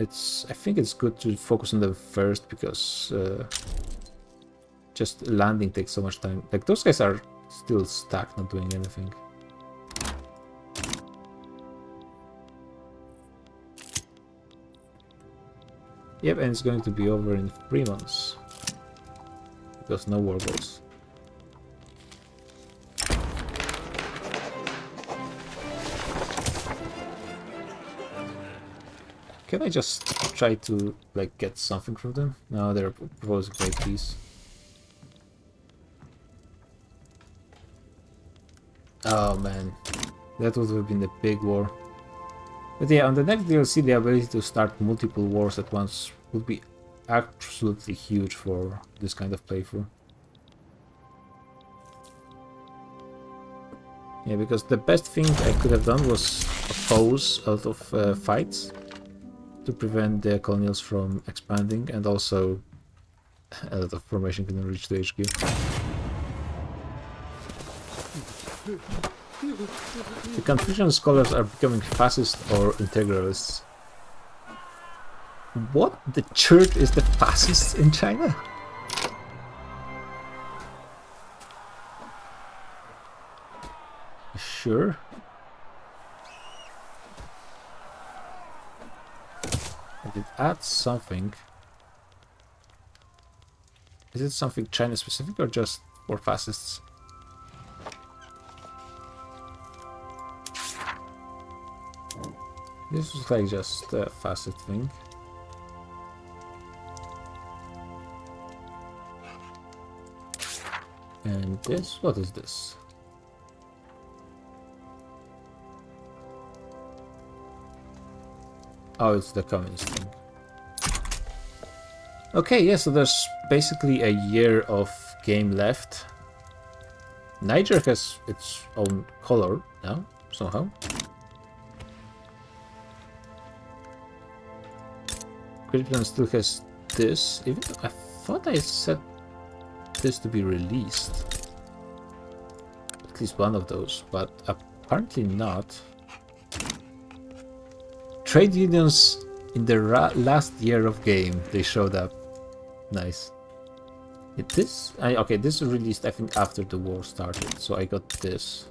I think it's good to focus on them first, because just landing takes so much time. Like, those guys are still stuck, not doing anything. Yep, and it's going to be over in 3 months. Because no war goals. Can I just try to, like, get something from them? No, they're proposing great peace. Oh man, that would have been a big war. But yeah, on the next DLC, the ability to start multiple wars at once would be absolutely huge for this kind of playthrough. Yeah, because the best thing I could have done was oppose a lot of fights to prevent the colonials from expanding, and also a lot of formation couldn't reach the HQ. The Confucian scholars are becoming fascist or integralists. What? The church is the fascists in China? Sure. I did add something. Is it something China specific or just for fascists? This was like just a facet thing. And this, what is this? Oh, it's the communist thing. Okay, yeah, so there's basically a year of game left. Niger has its own color now, somehow. Great Britain still has this, even though I thought I set this to be released. At least one of those, but apparently not. Trade unions in the last year of game, they showed up. Nice. Okay, this was released I think after the war started, so I got this.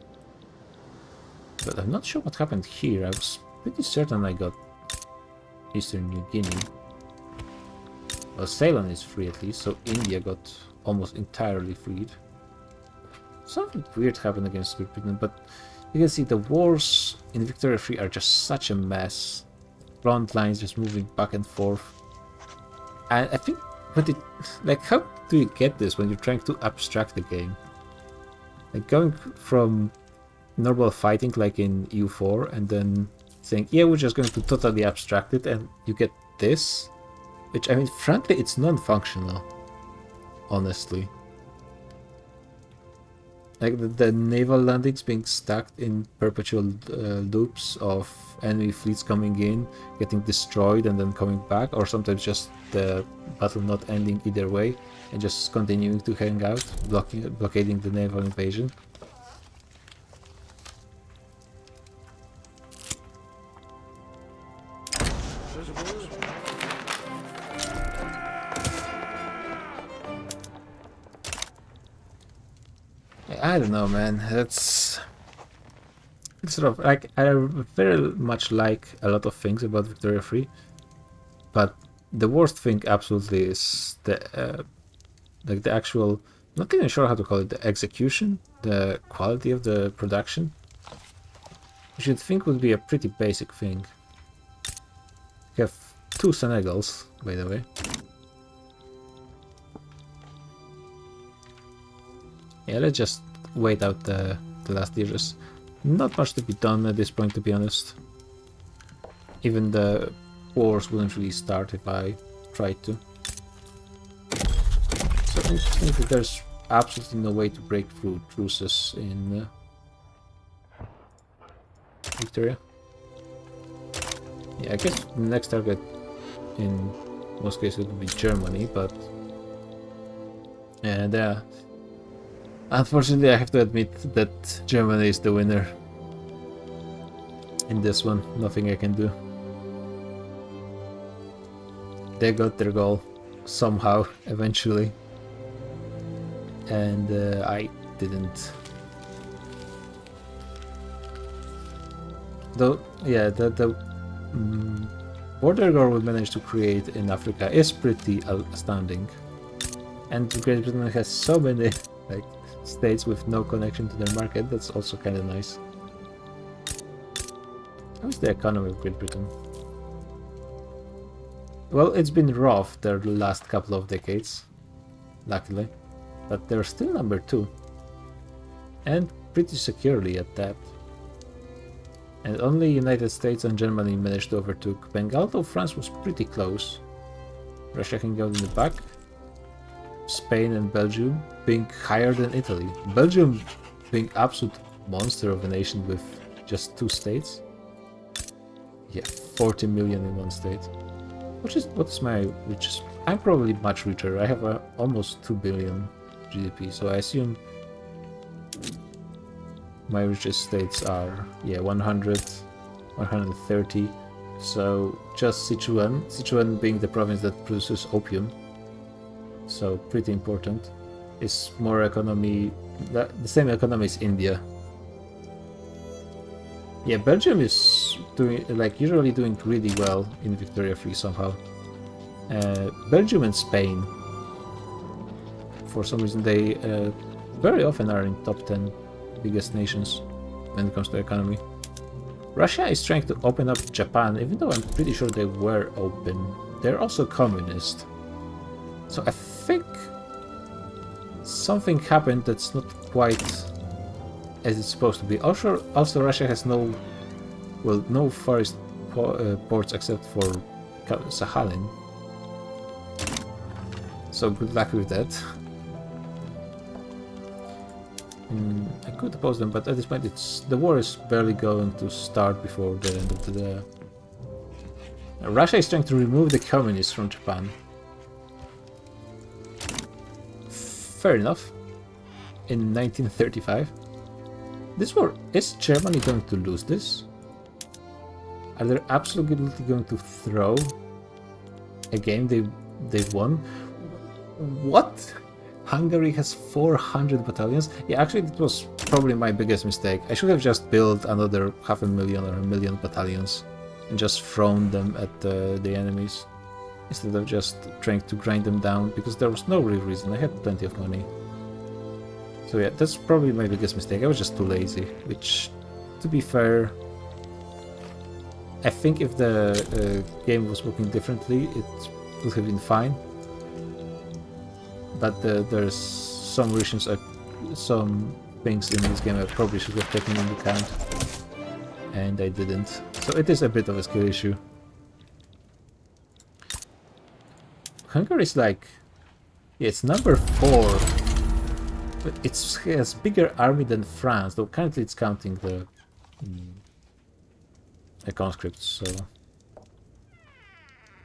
But I'm not sure what happened here. I was pretty certain I got Eastern New Guinea. Well, Ceylon is free at least, so India got almost entirely freed. Something weird happened against Great Britain, but you can see the wars in Victoria 3 are just such a mess. Front lines just moving back and forth. And I think, like, how do you get this when you're trying to abstract the game? Like, going from normal fighting like in EU4 and then saying, yeah, we're just going to totally abstract it, and you get this? Which, I mean, frankly, it's non-functional, honestly. Like, the naval landings being stuck in perpetual loops of enemy fleets coming in, getting destroyed and then coming back, or sometimes just the battle not ending either way, and just continuing to hang out, blockading the naval invasion. I don't know, man. It's sort of like, I very much like a lot of things about Victoria 3, but the worst thing absolutely is the like the actual, not even sure how to call it, the execution, the quality of the production. You should think would be a pretty basic thing. You have 2 Senegals, by the way. Yeah, let's just wait out the last years. Not much to be done at this point, to be honest. Even the wars wouldn't really start if I tried to. So interesting that there's absolutely no way to break through truces in Victoria. Yeah, I guess the next target in most cases would be Germany, but and unfortunately I have to admit that Germany is the winner in this one. Nothing I can do. They got their goal somehow eventually, and I didn't. Though, yeah, the border guard we managed to create in Africa is pretty astounding. And Great Britain has so many like states with no connection to their market. That's also kind of nice. How is the economy of Great Britain? Well, it's been rough the last couple of decades, luckily, but they're still number 2, and pretty securely at that. And only United States and Germany managed to overtake Bengal, though France was pretty close. Russia can go in the back. Spain and Belgium being higher than Italy. Belgium being absolute monster of a nation with just 2 states. Yeah, 40 million in 1 state. What's my richest? I'm probably much richer. I have almost 2 billion GDP, so I assume my richest states are 100, 130. So just Sichuan being the province that produces opium, so pretty important. Is more economy, the same economy as India. Yeah, Belgium is doing usually doing really well in Victoria Free somehow. Belgium and Spain, for some reason, they very often are in top 10 biggest nations when it comes to economy. Russia is trying to open up Japan, even though I'm pretty sure they were open. They're also communist. So I think something happened that's not quite as it's supposed to be. Also Russia has no forest ports except for Sakhalin. So good luck with that. I could oppose them, but at this point the war is barely going to start before the end of the... Russia is trying to remove the communists from Japan. Fair enough. In 1935. This war, is Germany going to lose this? Are they absolutely going to throw a game they've won? What? Hungary has 400 battalions? Yeah, actually that was probably my biggest mistake. I should have just built another 500,000 or 1,000,000 battalions and just thrown them at the enemies, instead of just trying to grind them down, because there was no real reason. I had plenty of money. So yeah, that's probably my biggest mistake. I was just too lazy, which, to be fair, I think if the game was working differently, it would have been fine. But there's some reasons, some things in this game I probably should have taken into account, and I didn't. So it is a bit of a skill issue. Hungary is it's number 4, but it has bigger army than France, though currently it's counting the conscripts, so...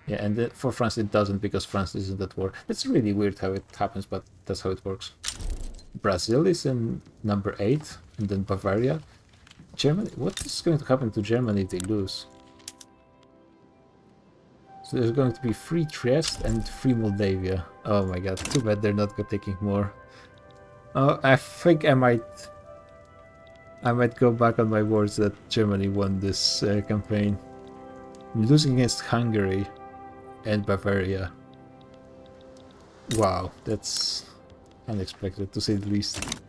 Yeah, and for France it doesn't, because France isn't at war. It's really weird how it happens, but that's how it works. Brazil is in number 8, and then Bavaria. Germany, what is going to happen to Germany if they lose? So there's going to be free Trieste and free Moldavia. Oh my god, too bad they're not taking more. Oh, I think I might go back on my words that Germany won this campaign. Losing against Hungary and Bavaria. Wow, that's unexpected to say the least.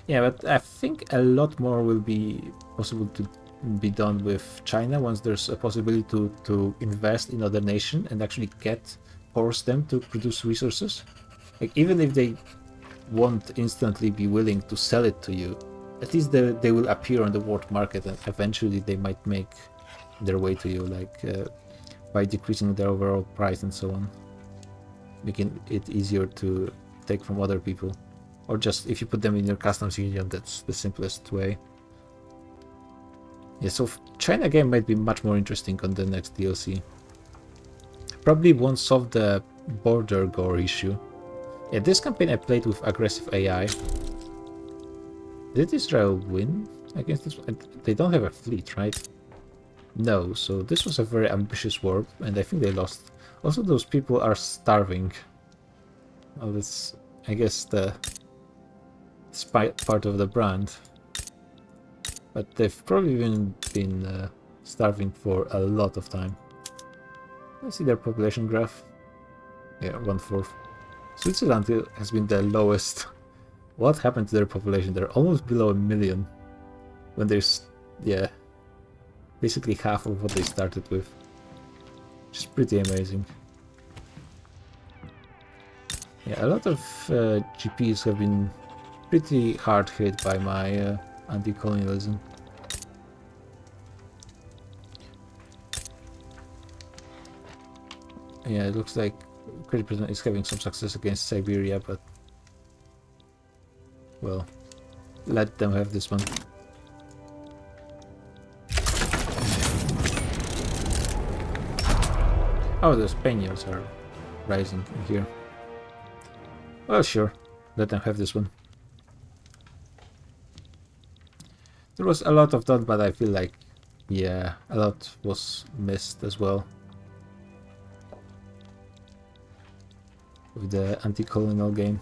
Yeah, but I think a lot more will be possible to be done with China once there's a possibility to invest in other nation and actually force them to produce resources. Like, even if they won't instantly be willing to sell it to you, at least they will appear on the world market, and eventually they might make their way to you, by decreasing their overall price and so on, making it easier to take from other people. Or just, if you put them in your customs union, that's the simplest way. Yeah, so China game might be much more interesting on the next DLC. Probably won't solve the border gore issue. Yeah, this campaign I played with aggressive AI. Did Israel win against this one? They don't have a fleet, right? No, so this was a very ambitious war, and I think they lost. Also, those people are starving. Well, that's, I guess, the part of the brand. But they've probably been starving for a lot of time. Let's see their population graph. Yeah, 1/4. Switzerland has been the lowest. What happened to their population? They're almost below 1 million. When there's, yeah, basically half of what they started with. Which is pretty amazing. Yeah, a lot of GPs have been pretty hard hit by my anti-colonialism. Yeah, it looks like Great Britain is having some success against Siberia, but well, let them have this one. Oh, the Spaniards are rising here. Well, sure, let them have this one. There was a lot of that, but I feel like, yeah, a lot was missed as well. With the anti-colonial game.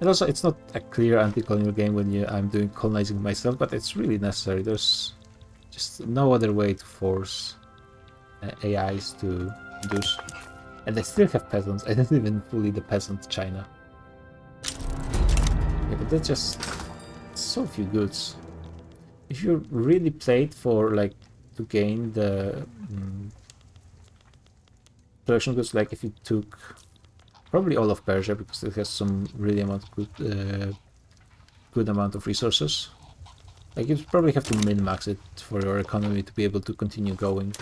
And also, it's not a clear anti-colonial game when I'm doing colonizing myself, but it's really necessary. There's just no other way to force AIs to do. And they still have peasants. I didn't even fully the peasant China. Yeah, but that's just so few goods. If you really played for like to gain the production goods, like if you took probably all of Persia because it has some really good amount of resources. Like you probably have to min-max it for your economy to be able to continue going.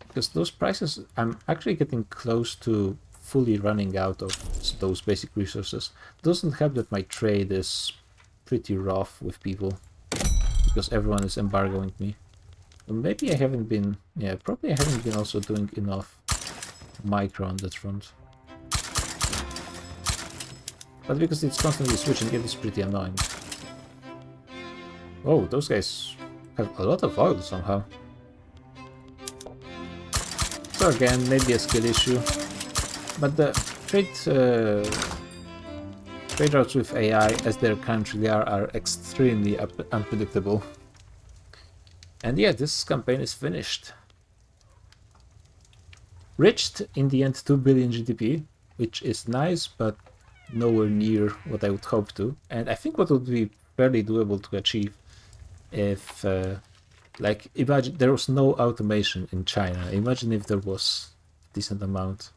Because those prices, I'm actually getting close to fully running out of those basic resources. It doesn't help that my trade is pretty rough with people. Because everyone is embargoing me. Maybe I haven't been, yeah, probably I haven't been also doing enough micro on that front. But because it's constantly switching, it is pretty annoying. Oh, those guys have a lot of oil somehow. So again, maybe a skill issue. But the trade routes with AI, as they currently are extremely unpredictable. And yeah, this campaign is finished. Reached, in the end, 2 billion GDP, which is nice, but nowhere near what I would hope to. And I think what would be fairly doable to achieve if, like, imagine there was no automation in China. Imagine if there was a decent amount.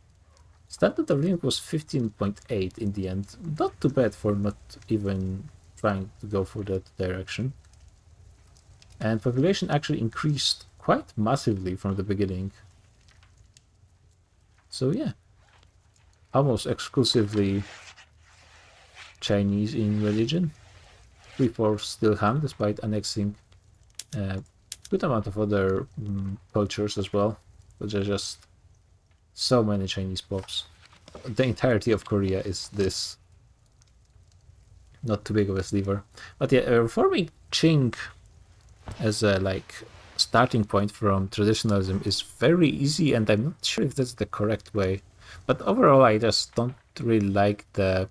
Standard of living was 15.8 in the end. Not too bad for not even trying to go for that direction. And population actually increased quite massively from the beginning. So yeah, almost exclusively Chinese in religion. 3/4 still Han, despite annexing a good amount of other cultures as well. But there's just so many Chinese pops. The entirety of Korea is this. Not too big of a sliver. But yeah, reforming Qing as a like starting point from traditionalism is very easy, and I'm not sure if that's the correct way. But overall, I just don't really like the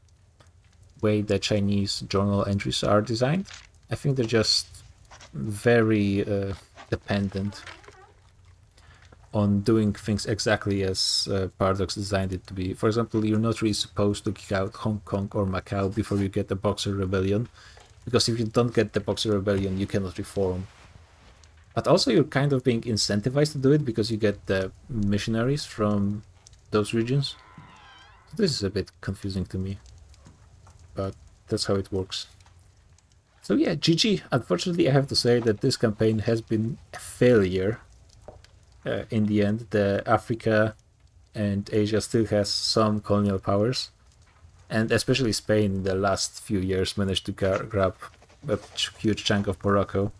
way the Chinese journal entries are designed. I think they're just very dependent on doing things exactly as Paradox designed it to be. For example, you're not really supposed to kick out Hong Kong or Macau before you get the Boxer Rebellion, because if you don't get the Boxer Rebellion, you cannot reform. But also you're kind of being incentivized to do it because you get the missionaries from those regions. So this is a bit confusing to me, but that's how it works. So yeah, GG. Unfortunately, I have to say that this campaign has been a failure. In the end, the Africa and Asia still has some colonial powers, and especially Spain in the last few years managed to grab a huge chunk of Morocco.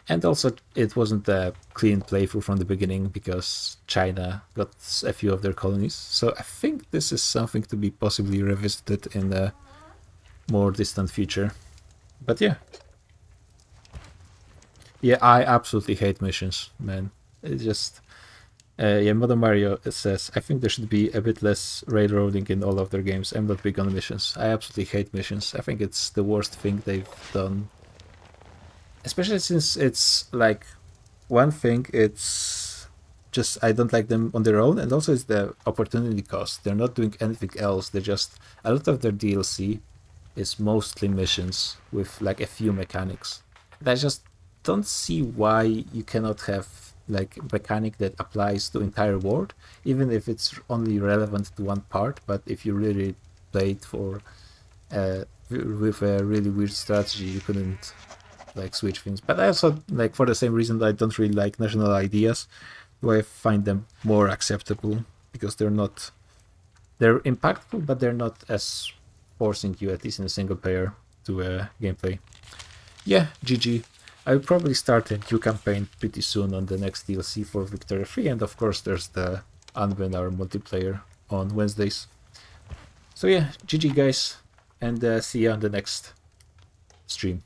And also, it wasn't a clean playthrough from the beginning because China got a few of their colonies. So I think this is something to be possibly revisited in the more distant future. But yeah. Yeah, I absolutely hate missions, man. It's just... yeah, Modern Mario says, I think there should be a bit less railroading in all of their games. I'm not big on missions. I absolutely hate missions. I think it's the worst thing they've done. Especially since it's like, one thing, it's just I don't like them on their own, and also it's the opportunity cost. They're not doing anything else. They're just... a lot of their DLC is mostly missions with like a few mechanics. And I just don't see why you cannot have like a mechanic that applies to entire world, even if it's only relevant to one part. But if you really played for with a really weird strategy, you couldn't like switch things. But I also, like, for the same reason that I don't really like national ideas, where I find them more acceptable because they're impactful, but they're not as forcing you, at least in a single player, to gameplay. Yeah, GG. I'll probably start a new campaign pretty soon on the next DLC for Victoria 3, and of course there's the Unban our multiplayer on Wednesdays. So yeah, GG guys, and see you on the next stream.